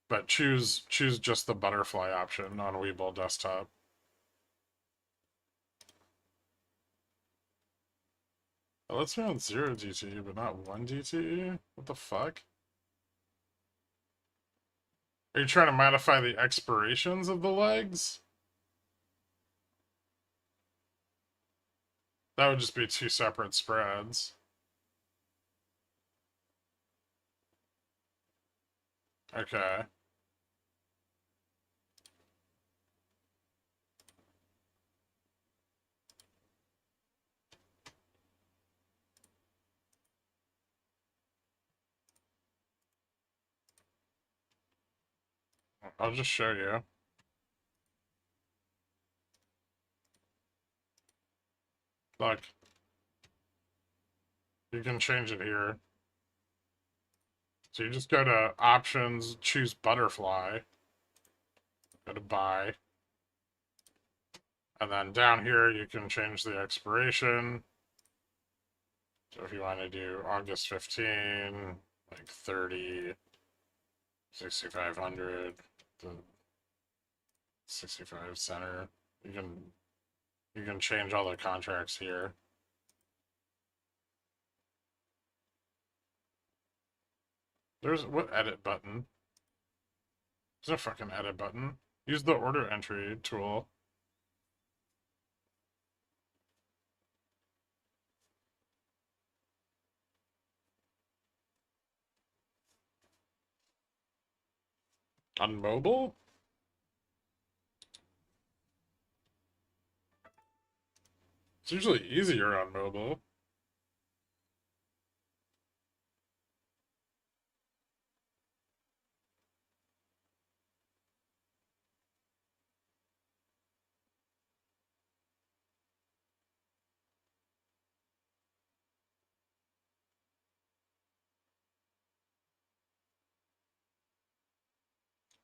But choose just the butterfly option on WeBull desktop. It lets me on 0 DTE, but not 1 DTE? What the fuck? Are you trying to modify the expirations of the legs? That would just be two separate spreads. Okay. I'll just show you. Look. You can change it here. So you just go to options, choose butterfly, go to buy. And then down here you can change the expiration. So if you want to do August 15, like 30, 6,500, the 65 center, you can change all the contracts here. There's what edit button? There's no fucking edit button. Use the order entry tool. On mobile? It's usually easier on mobile.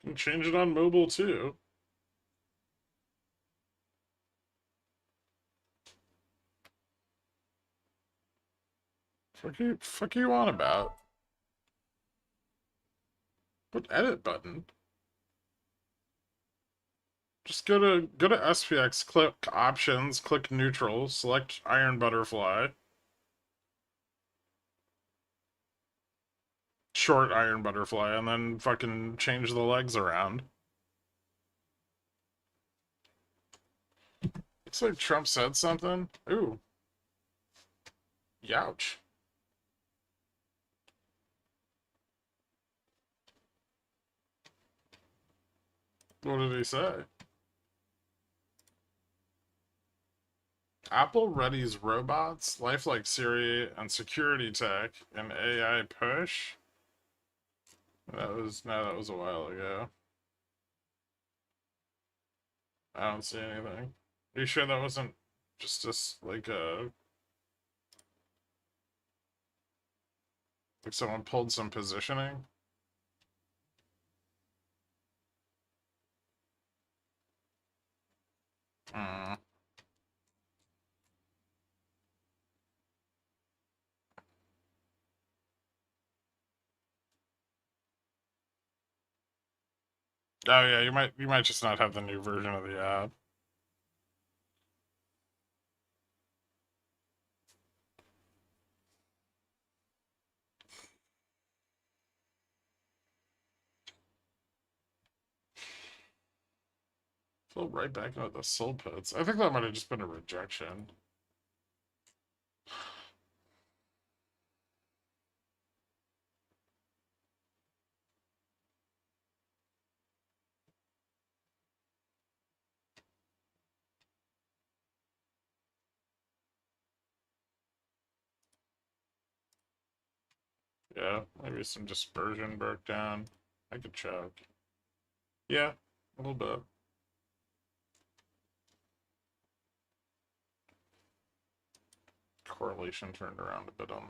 You can change it on mobile too. Fuck you on about? What edit button? Just go to SPX, click options, click neutral, select iron butterfly. Short iron butterfly, and then fucking change the legs around. Looks like Trump said something. Ooh. Youch. What did he say? Apple readies robots, lifelike Siri, and security tech in AI push. That was a while ago. I don't see anything. Are you sure that wasn't just like someone pulled some positioning? Hmm. Oh yeah, you might just not have the new version of the app. Fell right back into the soul pits. I think that might have just been a rejection. Yeah, maybe some dispersion broke down. I could check. Yeah, a little bit. Correlation turned around a bit on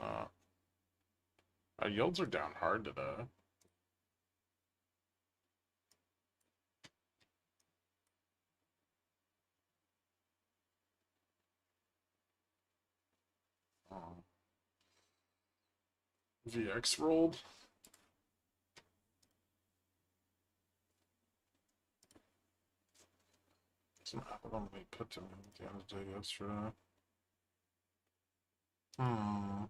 that. Yields are down hard today. VX rolled. Some apple on me put to me at the end of the day yesterday. Hmm.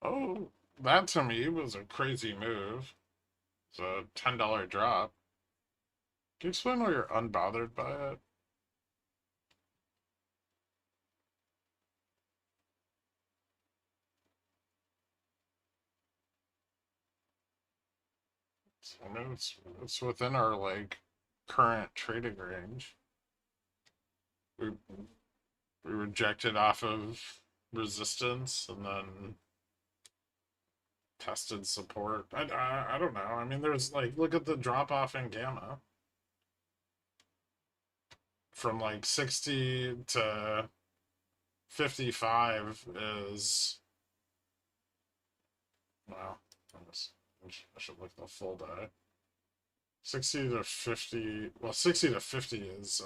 Oh, that to me was a crazy move. It's a $10 drop. Can you explain why you're unbothered by it? I mean, it's within our like current trading range. we rejected off of resistance and then tested support. I don't know. I mean, there's like, look at the drop off in gamma from like 60 to 55 is, well, I should look at the full day. 60 to 50, well, 60 to 50 is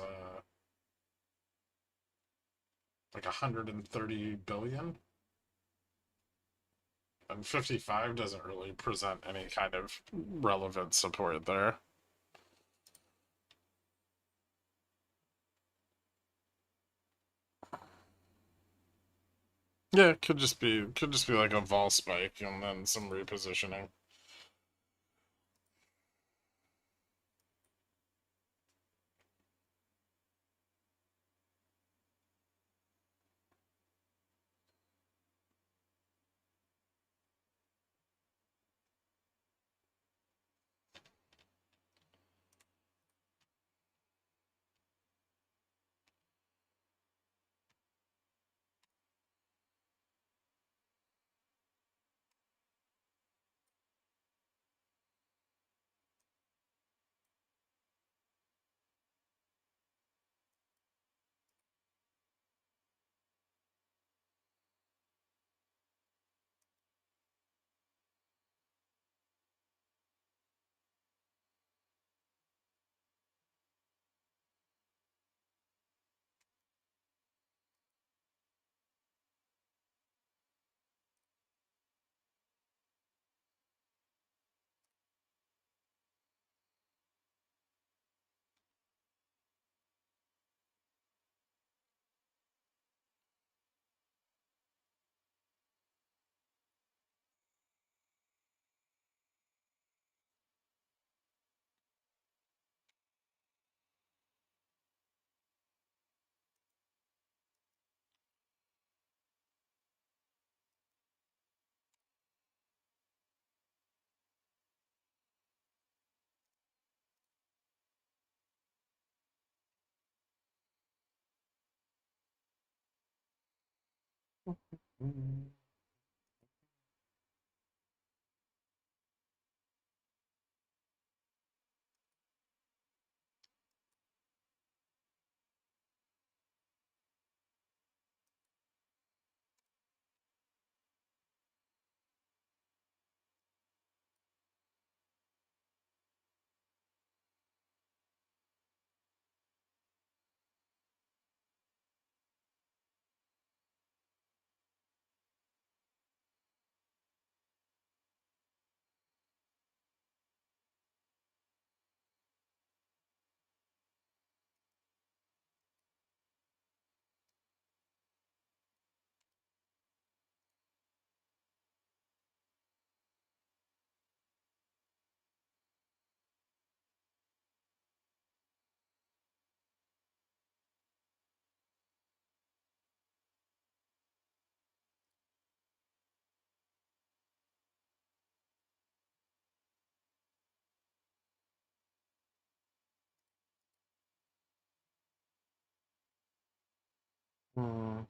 like 130 billion. And 55 doesn't really present any kind of relevant support there. Yeah, it could just be like a vol spike and then some repositioning. Hmm.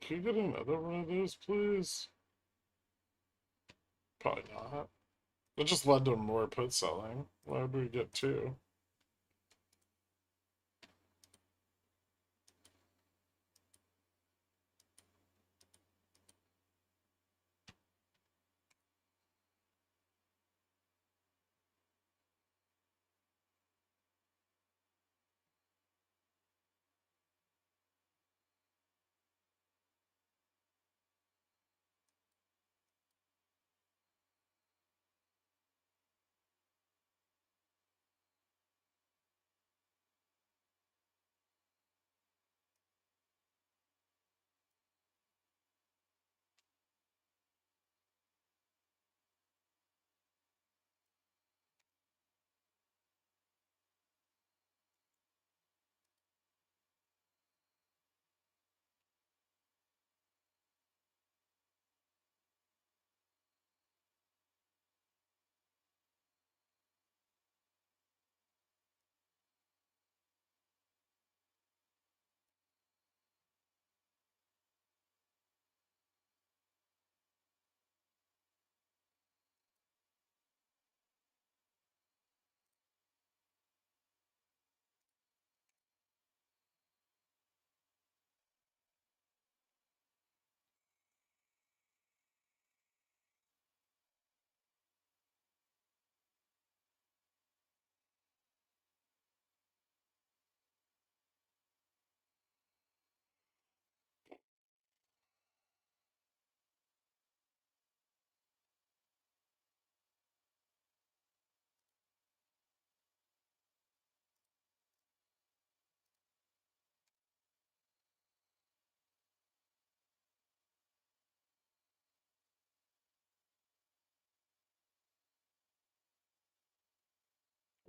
Can you get another one of those, please? Probably not. It just led to more put selling. Why would we get two?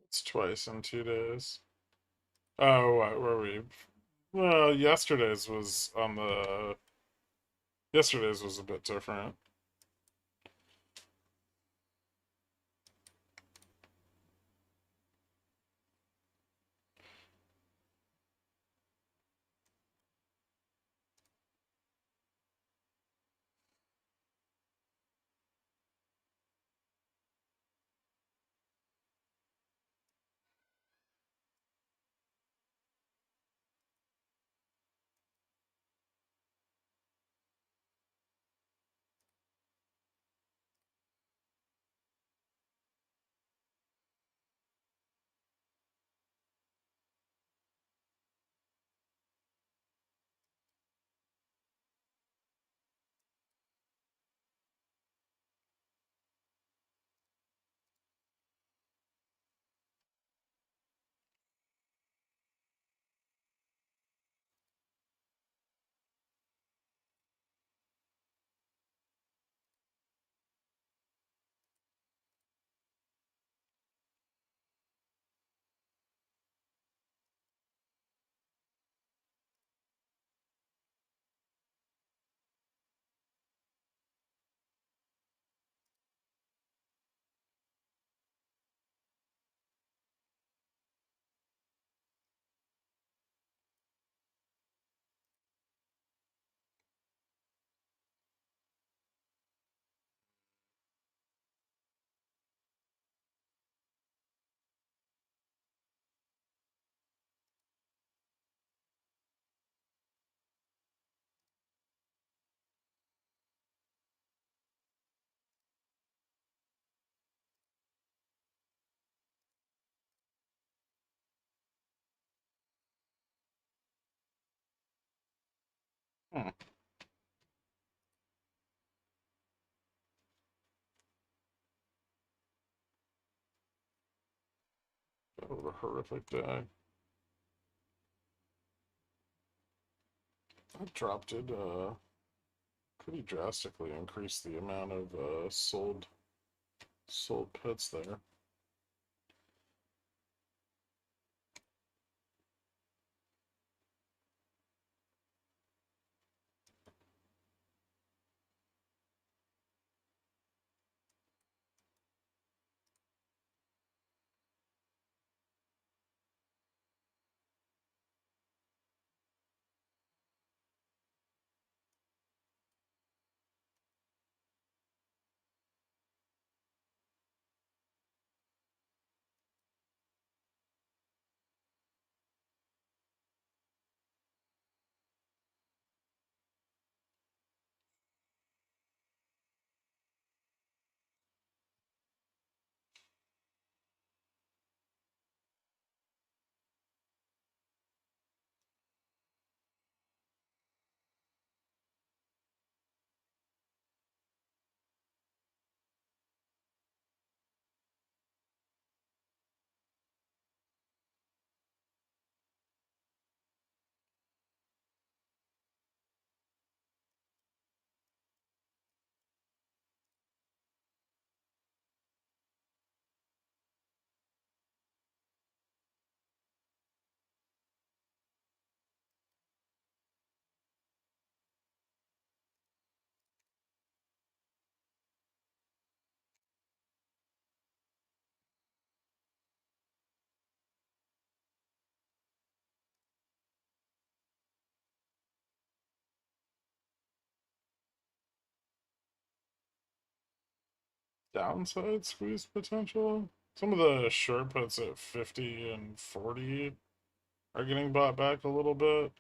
It's twice in 2 days. Oh, what were we? Well, yesterday's was on the. Yesterday's was a bit different. Hmm. That was a horrific day. That drop did pretty drastically increase the amount of sold puts there. Downside squeeze potential. Some of the short puts at 50 and 40 are getting bought back a little bit.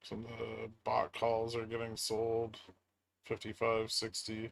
Some of the bot calls are getting sold 55, 60.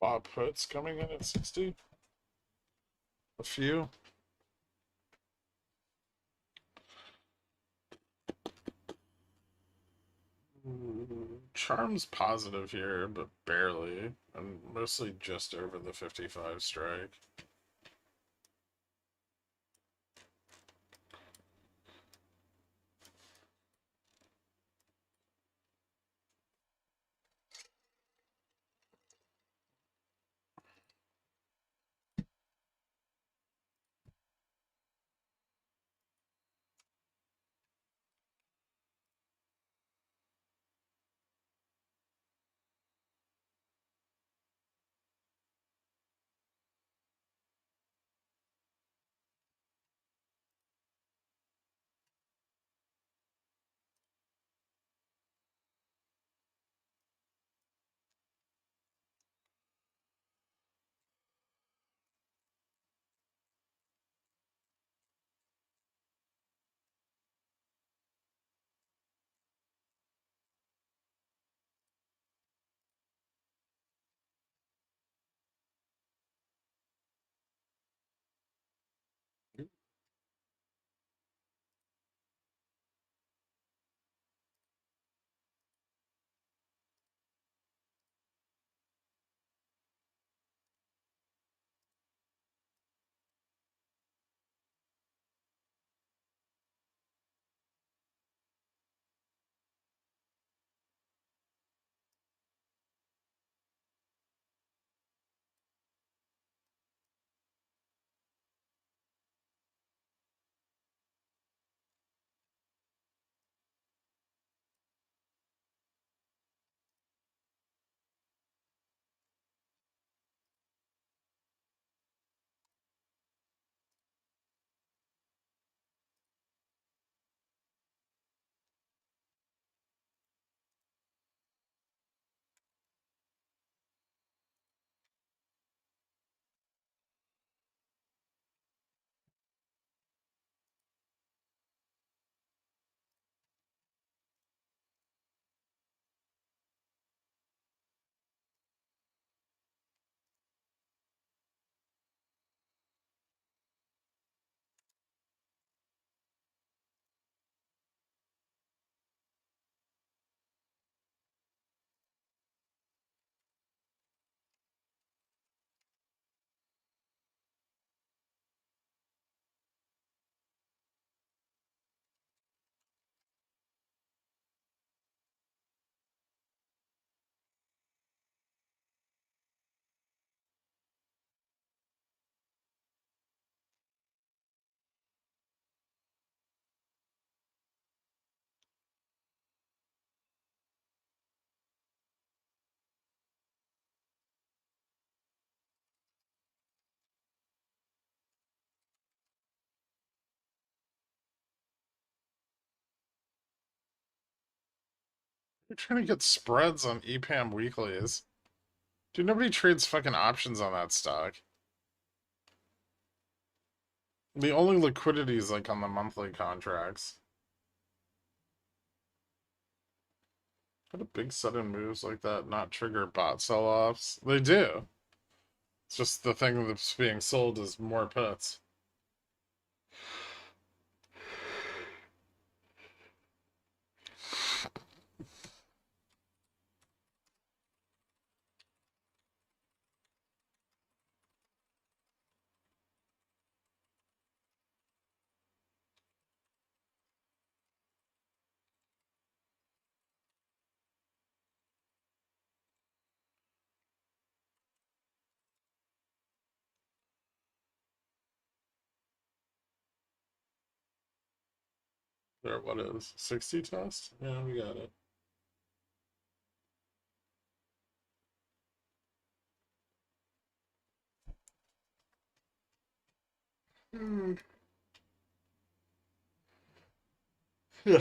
Bob puts coming in at 60. A few. Charm's positive here, but barely. I'm mostly just over the 55 strike. You're trying to get spreads on EPAM weeklies. Dude, nobody trades fucking options on that stock. The only liquidity is like on the monthly contracts. How do big sudden moves like that not trigger bot sell-offs? They do. It's just the thing that's being sold is more puts. There, what is 60 test? Yeah, we got it. Yeah.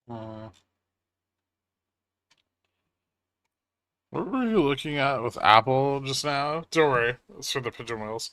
What were you looking at with Apple just now? Don't worry, it's for the pigeon wheels.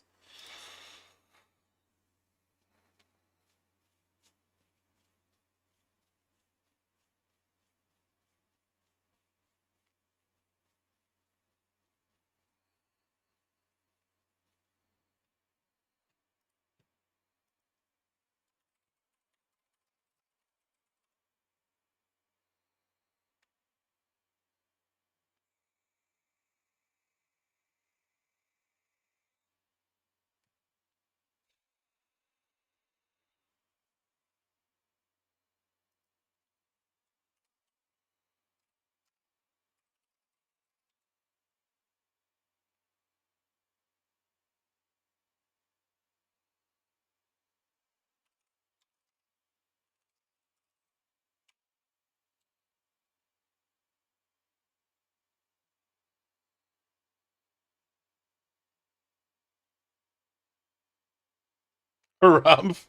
Rumpf.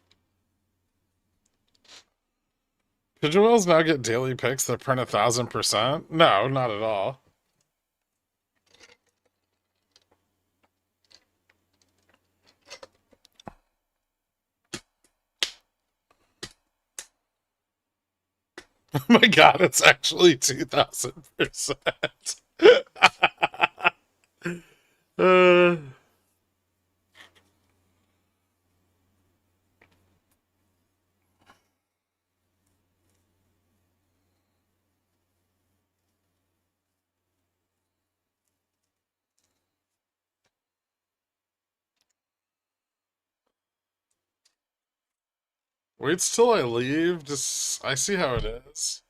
Pigeon wheels now get daily picks that print 1,000%? No, not at all. Oh my god, it's actually 2,000%. Wait till I leave. Just I see how it is.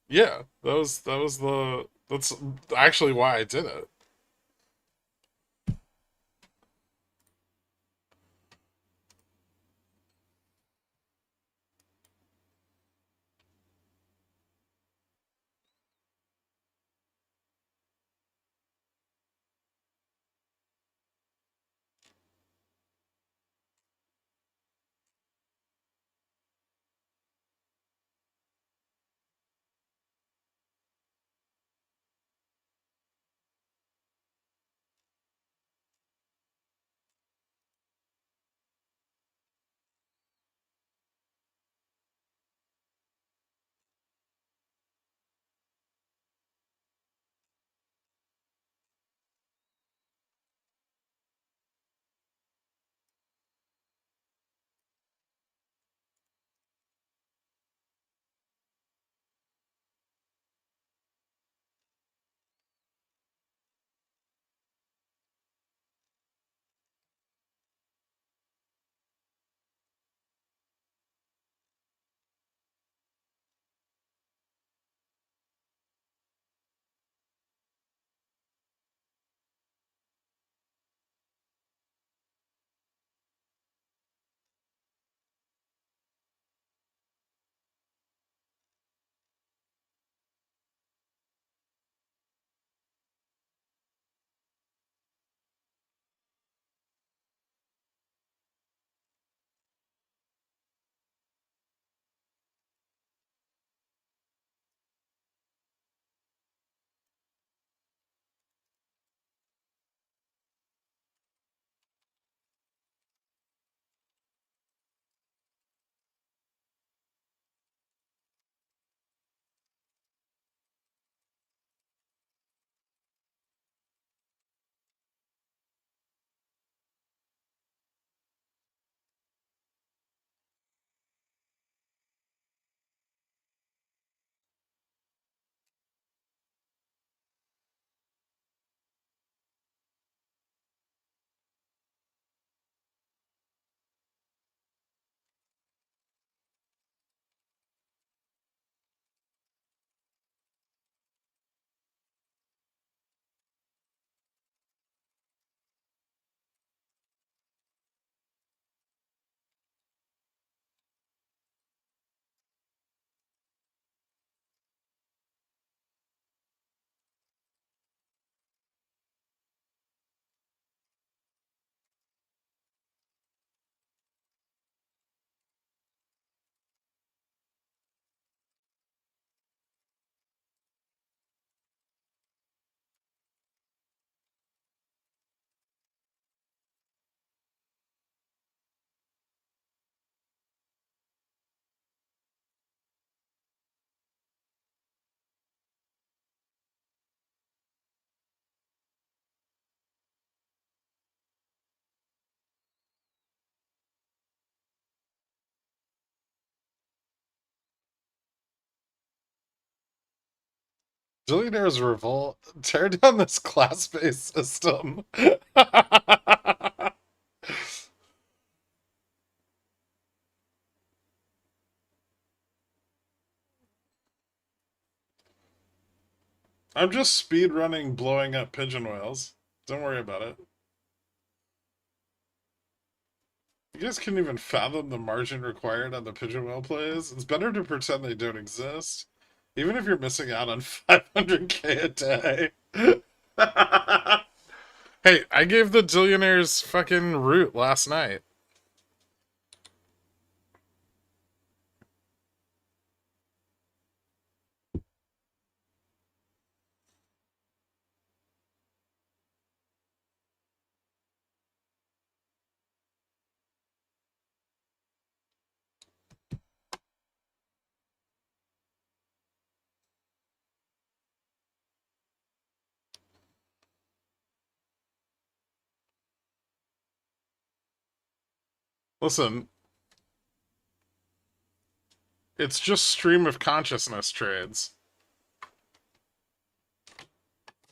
Yeah, that's actually why I did it. Billionaires revolt. Tear down this class-based system. I'm just speed running blowing up pigeon whales. Don't worry about it. You guys couldn't even fathom the margin required on the pigeon whale plays. It's better to pretend they don't exist. Even if you're missing out on 500k a day. Hey, I gave the Dillionaires fucking root last night. Listen, it's just stream of consciousness trades.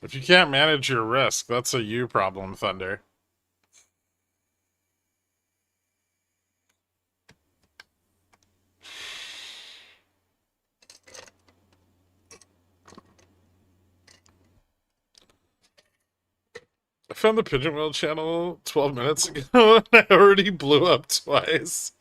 If you can't manage your risk, that's a you problem, Thunder. I found the Pigeon Wheel channel 12 minutes ago and I already blew up twice.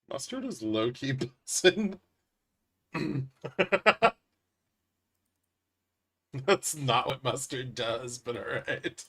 Mustard is low-key buzzing. That's not what mustard does, but alright.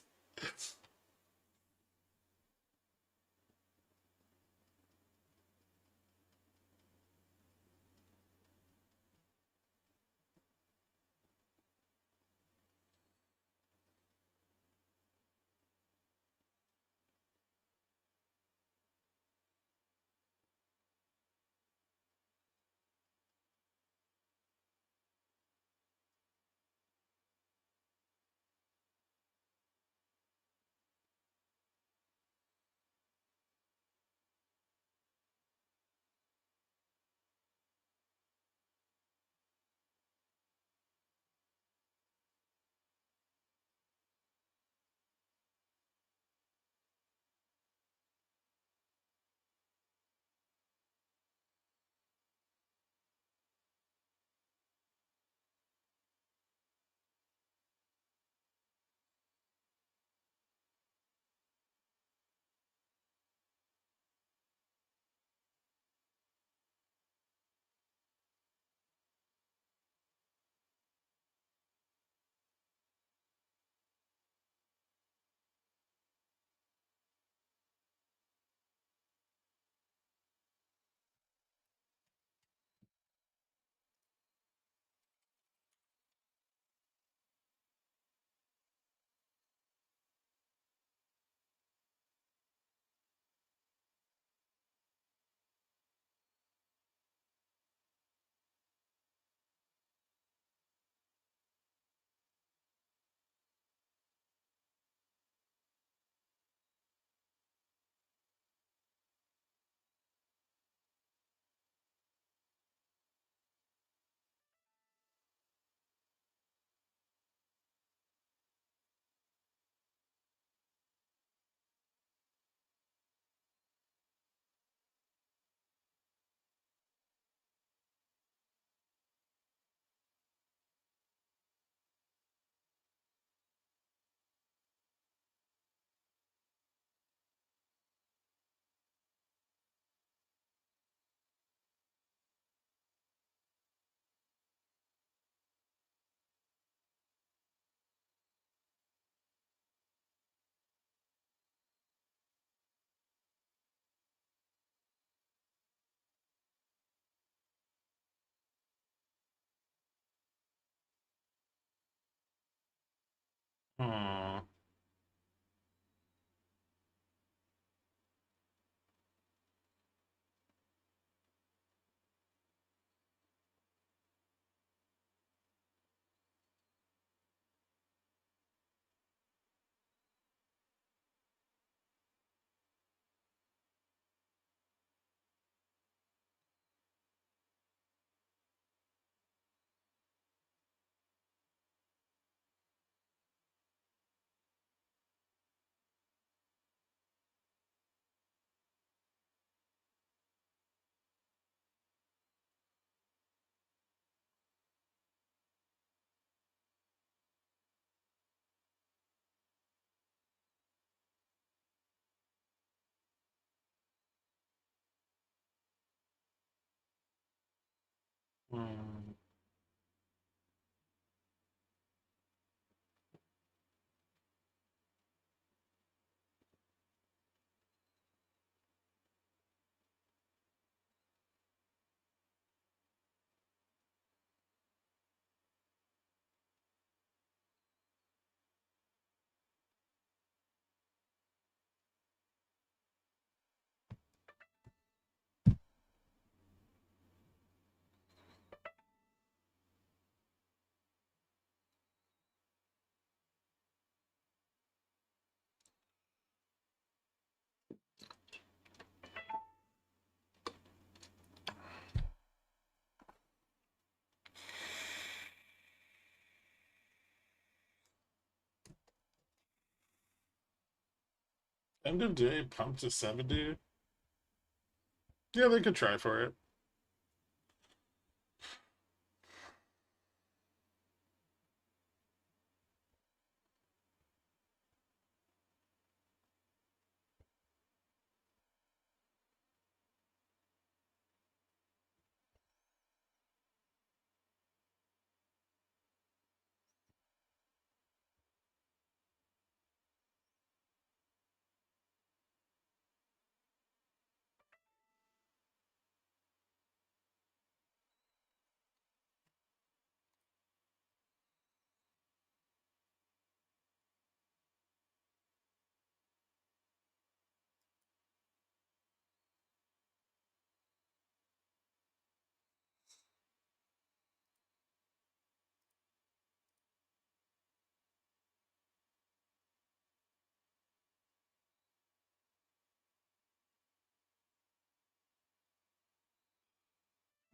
Hmm. Hmm. End of day pump to 70. Yeah, they could try for it.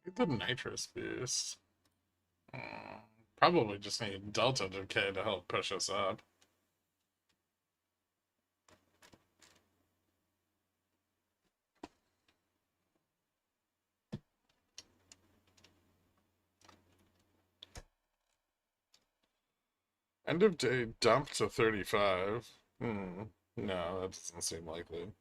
Get the nitrous boost. Probably just need delta decay to help push us up. End of day dump to 35. No, that doesn't seem likely.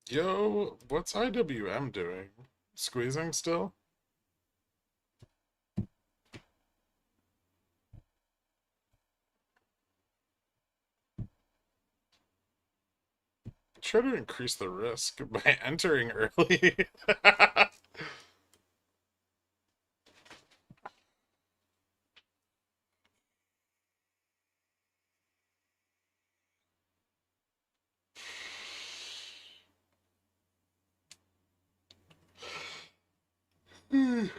Yo, what's IWM doing? Squeezing still? Try to increase the risk by entering early. It's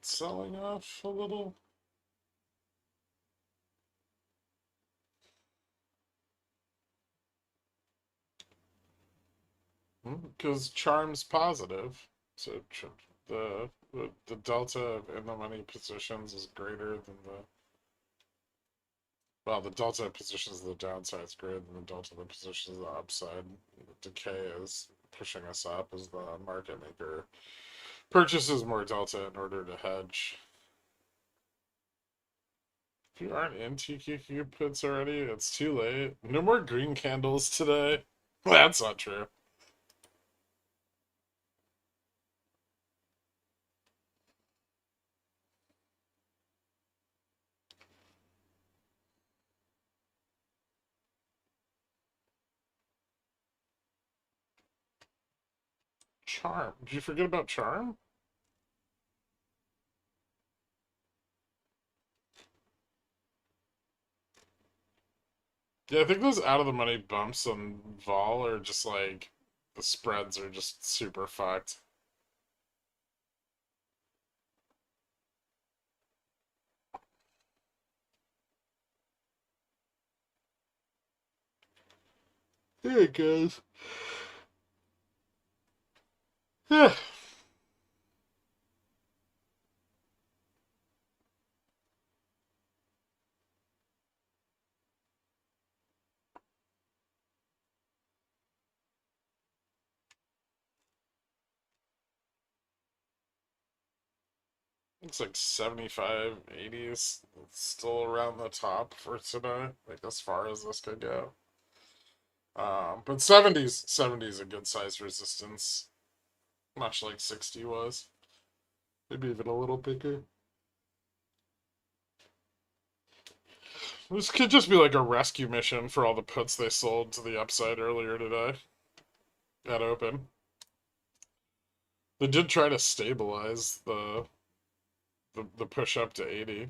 selling off a little. Because charm's positive, so the delta in the money positions is greater than the. Well, the delta of positions of the downside is greater than the delta of the positions of the upside. The decay is pushing us up as the market maker purchases more delta in order to hedge. If you aren't in TQQ puts already, it's too late. No more green candles today. That's not true. Charm. Did you forget about Charm? Yeah, I think those out of the money bumps on Vol are just like the spreads are just super fucked. There it goes. Yeah. Looks like 75, 80s. It's still around the top for today, like as far as this could go. But 70's a good size resistance, much like 60 was. Maybe even a little bigger. This could just be like a rescue mission for all the puts they sold to the upside earlier today at open. They did try to stabilize the push up to 80.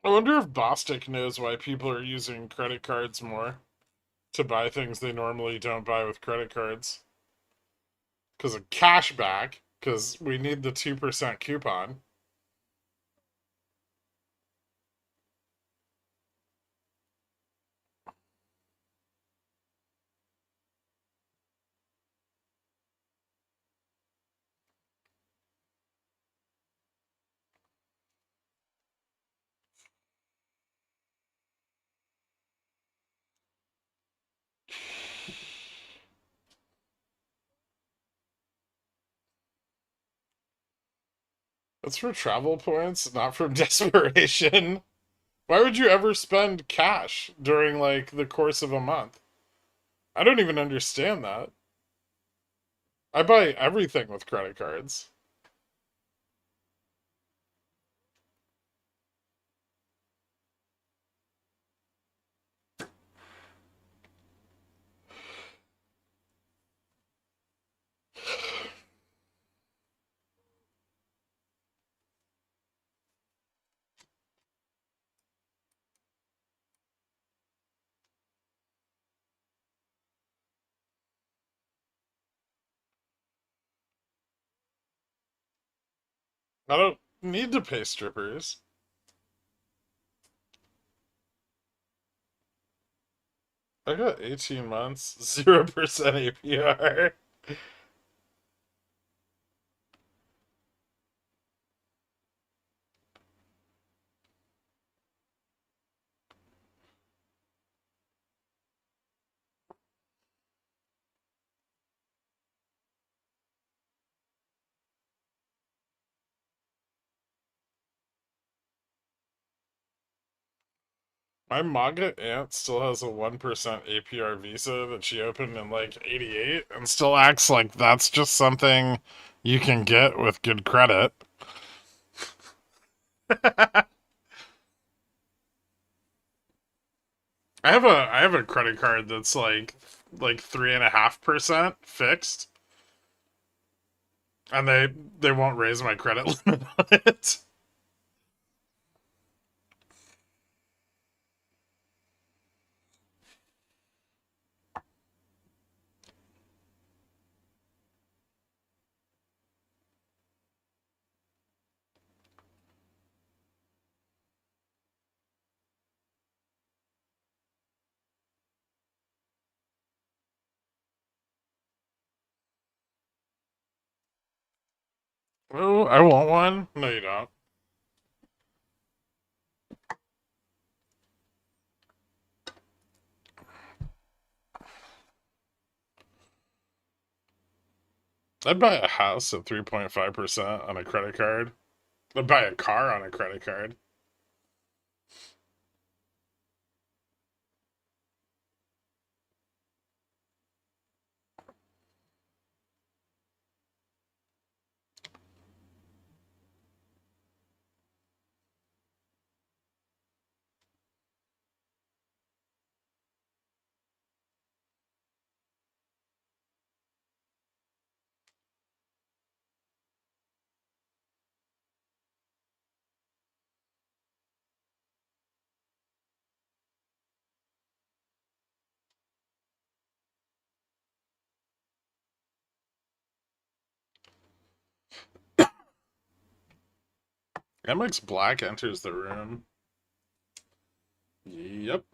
I wonder if Bostic knows why people are using credit cards more to buy things they normally don't buy with credit cards. Because of cashback, because we need the 2% coupon. That's for travel points, not from desperation. Why would you ever spend cash during, like, the course of a month? I don't even understand that. I buy everything with credit cards. I don't need to pay strippers. I got 18 months, 0% APR. My manga aunt still has a 1% APR Visa that she opened in like 88 and still acts like that's just something you can get with good credit. I have a credit card that's like 3.5% fixed, and they won't raise my credit limit on it. Oh, I want one. No, you don't. I'd buy a house at 3.5% on a credit card. I'd buy a car on a credit card. MX Black enters the room. Yep.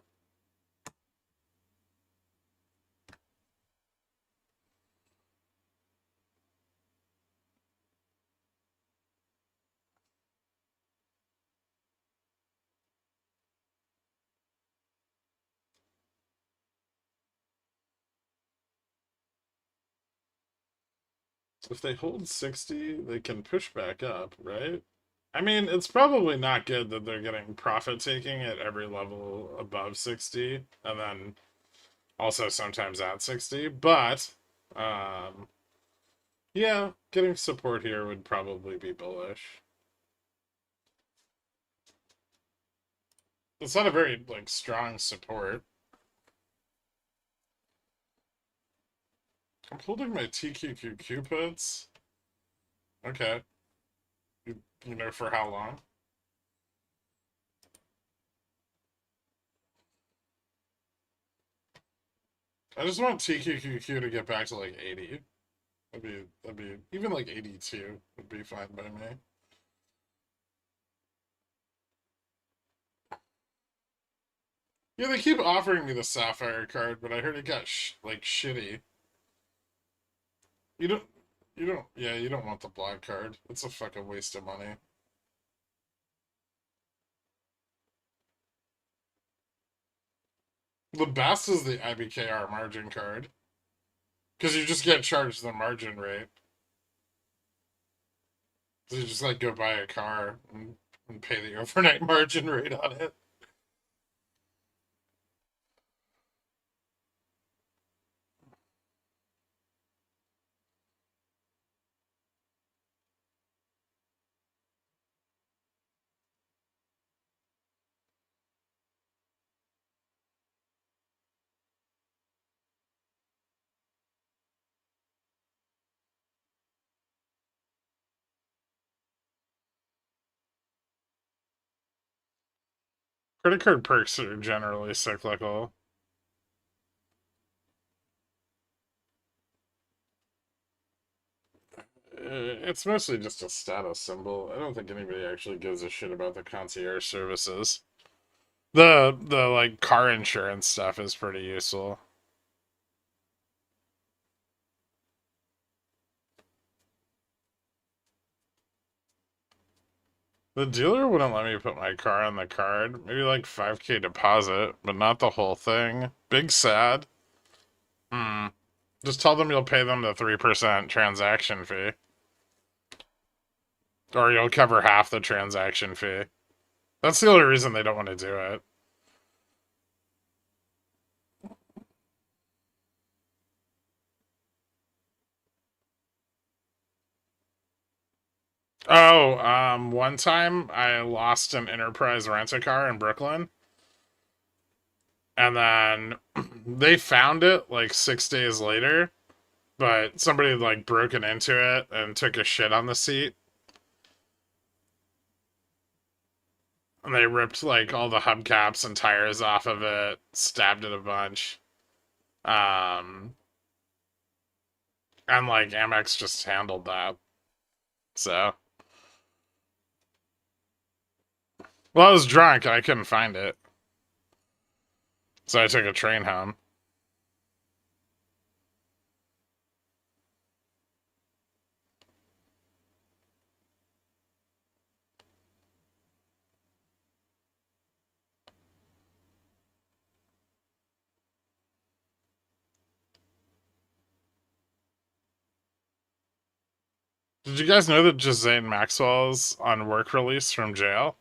If they hold 60, they can push back up, right? I mean, it's probably not good that they're getting profit taking at every level above 60, and then also sometimes at 60, but yeah, getting support here would probably be bullish. It's not a very like strong support. I'm holding my TQQ Cupids. Okay. You know for how long? I just want TQQQ to get back to like 80. That'd be even like 82 would be fine by me. Yeah, they keep offering me the Sapphire card, but I heard it got like shitty. You don't, yeah, you don't want the black card. It's a fucking waste of money. The best is the IBKR margin card. Because you just get charged the margin rate. So you just like go buy a car and pay the overnight margin rate on it. Credit card perks are generally cyclical. It's mostly just a status symbol. I don't think anybody actually gives a shit about the concierge services. The like car insurance stuff is pretty useful. The dealer wouldn't let me put my car on the card. Maybe like 5K deposit, but not the whole thing. Big sad. Just tell them you'll pay them the 3% transaction fee. Or you'll cover half the transaction fee. That's the only reason they don't want to do it. Oh, one time I lost an Enterprise rent-a-car in Brooklyn, and then they found it like 6 days later, but somebody had like broken into it and took a shit on the seat. And they ripped like all the hubcaps and tires off of it, stabbed it a bunch. Um, and like Amex just handled that. So, well, I was drunk and I couldn't find it. So I took a train home. Did you guys know that Ghislaine Maxwell's on work release from jail?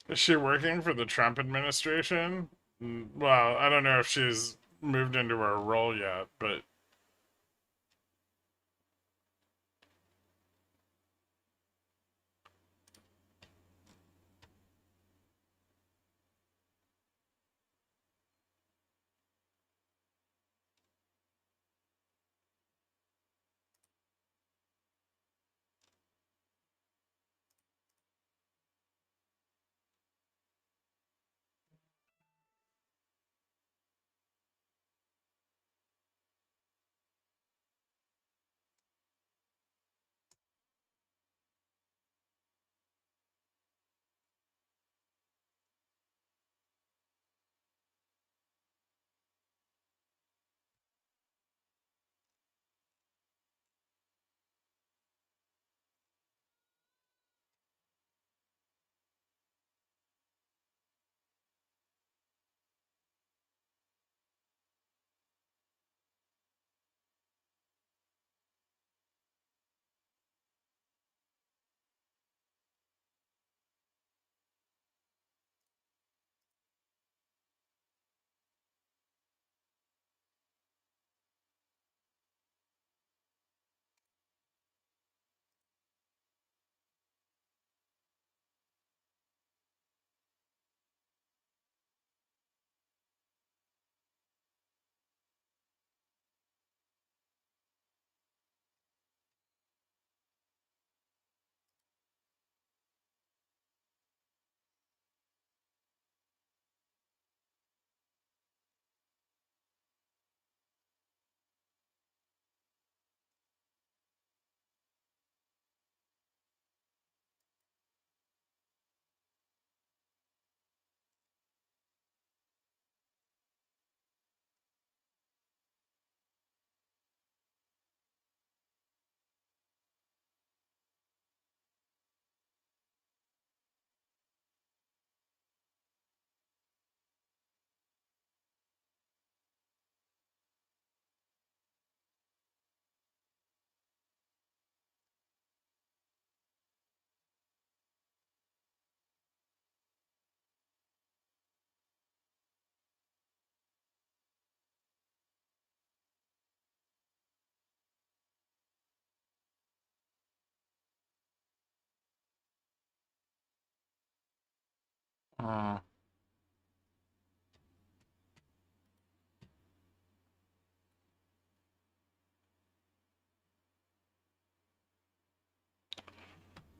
Is she working for the Trump administration? Well, I don't know if she's moved into her role yet, but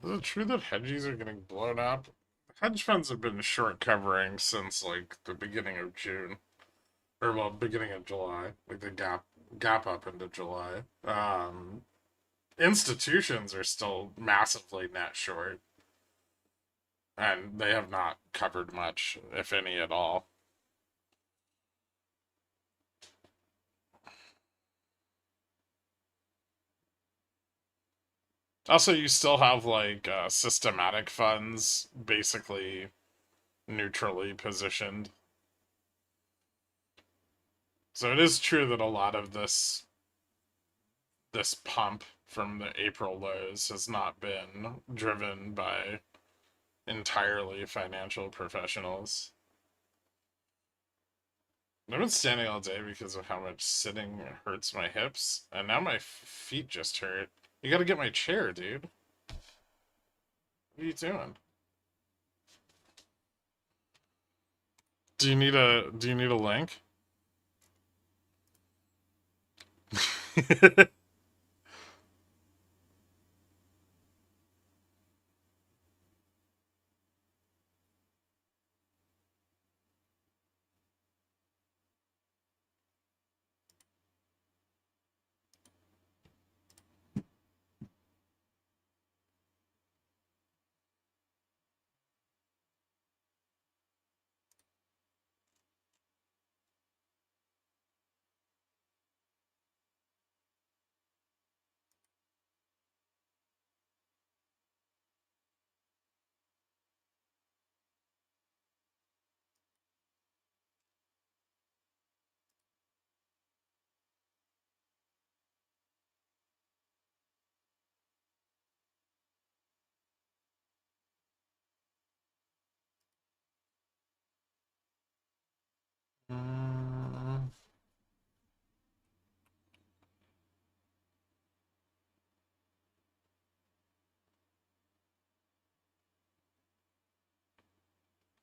is it true that hedgies are getting blown up? Hedge funds have been short covering since like the beginning of June, or well, beginning of July, like the gap up into July. institutions are still massively net short, and they have not covered much, if any at all. Also, you still have like systematic funds basically neutrally positioned. So it is true that a lot of this pump from the April lows has not been driven by entirely financial professionals. I've been standing all day because of how much sitting hurts my hips, and now my feet just hurt. You gotta get my chair, dude. What are you doing? Do you need a link?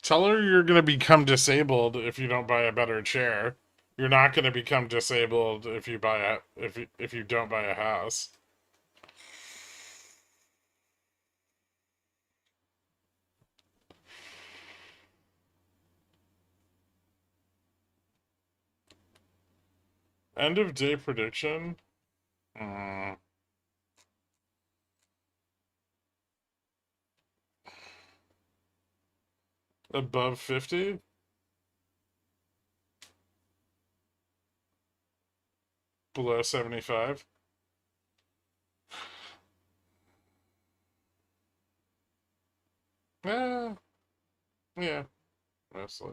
Tell her you're gonna become disabled if you don't buy a better chair. You're not gonna become disabled if you buy a if you don't buy a house. End of day prediction. Above 50. Below 75. Yeah, mostly.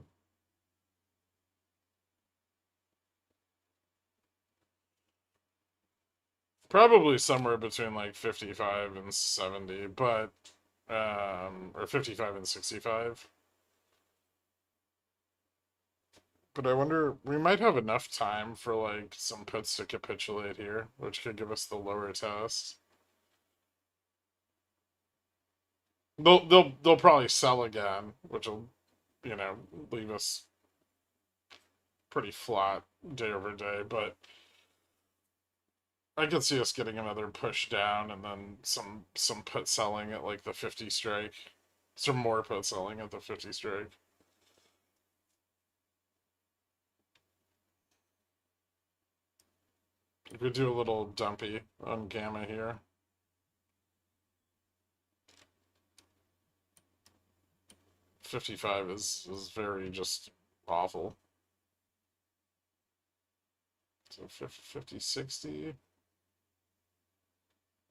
Probably somewhere between like 55 and 70, but or 55 and 65. But I wonder, we might have enough time for like some puts to capitulate here, which could give us the lower test. They'll probably sell again, which will, leave us pretty flat day over day, but I could see us getting another push down and then some put selling at like the 50 strike. Some more put selling at the 50 strike. We could do a little dumpy on gamma here. $55 is very just awful. So 50, 60.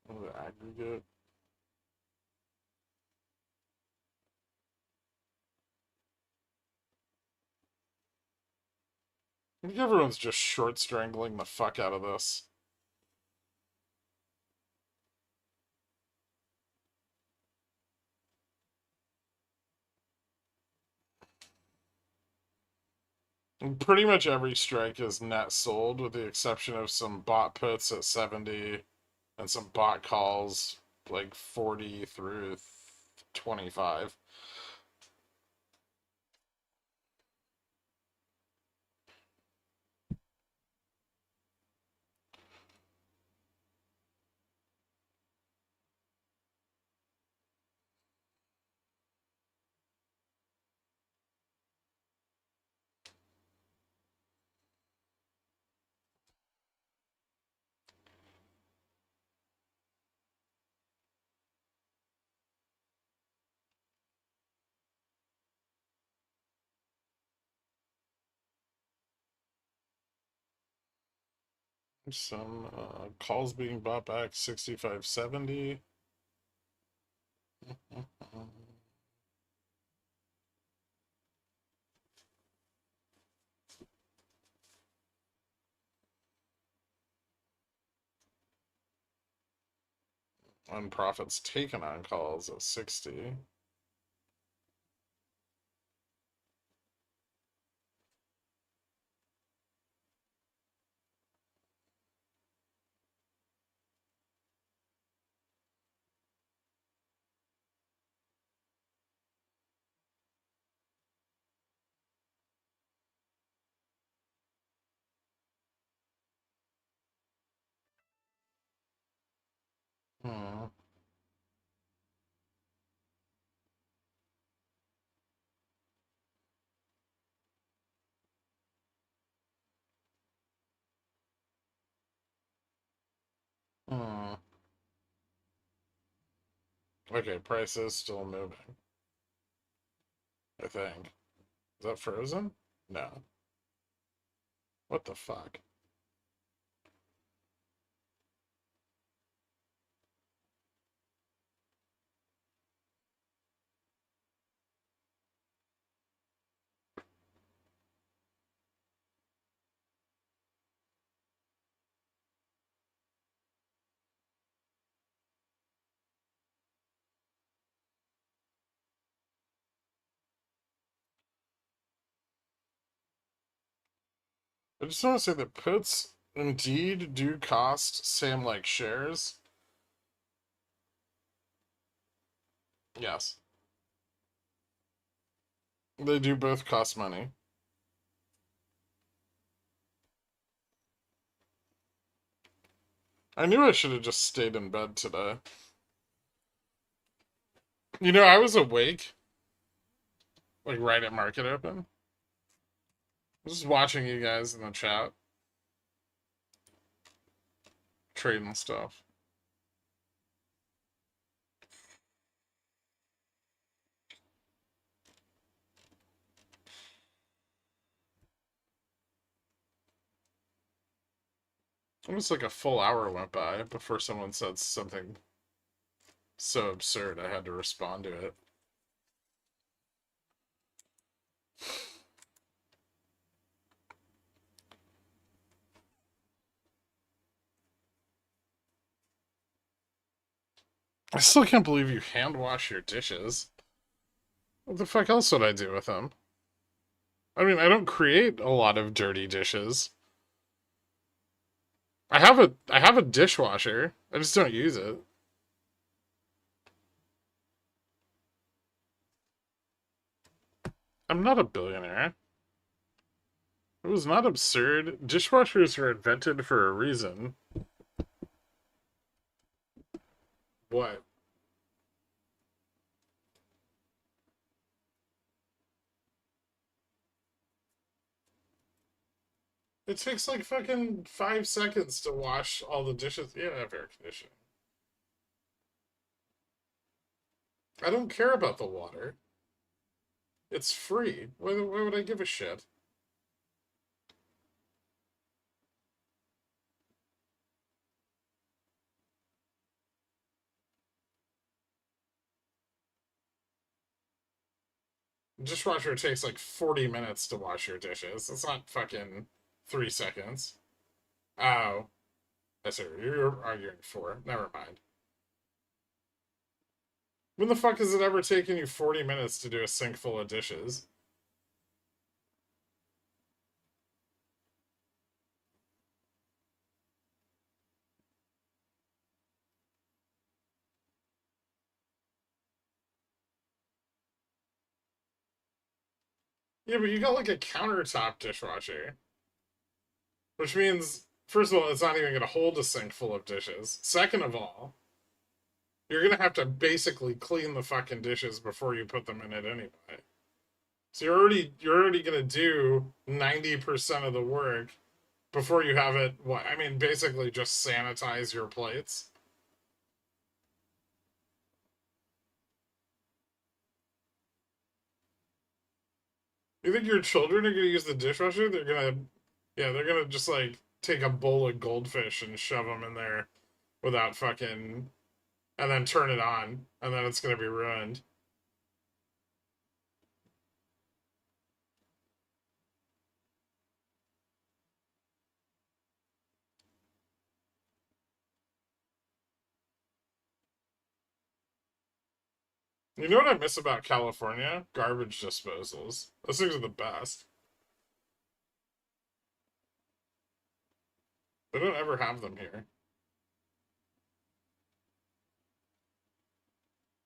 The aggregate. I think everyone's just short strangling the fuck out of this. And pretty much every strike is net sold, with the exception of some bot puts at 70 and some bot calls like 40 through 25. Some calls being bought back 65.70. On profits taken on calls at 60. Hmm. Hmm. Okay, price is still moving. I think. Is that frozen? No. What the fuck? I just want to say that puts indeed do cost Sam like shares. Yes. They do both cost money. I knew I should have just stayed in bed today. You know, I was awake, like right at market open. Just watching you guys in the chat. Trading stuff. Almost like a full hour went by before someone said something so absurd I had to respond to it. I still can't believe you hand wash your dishes. What the fuck else would I do with them? I mean, I don't create a lot of dirty dishes. I have a dishwasher. I just don't use it. I'm not a billionaire. It was not absurd. Dishwashers were invented for a reason. What? It takes like fucking 5 seconds to wash all the dishes. Yeah, I have air conditioning. I don't care about the water. It's free. Why would I give a shit? Dishwasher takes like 40 minutes to wash your dishes. It's not fucking 3 seconds. Oh. That's it. You're arguing for. Never mind. When the fuck has it ever taken you 40 minutes to do a sink full of dishes? Yeah, but you got like a countertop dishwasher. Which means, first of all, it's not even going to hold a sink full of dishes. Second of all, you're going to have to basically clean the fucking dishes before you put them in it anyway. So you're already going to do 90% of the work before you have it, what? I mean, basically just sanitize your plates. You think your children are going to use the dishwasher? They're going to just like take a bowl of goldfish and shove them in there without fucking, and then turn it on, and then it's gonna be ruined. You know what I miss about California? Garbage disposals. Those things are the best. They don't ever have them here.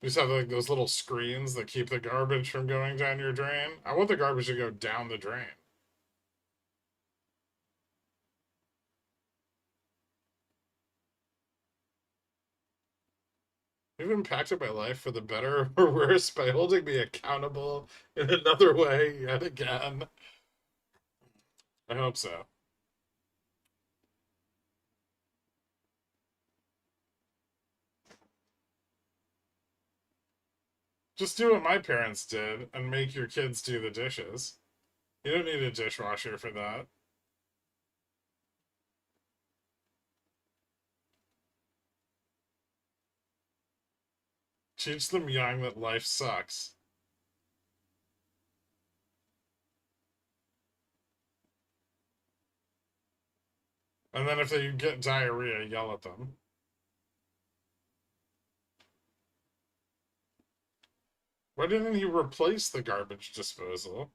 You just have like those little screens that keep the garbage from going down your drain. I want the garbage to go down the drain. You've impacted my life for the better or worse by holding me accountable in another way yet again. I hope so. Just do what my parents did and make your kids do the dishes. You don't need a dishwasher for that. Teach them young that life sucks. And then if they get diarrhea, yell at them. Why didn't he replace the garbage disposal?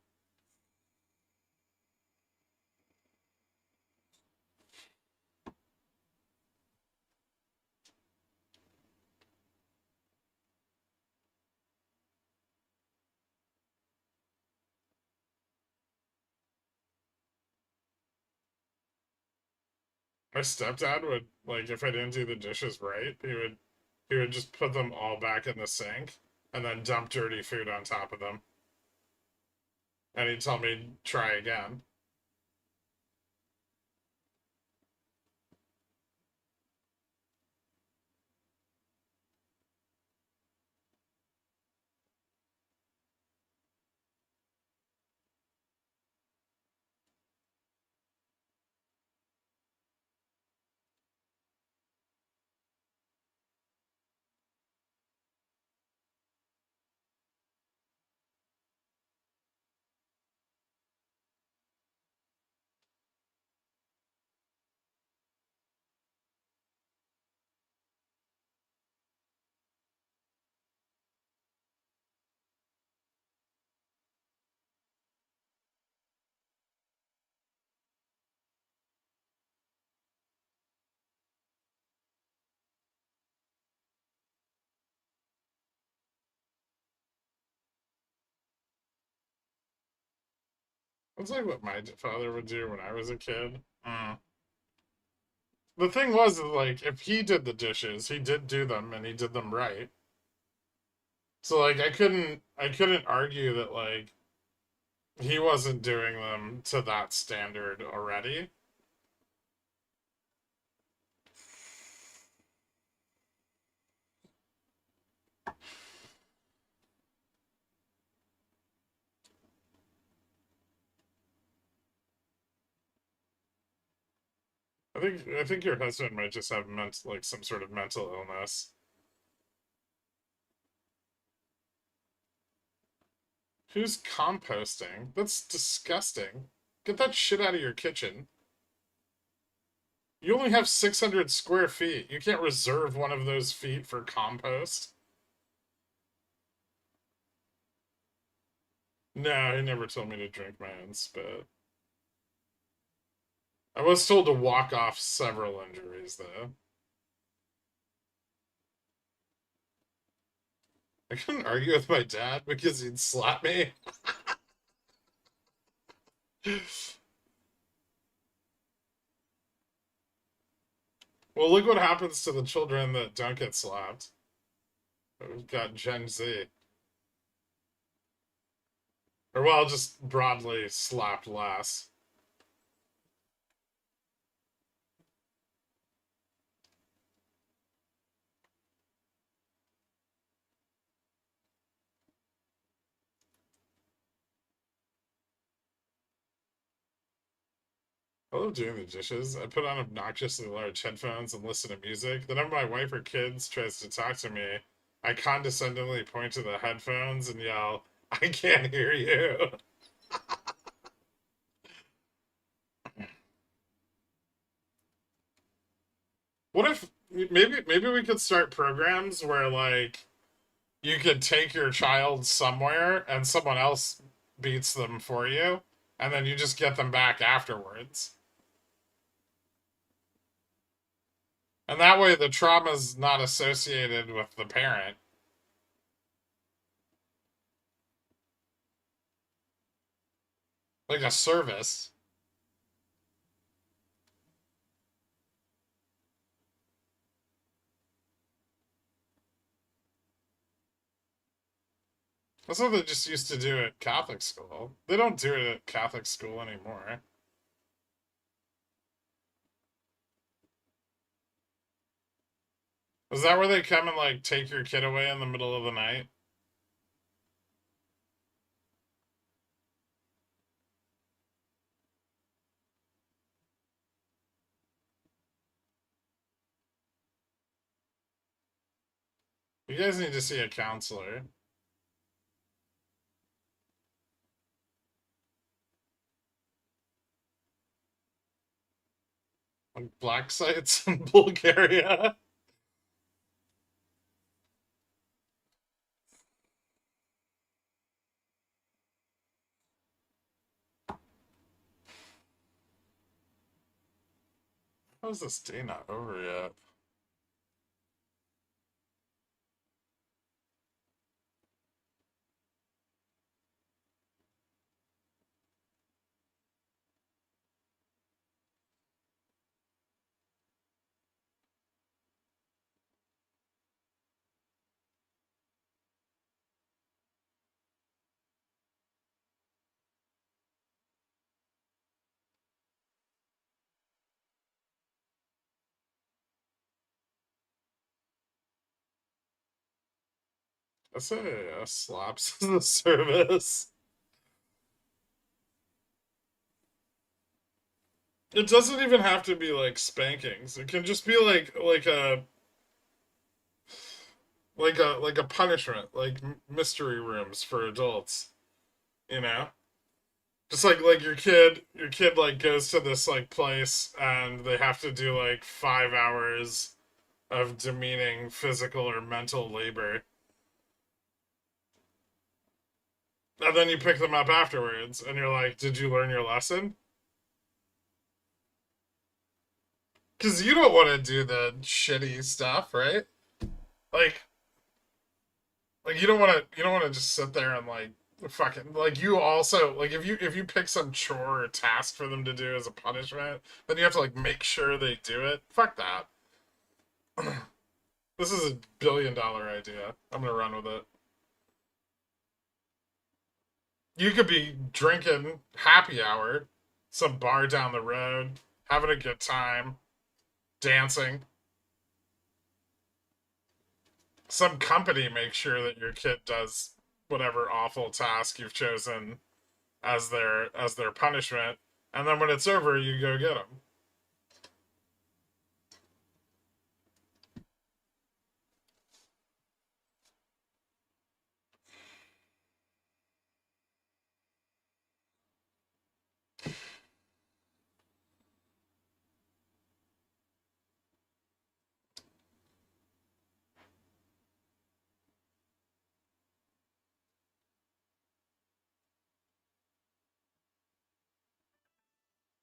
My stepdad would, like, if I didn't do the dishes right, he would just put them all back in the sink and then dump dirty food on top of them. And he'd tell me, try again. That's like what my father would do when I was a kid. The thing was, like, if he did the dishes, he did do them and he did them right. So like I couldn't argue that like he wasn't doing them to that standard already. I think your husband might just have like some sort of mental illness. Who's composting? That's disgusting. Get that shit out of your kitchen. You only have 600 square feet. You can't reserve one of those feet for compost. No, he never told me to drink my own spit. I was told to walk off several injuries, though. I couldn't argue with my dad because he'd slap me. Well, look what happens to the children that don't get slapped. We've got Gen Z. Or, well, just broadly slapped less. I love doing the dishes. I put on obnoxiously large headphones and listen to music. Whenever my wife or kids tries to talk to me, I condescendingly point to the headphones and yell, "I can't hear you." What if maybe we could start programs where like you could take your child somewhere and someone else beats them for you, and then you just get them back afterwards. And that way the trauma's not associated with the parent. Like a service. That's what they just used to do at Catholic school. They don't do it at Catholic school anymore. Is that where they come and like take your kid away in the middle of the night? You guys need to see a counselor. Like black sites in Bulgaria. How is this day not over yet? I say slaps the service. It doesn't even have to be like spankings. It can just be like a punishment, like mystery rooms for adults. You know, just like your kid like goes to this like place and they have to do like 5 hours of demeaning physical or mental labor. And then you pick them up afterwards and you're like, did you learn your lesson? Because you don't want to do the shitty stuff, right? Like, you don't want to just sit there and like fucking like you also like if you pick some chore or task for them to do as a punishment, then you have to like make sure they do it. Fuck that. This is a billion-dollar idea. I'm gonna run with it. You could be drinking happy hour, some bar down the road, having a good time, dancing. Some company makes sure that your kid does whatever awful task you've chosen as their punishment, and then when it's over, you go get them.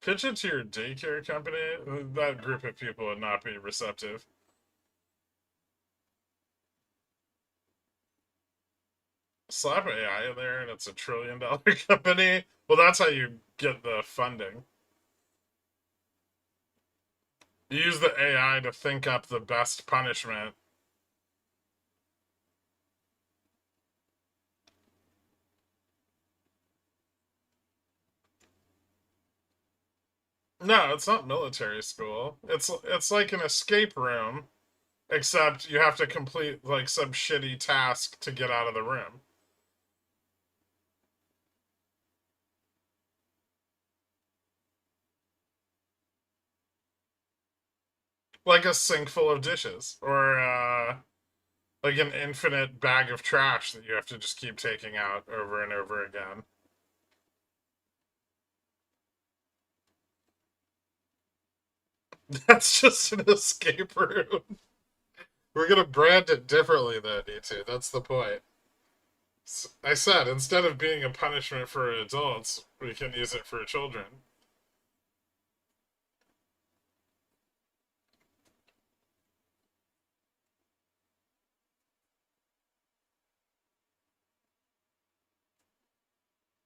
Pitch it to your daycare company. That group of people would not be receptive. Slap AI in there and it's a $1 trillion company. Well, that's how you get the funding. You use the AI to think up the best punishment. No, it's not military school. It's like an escape room, except you have to complete like some shitty task to get out of the room. Like a sink full of dishes, or like an infinite bag of trash that you have to just keep taking out over and over again. That's just an escape room. We're gonna brand it differently though, D2. That's the point. I said, instead of being a punishment for adults, we can use it for children.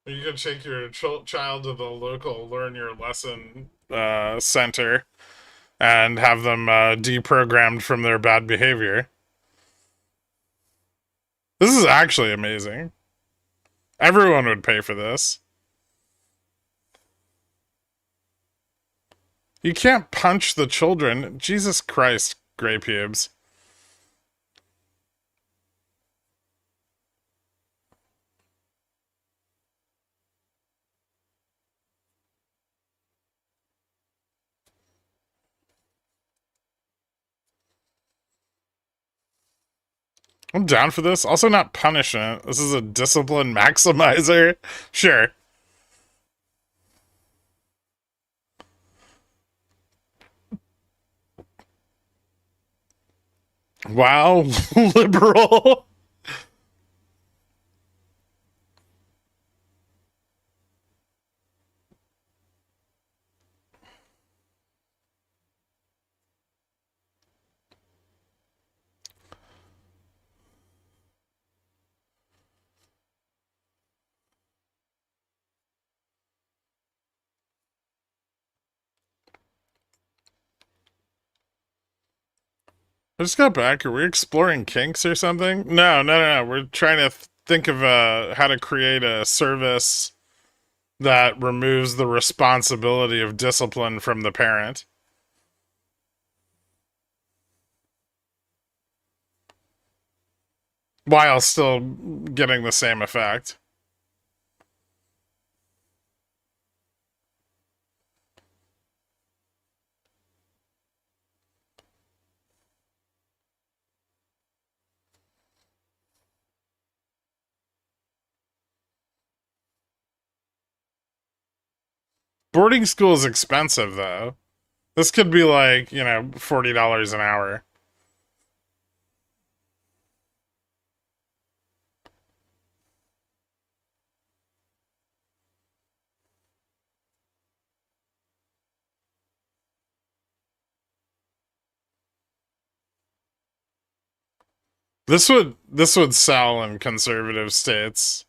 You can take your child to the local learn your lesson center and have them deprogrammed from their bad behavior. This is actually amazing. Everyone would pay for this. You can't punch the children. Jesus Christ, gray pubes. I'm down for this. Also not punishment. This is a discipline maximizer. Sure. Wow, liberal. I just got back. Are we exploring kinks or something? No. We're trying to think of how to create a service that removes the responsibility of discipline from the parent, while still getting the same effect. Boarding school is expensive, though. This could be like, $40 an hour. This would sell in conservative states.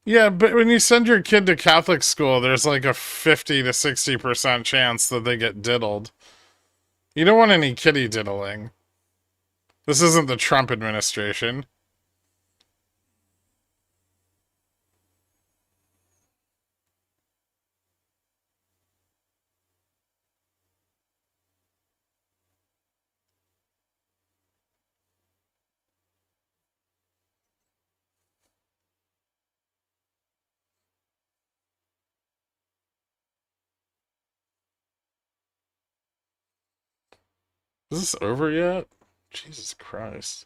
Yeah, but when you send your kid to Catholic school, there's like a 50 to 60% chance that they get diddled. You don't want any kitty diddling. This isn't the Trump administration. Is this over yet? Jesus Christ.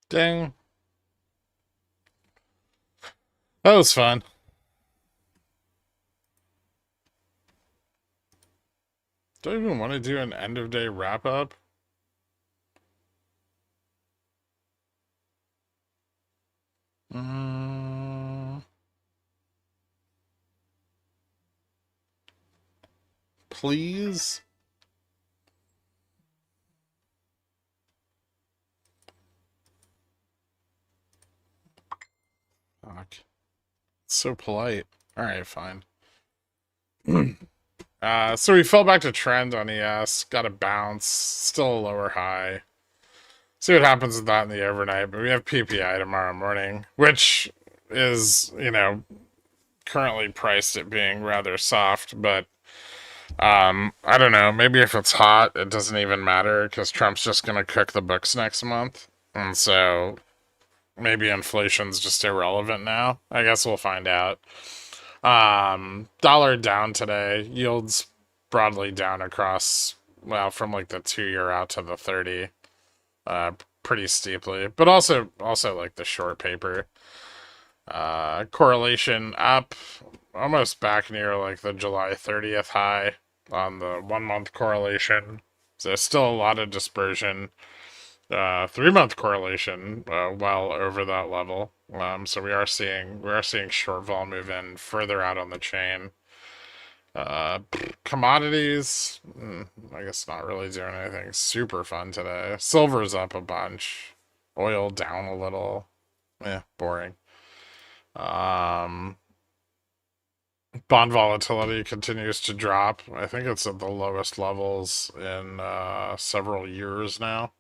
Dang. That was fun. Do I even want to do an end of day wrap up? Please? Fuck. It's so polite. Alright, fine. So we fell back to trend on ES, got a bounce, still a lower high. See what happens with that in the overnight, but we have PPI tomorrow morning, which is, currently priced at being rather soft, but I don't know, maybe if it's hot, it doesn't even matter, because Trump's just going to cook the books next month, and so maybe inflation's just irrelevant now. I guess we'll find out. Dollar down today, yields broadly down across, well, from like the 2-year out to the 30, pretty steeply, but also like the short paper. Correlation up, almost back near like the July 30th high on the 1-month correlation. So still a lot of dispersion. 3-month correlation, well over that level. So we are seeing short vol move in further out on the chain. Commodities, I guess not really doing anything super fun today. Silver's up a bunch. Oil down a little. Boring. Bond volatility continues to drop. I think it's at the lowest levels in several years now.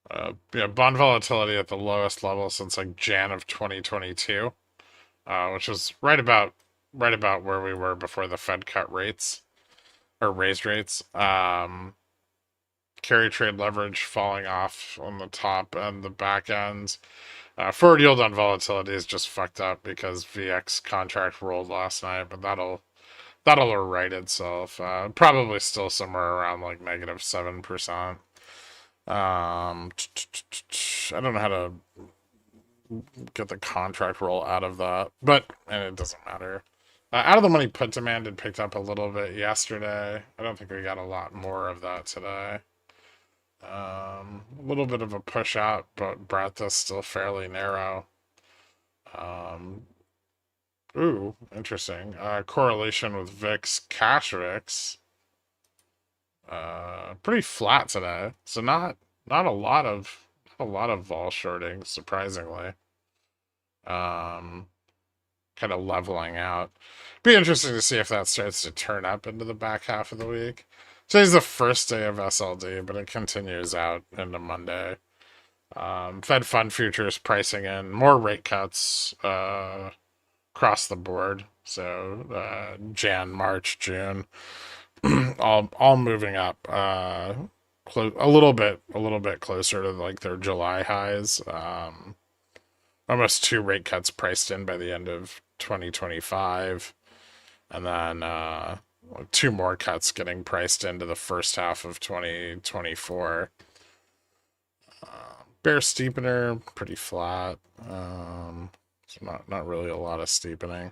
Bond volatility at the lowest level since like Jan of 2022, which is right about where we were before the Fed cut rates or raised rates. Carry trade leverage falling off on the top and the back end. Forward yield on volatility is just fucked up because VX contract rolled last night, but that'll right itself. Probably still somewhere around like -7%. I don't know how to get the contract roll out of that, and it doesn't matter. Out of the money put demand had picked up a little bit yesterday. I don't think we got a lot more of that today. A little bit of a push out, but breadth is still fairly narrow. Ooh, interesting. Correlation with VIX, cash VIX. Pretty flat today. So not a lot of vol shorting, surprisingly. Kind of leveling out. Be interesting to see if that starts to turn up into the back half of the week. Today's the first day of SLD, but it continues out into Monday. Fed fund futures pricing in more rate cuts across the board. So Jan, March, June, all moving up. A little bit closer to like their July highs. Almost 2 rate cuts priced in by the end of 2025, and then 2 more cuts getting priced into the first half of 2024. Bear steepener, pretty flat. So not really a lot of steepening.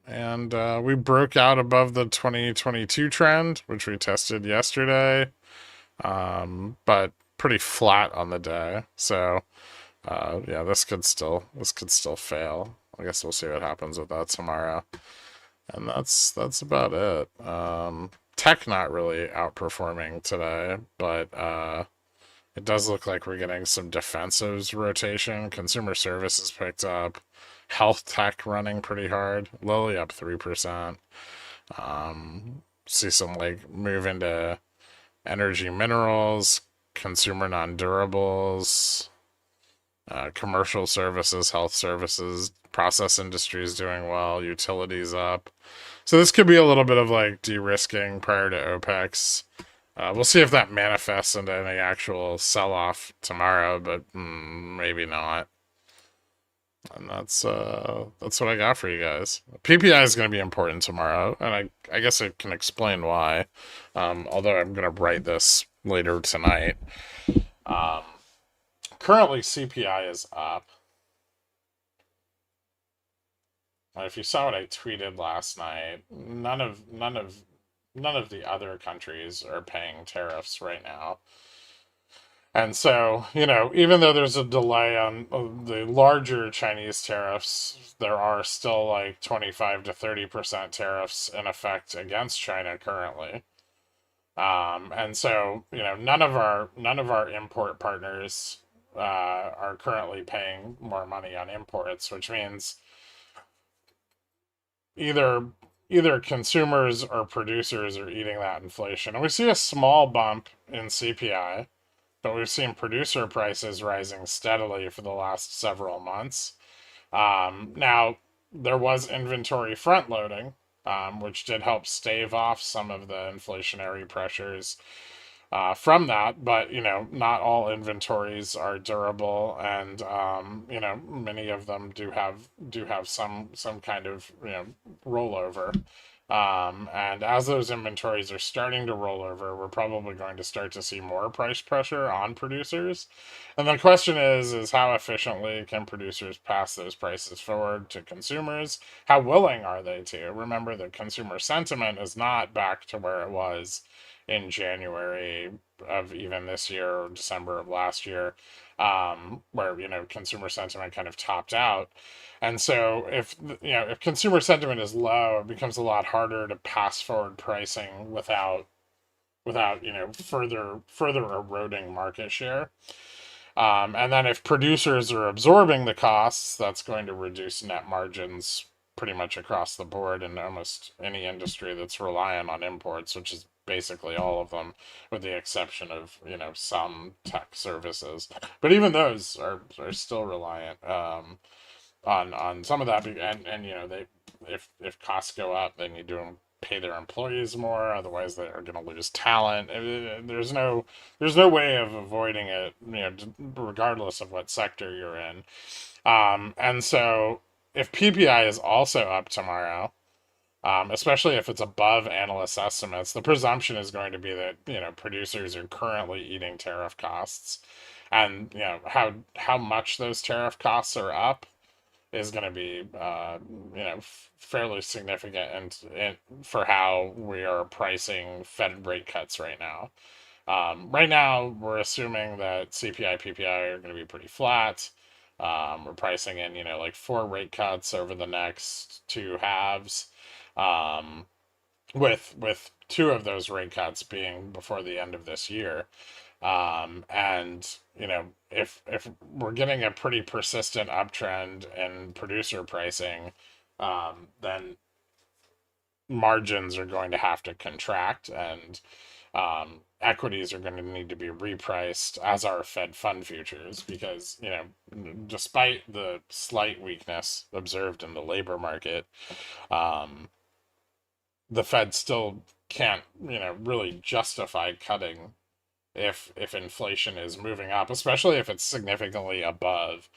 And we broke out above the 2022 trend, which we tested yesterday, but pretty flat on the day. So yeah, this could still fail. I guess we'll see what happens with that tomorrow. And that's about it. Tech not really outperforming today, but it does look like we're getting some defensives rotation. Consumer services picked up. Health tech running pretty hard. Lilly up 3%. See some like move into energy minerals, consumer non-durables, commercial services, health services, process industries doing well, utilities up. So this could be a little bit of like de-risking prior to OPEX. We'll see if that manifests into any actual sell-off tomorrow, but maybe not. And that's what I got for you guys. PPI is going to be important tomorrow, and I guess I can explain why. Although I'm going to write this later tonight. Currently, CPI is up. If you saw what I tweeted last night, none of the other countries are paying tariffs right now. And so, even though there's a delay on the larger Chinese tariffs, there are still like 25 to 30% tariffs in effect against China currently. And so, none of our import partners are currently paying more money on imports, which means either consumers or producers are eating that inflation. And we see a small bump in CPI, but we've seen producer prices rising steadily for the last several months. Now, there was inventory front loading, which did help stave off some of the inflationary pressures from that, but not all inventories are durable, and many of them do have some kind of rollover. And as those inventories are starting to roll over, we're probably going to start to see more price pressure on producers. And the question is how efficiently can producers pass those prices forward to consumers? How willing are they to? Remember that consumer sentiment is not back to where it was in January of even this year or December of last year, where consumer sentiment kind of topped out. And so if consumer sentiment is low, it becomes a lot harder to pass forward pricing without further eroding market share. And then if producers are absorbing the costs, that's going to reduce net margins pretty much across the board in almost any industry that's reliant on imports, which is basically all of them, with the exception of some tech services. But even those are still reliant on some of that, and they if costs go up, they need to pay their employees more, otherwise they are going to lose talent. There's no way of avoiding it, regardless of what sector you're in. And so if PPI is also up tomorrow, especially if it's above analyst estimates, the presumption is going to be that producers are currently eating tariff costs, and how much those tariff costs are up is going to be fairly significant and for how we are pricing Fed rate cuts right now. Right now, we're assuming that CPI, PPI are going to be pretty flat. We're pricing in, like 4 rate cuts over the next 2 halves, with 2 of those rate cuts being before the end of this year. And if we're getting a pretty persistent uptrend in producer pricing, then margins are going to have to contract, and equities are going to need to be repriced, as are Fed fund futures, because despite the slight weakness observed in the labor market, the Fed still can't really justify cutting if inflation is moving up, especially if it's significantly above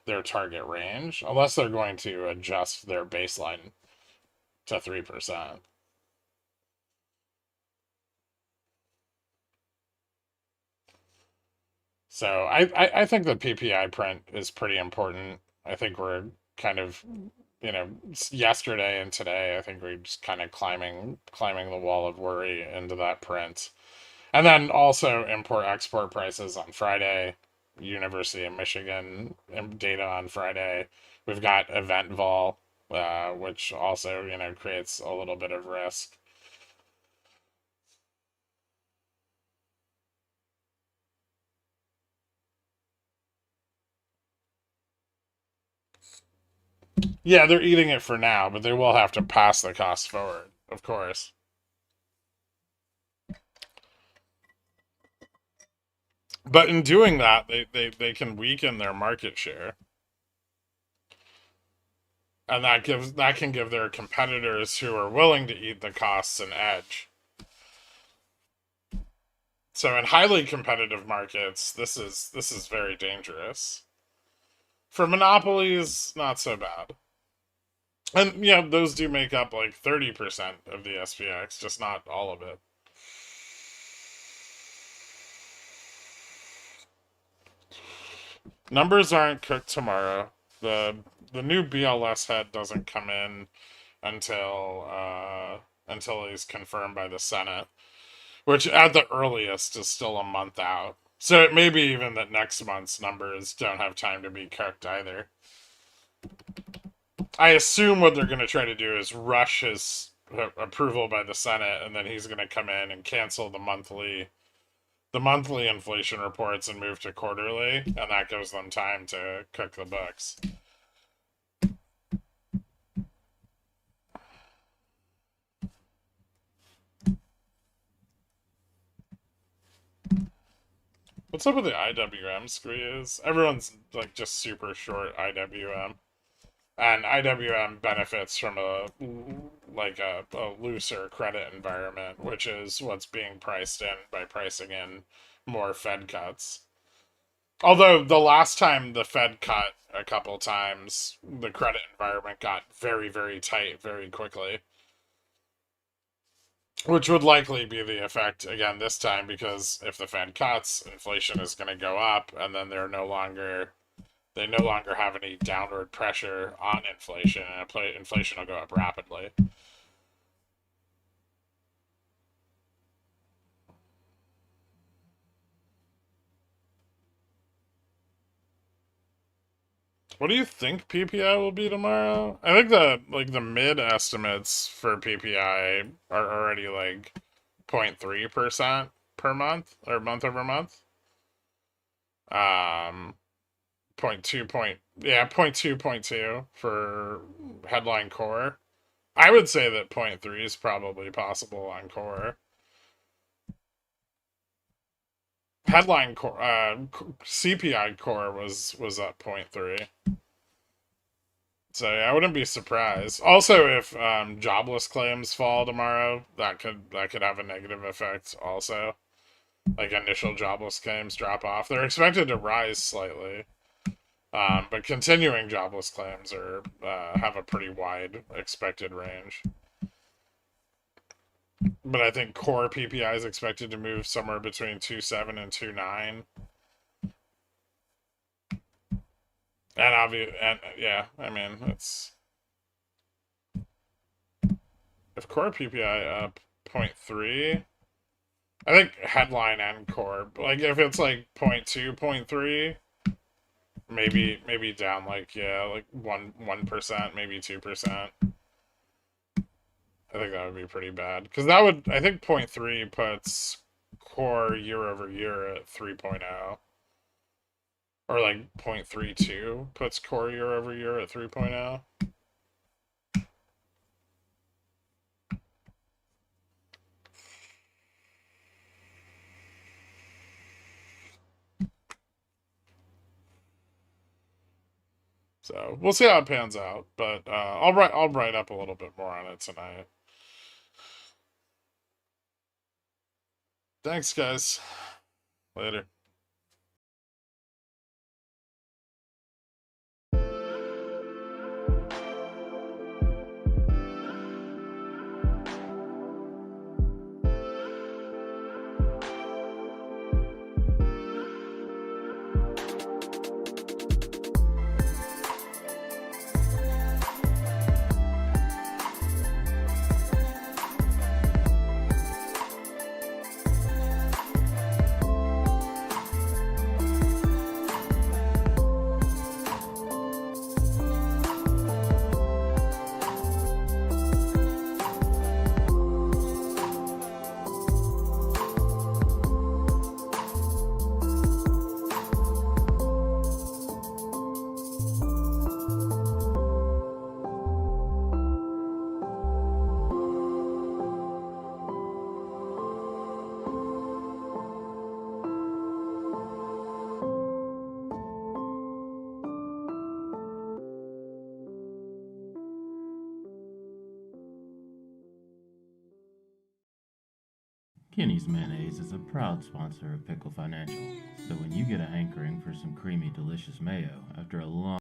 their target range, unless they're going to adjust their baseline to 3%. So I think the PPI print is pretty important. I think we're kind of, yesterday and today, I think we're just kind of climbing the wall of worry into that print. And then also import-export prices on Friday, University of Michigan data on Friday. We've got event vol, which also, creates a little bit of risk. Yeah, they're eating it for now, but they will have to pass the cost forward, of course. But in doing that, they can weaken their market share. And that can give their competitors who are willing to eat the costs an edge. So in highly competitive markets, this is very dangerous. For monopolies, not so bad. And those do make up like 30% of the SPX, just not all of it. Numbers aren't cooked tomorrow. The new BLS head doesn't come in until he's confirmed by the Senate, which at the earliest is still a month out. So it may be even that next month's numbers don't have time to be cooked either. I assume what they're going to try to do is rush his approval by the Senate, and then he's going to come in and cancel the monthly inflation reports and move to quarterly, and that gives them time to cook the books. What's up with the IWM squeeze? Everyone's like just super short IWM. And IWM benefits from a looser credit environment, which is what's being priced in by pricing in more Fed cuts. Although the last time the Fed cut a couple times, the credit environment got very, very tight very quickly. Which would likely be the effect again this time, because if the Fed cuts, inflation is going to go up, and then they no longer have any downward pressure on inflation, and inflation will go up rapidly. What do you think PPI will be tomorrow? I think the mid estimates for PPI are already like 0.3% per month, or month over month. 0.2 for headline core. I would say that 0.3 is probably possible on core. Headline core, CPI core was up 0.3. So yeah, I wouldn't be surprised. Also, if jobless claims fall tomorrow, that could have a negative effect also. Like initial jobless claims drop off. They're expected to rise slightly. But continuing jobless claims have a pretty wide expected range. But I think core PPI is expected to move somewhere between 2.7 and 2.9. And yeah, I mean, it's... If core PPI up 0.3, I think headline and core, like if it's like 0.2, 0.3, maybe down like, yeah, like 1%, maybe 2%. I think that would be pretty bad. Because that would, I think 0.3 puts core year over year at 3.0. Or like 0.32 puts core year over year at 3.0. So we'll see how it pans out, but I'll write up a little bit more on it tonight. Thanks, guys. Later. Kenny's Mayonnaise is a proud sponsor of Pickle Financial, so when you get a hankering for some creamy, delicious mayo after a long